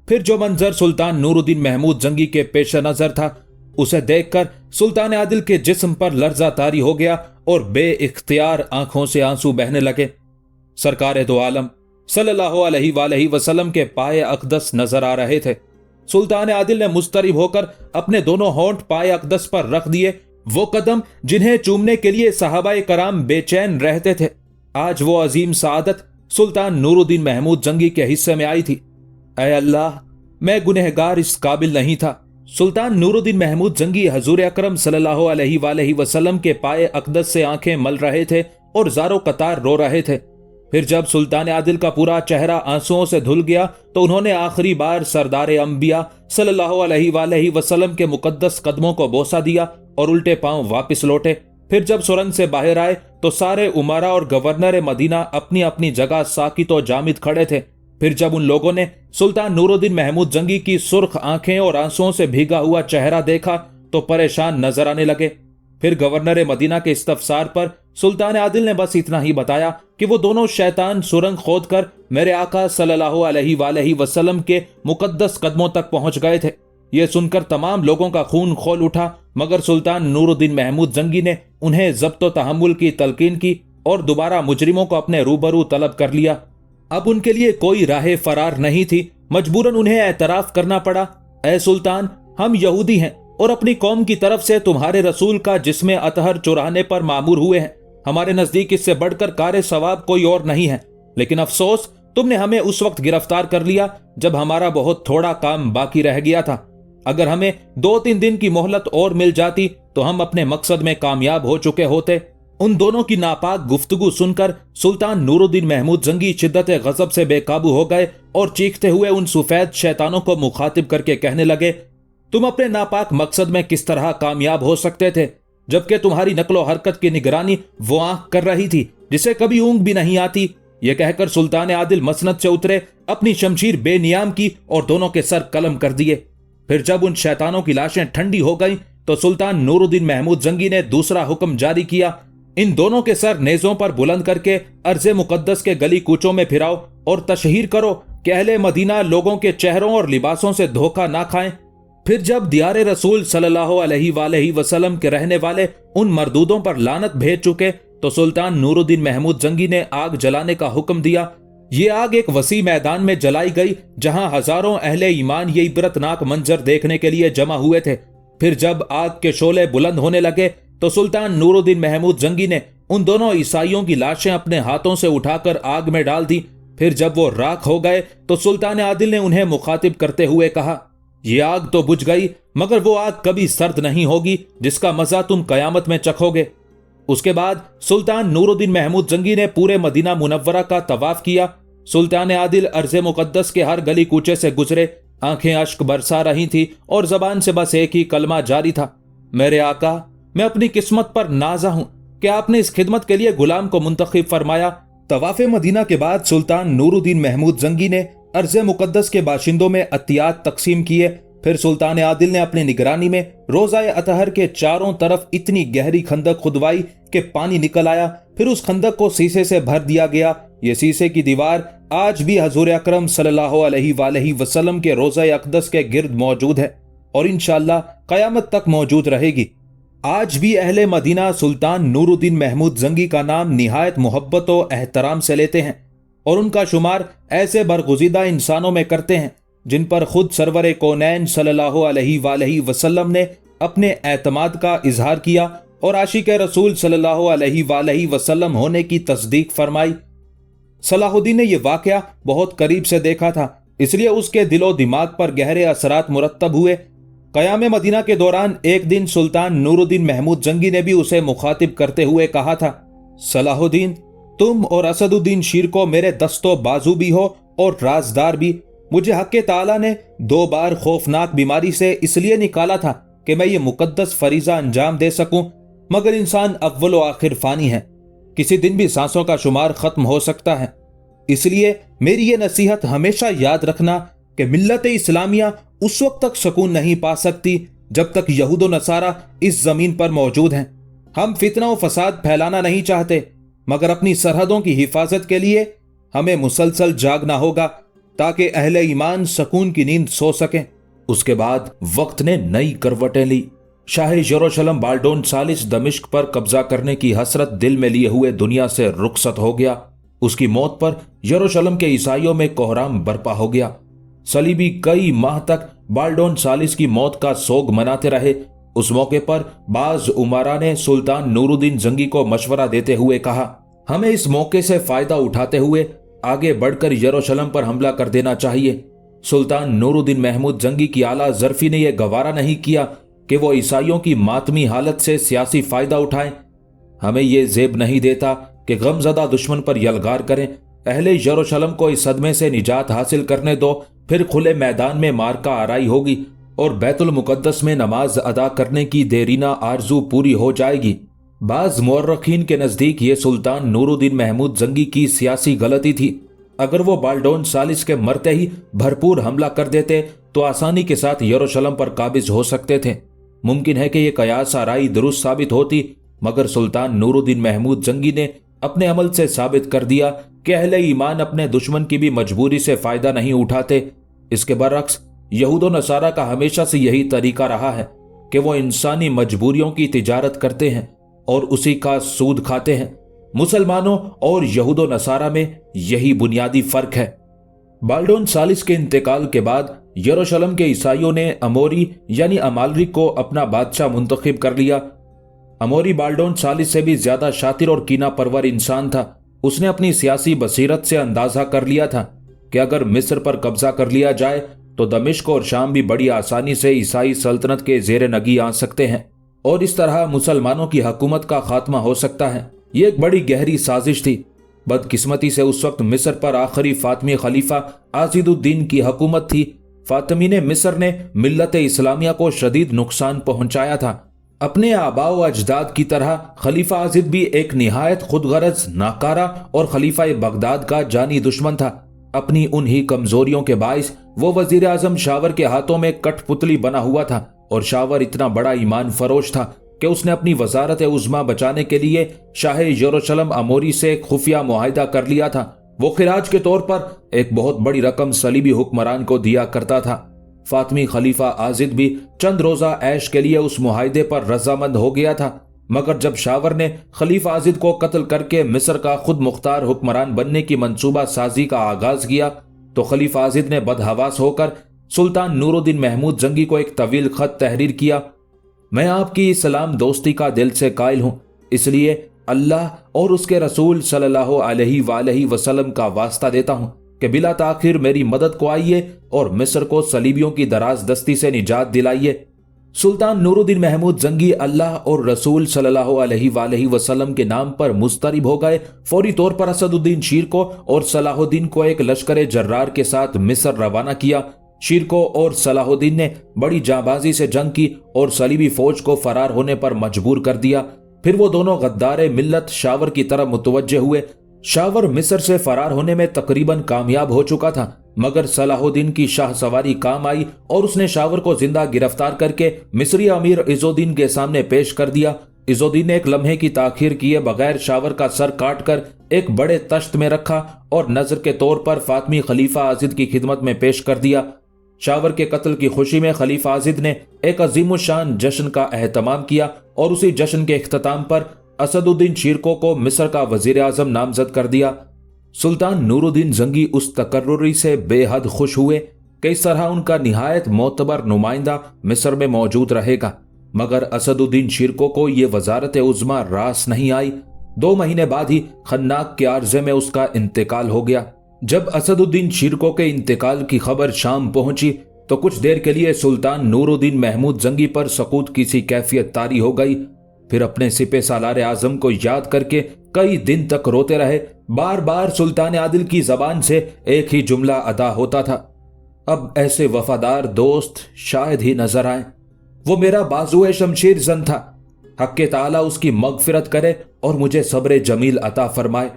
Speaker 1: پھر جو منظر سلطان نور الدین محمود زنگی کے پیش نظر تھا، اسے دیکھ کر سلطان عادل کے جسم پر لرزہ طاری ہو گیا اور بے اختیار آنکھوں سے آنسو بہنے لگے۔ سرکار دو عالم صلی اللہ علیہ وآلہ وسلم کے پائے اقدس نظر آ رہے تھے۔ سلطان عادل نے مضطرب ہو کر اپنے دونوں ہونٹ پائے اقدس پر رکھ دیے، وہ قدم جنہیں چومنے کے لیے صحابہ کرام بے چین رہتے تھے۔ آج وہ عظیم سعادت سلطان نور الدین محمود زنگی کے حصے میں آئی تھی۔ اے اللہ، میں گنہگار اس قابل نہیں تھا۔ سلطان نور الدین محمود زنگی حضور اکرم صلی اللہ علیہ وآلہ وسلم کے پائے اقدس سے آنکھیں مل رہے تھے اور زارو قطار رو رہے تھے۔ پھر جب سلطان عادل کا پورا چہرہ آنسوؤں سے دھل گیا تو انہوں نے آخری بار سردار انبیاء صلی اللہ علیہ وآلہ وسلم کے مقدس قدموں کو بوسہ دیا اور الٹے پاؤں واپس لوٹے۔ پھر جب سرنگ سے باہر آئے تو سارے امراء اور گورنر مدینہ اپنی اپنی جگہ ساکت و جامد کھڑے تھے۔ پھر جب ان لوگوں نے سلطان نور الدین محمود زنگی کی سرخ آنکھیں اور آنسوؤں سے بھیگا ہوا چہرہ دیکھا تو پریشان نظر آنے لگے۔ پھر گورنر مدینہ کے استفسار پر سلطان عادل نے بس اتنا ہی بتایا کہ وہ دونوں شیطان سرنگ کھود کر میرے آقا صلی اللہ علیہ وآلہ وسلم کے مقدس قدموں تک پہنچ گئے تھے۔ یہ سن کر تمام لوگوں کا خون کھول اٹھا، مگر سلطان نور الدین محمود زنگی نے انہیں ضبط و تحمل کی تلقین کی اور دوبارہ مجرموں کو اپنے روبرو طلب کر لیا۔ اب ان کے لیے کوئی راہ فرار نہیں تھی، مجبوراً انہیں اعتراف کرنا پڑا۔ اے سلطان، ہم یہودی ہیں اور اپنی قوم کی طرف سے تمہارے رسول کا جسم اطہر چرانے پر مامور ہوئے ہیں۔ ہمارے نزدیک اس سے بڑھ کر کار ثواب کوئی اور نہیں ہے، لیکن افسوس تم نے ہمیں اس وقت گرفتار کر لیا جب ہمارا بہت تھوڑا کام باقی رہ گیا تھا۔ اگر ہمیں 2-3 دن کی مہلت اور مل جاتی تو ہم اپنے مقصد میں کامیاب ہو چکے ہوتے۔ ان دونوں کی ناپاک گفتگو سن کر سلطان نور الدین محمود زنگی شدت غضب سے بے قابو ہو گئے اور چیختے ہوئے ان سفید شیطانوں کو مخاطب کر کے کہنے لگے، تم اپنے ناپاک مقصد میں کس طرح کامیاب ہو سکتے تھے جبکہ تمہاری نقل و حرکت کی نگرانی وہ آنکھ کر رہی تھی جسے کبھی اونگ بھی نہیں آتی۔ یہ کہہ کر سلطان عادل مسند سے اترے، اپنی شمشیر بے نیام کی اور دونوں کے سر قلم کر دیے۔ پھر جب ان شیطانوں کی لاشیں ٹھنڈی ہو گئیں تو سلطان نور الدین محمود زنگی نے دوسرا حکم جاری کیا، ان دونوں کے سر نیزوں پر بلند کر کے ارض مقدس کے گلی کوچوں میں پھراؤ اور تشہیر کرو کہ اہل مدینہ لوگوں کے چہروں اور لباسوں سے دھوکہ نہ کھائیں۔ پھر جب دیار رسول صلی اللہ علیہ وآلہ وسلم کے رہنے والے ان مردودوں پر لعنت بھیج چکے تو سلطان نور الدین محمود زنگی نے آگ جلانے کا حکم دیا۔ یہ آگ ایک وسیع میدان میں جلائی گئی جہاں ہزاروں اہل ایمان یہ عبرتناک منظر دیکھنے کے لیے جمع ہوئے تھے۔ پھر جب آگ کے شعلے بلند ہونے لگے تو سلطان نور الدین محمود زنگی نے ان دونوں عیسائیوں کی لاشیں اپنے ہاتھوں سے اٹھا کر آگ میں ڈال دی۔ پھر جب وہ راکھ ہو گئے تو سلطان عادل نے انہیں مخاطب کرتے ہوئے کہا، یہ آگ تو بجھ گئی مگر وہ آگ کبھی سرد نہیں ہوگی جس کا مزہ تم قیامت میں چکھو گے۔ اس کے بعد سلطان نور الدین محمود زنگی نے پورے مدینہ منورہ کا طواف کیا۔ سلطان عادل ارض مقدس کے ہر گلی کوچے سے گزرے، آنکھیں اشک برسا رہی تھی اور زبان سے بس ایک ہی کلمہ جاری تھا، میرے آقا، میں اپنی قسمت پر نازا ہوں کہ آپ نے اس خدمت کے لیے غلام کو منتخب فرمایا۔ طواف مدینہ کے بعد سلطان نور الدین محمود زنگی نے ارض مقدس کے باشندوں میں عطیات تقسیم کیے۔ پھر سلطان عادل نے اپنی نگرانی میں روضہ اطہر کے چاروں طرف اتنی گہری خندق کھدوائی کہ پانی نکل آیا۔ پھر اس خندق کو سیسے سے بھر دیا گیا۔ یہ سیسے کی دیوار آج بھی حضور اکرم صلی اللہ علیہ وآلہ وسلم کے روضہ اقدس کے گرد موجود ہے اور انشاءاللہ قیامت تک موجود رہے گی۔ आज भी अहले मदीना सुल्तान नूरुद्दीन महमूद जंगी का नाम निहायत मोहब्बत और एहतराम से लेते हैं और उनका शुमार ऐसे बरगुज़ीदा इंसानों में करते हैं जिन पर खुद सरवर कौनैन सल्लल्लाहु अलैहि वसल्लम ने अपने एतमाद का इजहार किया और आशिक रसूल सल्लल्लाहु अलैहि वसल्लम होने की तस्दीक फरमाई। सलाहुद्दीन ने यह वाकया बहुत करीब से देखा था, इसलिए उसके दिलो दिमाग पर गहरे असरात मुरत्तब हुए। क़याम मदीना के दौरान एक दिन सुल्तान नूरुद्दीन महमूद जंगी ने भी उसे मुखातिब करते हुए कहा था, सलाहुद्दीन, तुम और असदुद्दीन शीर को मेरे दस्तों बाजू भी हो और राजदार भी। मुझे हक़ ताला ने 2 बार खौफनाक बीमारी से इसलिए निकाला था कि मैं ये मुकद्दस फरीजा अंजाम दे सकूं, मगर इंसान अव्वल व आखिर फानी है, किसी दिन भी सांसों का शुमार खत्म हो सकता है। इसलिए मेरी ये नसीहत हमेशा याद रखना कि मिल्लत इस्लामिया उस वक्त तक सुकून नहीं पा सकती जब तक यहूद व नसारा इस जमीन पर मौजूद हैं। हम फितना व फसाद फैलाना नहीं चाहते, मगर अपनी सरहदों की हिफाजत के लिए हमें मुसलसल जागना होगा ताकि अहले ईमान सुकून की नींद सो सकें। उसके बाद वक्त ने नई करवटें ली। शाह यरूशलेम बाल्डोन सालिस दमिश्क पर कब्जा करने की हसरत दिल में लिए हुए दुनिया से रुखसत हो गया। उसकी मौत पर यरूशलेम के ईसाइयों में कोहराम बरपा हो गया। सलीबी कई माह तक बाल्डोन सालिस की मौत का सोग मनाते रहे। उस मौके पर बाज उमारा ने सुल्तान नूरुद्दीन जंगी को मशवरा देते हुए कहा, हमें इस मौके से फायदा उठाते हुए आगे बढ़कर यरूशलेम पर हमला कर देना चाहिए। सुल्तान नूरुद्दीन महमूद जंगी की आला जरफी ने यह गवारा नहीं किया कि वो ईसाइयों की मातमी हालत से सियासी फायदा उठाएं। हमें यह जेब नहीं देता कि गमजदा दुश्मन पर यलगार करें। अहले यरूशलेम को इस सदमे से निजात हासिल करने दो, फिर खुले मैदान में मार्का आराई होगी और बैतुल मुकद्दस में नमाज अदा करने की देरीना आरजू पूरी हो जाएगी। बाज मुअर्रखीन के नजदीक ये सुल्तान नूरुद्दीन महमूद जंगी की सियासी गलती थी। अगर वो बाल्डोन सालिस के मरते ही भरपूर हमला कर देते तो आसानी के साथ यरूशलेम पर काबिज हो सकते थे। मुमकिन है कि यह कयास आराई दुरुस्त साबित होती, मगर सुल्तान नूरुद्दीन महमूद जंगी ने अपने अमल से साबित कर दिया कि अहले ईमान अपने दुश्मन की भी मजबूरी से फायदा नहीं उठाते। इसके बरअक्स यहूद व नसारा का हमेशा से यही तरीका रहा है कि वो इंसानी मजबूरियों की तिजारत करते हैं और उसी का सूद खाते हैं। मुसलमानों और यहूद व नसारा में यही बुनियादी फर्क है। बाल्डोन सालिस के इंतकाल के बाद यरूशलेम के ईसाइयों ने अमोरी यानी अमालरिक को अपना बादशाह मुंतखब कर लिया। अमोरी बाल्डोन सालिस से भी ज्यादा शातिर और कीना परवर इंसान था। उसने अपनी सियासी बसीरत से अंदाजा कर लिया था कि अगर मिस्र पर कब्जा कर लिया जाए तो दमिश्क और शाम भी बड़ी आसानी से ईसाई सल्तनत के जेर नगी आ सकते हैं और इस तरह मुसलमानों की हुकूमत का खात्मा हो सकता है। ये एक बड़ी गहरी साजिश थी। बदकिस्मती से उस वक्त मिस्र पर आखिरी फातमी खलीफा आजिदुद्दीन की हुकूमत थी। फातमी ने मिस्र ने मिल्लत इस्लामिया को शदीद नुकसान पहुंचाया था। अपने आबाओ अजदाद की तरह खलीफा आजिद भी एक निहायत खुदगरज, नाकारा और खलीफा बगदाद का जानी दुश्मन था। अपनी उन्हीं कमजोरियों के बाइस वो वजीर आजम शावर के हाथों में कठपुतली बना हुआ था और शावर इतना बड़ा ईमान फरोश था कि उसने अपनी वजारत उज़्मा बचाने के लिए शाह यरूशलेम अमोरी से खुफिया मुआहिदा कर लिया था। वो खिराज के तौर पर एक बहुत बड़ी रकम सलीबी हुक्मरान को दिया करता था। फातमी खलीफा आजिद भी चंद रोजा ऐश के लिए उस मुआहिदे पर रजामंद हो गया था, मगर जब शावर ने खलीफा आजिद को कत्ल करके मिस्र का खुद मुख्तार हुक्मरान बनने की मंसूबा साजी का आगाज किया तो खलीफा आजिद ने बदहवास होकर सुल्तान नूरुद्दीन महमूद जंगी को एक तवील खत तहरीर किया। मैं आपकी सलाम दोस्ती का दिल से कायल हूं, इसलिए अल्लाह और उसके रसूल सल्लल्लाहु अलैहि वसल्लम का वास्ता देता हूं कि बिला ताखिर मेरी मदद को आइए और मिस्र को सलीबियों की दराज दस्ती से निजात दिलाइए। सुल्तान नूरुद्दीन महमूद जंगी अल्लाह और रसूल सल्लल्लाहु अलैहि वसल्लम के नाम पर मुस्तरिब हो गए। फौरी तौर पर असदुद्दीन शीर को और सलाहुद्दीन को एक लश्कर जर्रार के साथ मिस्र रवाना किया। शीर को और सलाहुद्दीन ने बड़ी जांबाजी से जंग की और सलीबी फौज को फरार होने पर मजबूर कर दिया। फिर वो दोनों गद्दारे मिल्लत शावर की तरफ मुतवज्जे हुए। शावर मिस्र से फरार होने में तकरीबन कामयाब हो चुका था, मगर सलाहुद्दीन की शाह सवारी काम आई और उसने शावर को जिंदा गिरफ्तार करके मिस्री अमीर इज़ुद्दीन के सामने पेश कर दिया। इज़ुद्दीन ने एक लम्हे की ताखीर किए बगैर शावर का सर काटकर एक बड़े तश्त में रखा और नजर के तौर पर फातमी खलीफा आजिद की खिदमत में पेश कर दिया। شاور کے قتل کی خوشی میں خلیفہ عازد نے ایک عظیم الشان جشن کا اہتمام کیا اور اسی جشن کے اختتام پر اسد الدین شیرکو کو مصر کا وزیر اعظم نامزد کر دیا۔ سلطان نور الدین زنگی اس تقرری سے بے حد خوش ہوئے کہ اس طرح ان کا نہایت معتبر نمائندہ مصر میں موجود رہے گا، مگر اسد الدین شیرکو کو یہ وزارت عظمیٰ راس نہیں آئی۔ 2 مہینے بعد ہی خناق کے عرضے میں اس کا انتقال ہو گیا۔ جب اسد الدین شیرکو کے انتقال کی خبر شام پہنچی تو کچھ دیر کے لیے سلطان نور الدین محمود زنگی پر سقوط کی سی کیفیت طاری ہو گئی۔ پھر اپنے سپہ سالار اعظم کو یاد کر کے کئی دن تک روتے رہے۔ بار بار سلطان عادل کی زبان سے ایک ہی جملہ ادا ہوتا تھا، اب ایسے وفادار دوست شاید ہی نظر آئیں۔ وہ میرا بازو شمشیر زن تھا، حق تعالیٰ اس کی مغفرت کرے اور مجھے صبر جمیل عطا فرمائے۔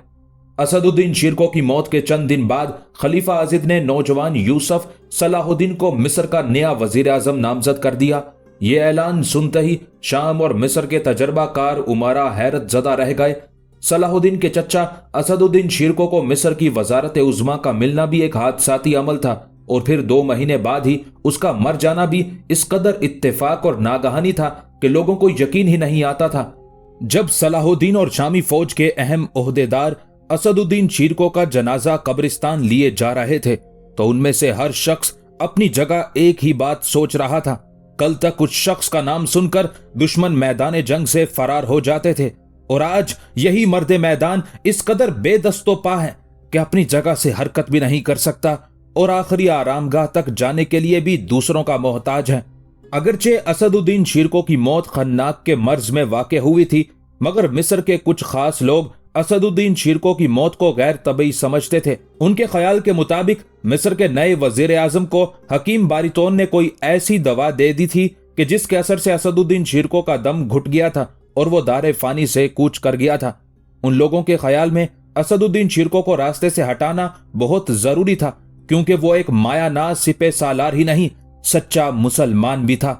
Speaker 1: اسد الدین شیرکو کی موت کے چند دن بعد خلیفہ عازد نے نوجوان یوسف صلاح الدین کو مصر کا نیا وزیر اعظم نامزد کر دیا۔ یہ اعلان سنتے ہی شام اور مصر کے تجربہ کار امراء حیرت زدہ رہ گئے۔ صلاح الدین کے چچا اسد الدین شیرکو کو مصر کی وزارت عظمیٰ کا ملنا بھی ایک حادثاتی عمل تھا، اور پھر 2 مہینے بعد ہی اس کا مر جانا بھی اس قدر اتفاق اور ناگہانی تھا کہ لوگوں کو یقین ہی نہیں آتا تھا۔ جب صلاح الدین اور شامی فوج کے اہم عہدیدار اسد الدین شیرکو کا جنازہ قبرستان لیے جا رہے تھے تو ان میں سے ہر شخص اپنی جگہ ایک ہی بات سوچ رہا تھا۔ کل تک اس شخص کا نام سن کر دشمن میدان جنگ سے فرار ہو جاتے تھے، اور آج یہی مرد میدان اس قدر بے دست و پا ہے کہ اپنی جگہ سے حرکت بھی نہیں کر سکتا اور آخری آرام گاہ تک جانے کے لیے بھی دوسروں کا محتاج ہے۔ اگرچہ اسد الدین شیرکو کی موت خناق کے مرز میں واقع ہوئی تھی، مگر مصر کے کچھ خاص لوگ اسد الدین شیرکو کی موت کو غیر طبیعی سمجھتے تھے۔ ان کے خیال کے مطابق مصر کے نئے وزیر اعظم کو حکیم باریتون نے کوئی ایسی دوا دے دی تھی کہ جس کے اثر سے اسد الدین شیرکو کا دم گھٹ گیا تھا اور وہ دار فانی سے کوچ کر گیا تھا۔ ان لوگوں کے خیال میں اسد الدین شیرکو کو راستے سے ہٹانا بہت ضروری تھا، کیونکہ وہ ایک مایا ناز سپہ سالار ہی نہیں، سچا مسلمان بھی تھا۔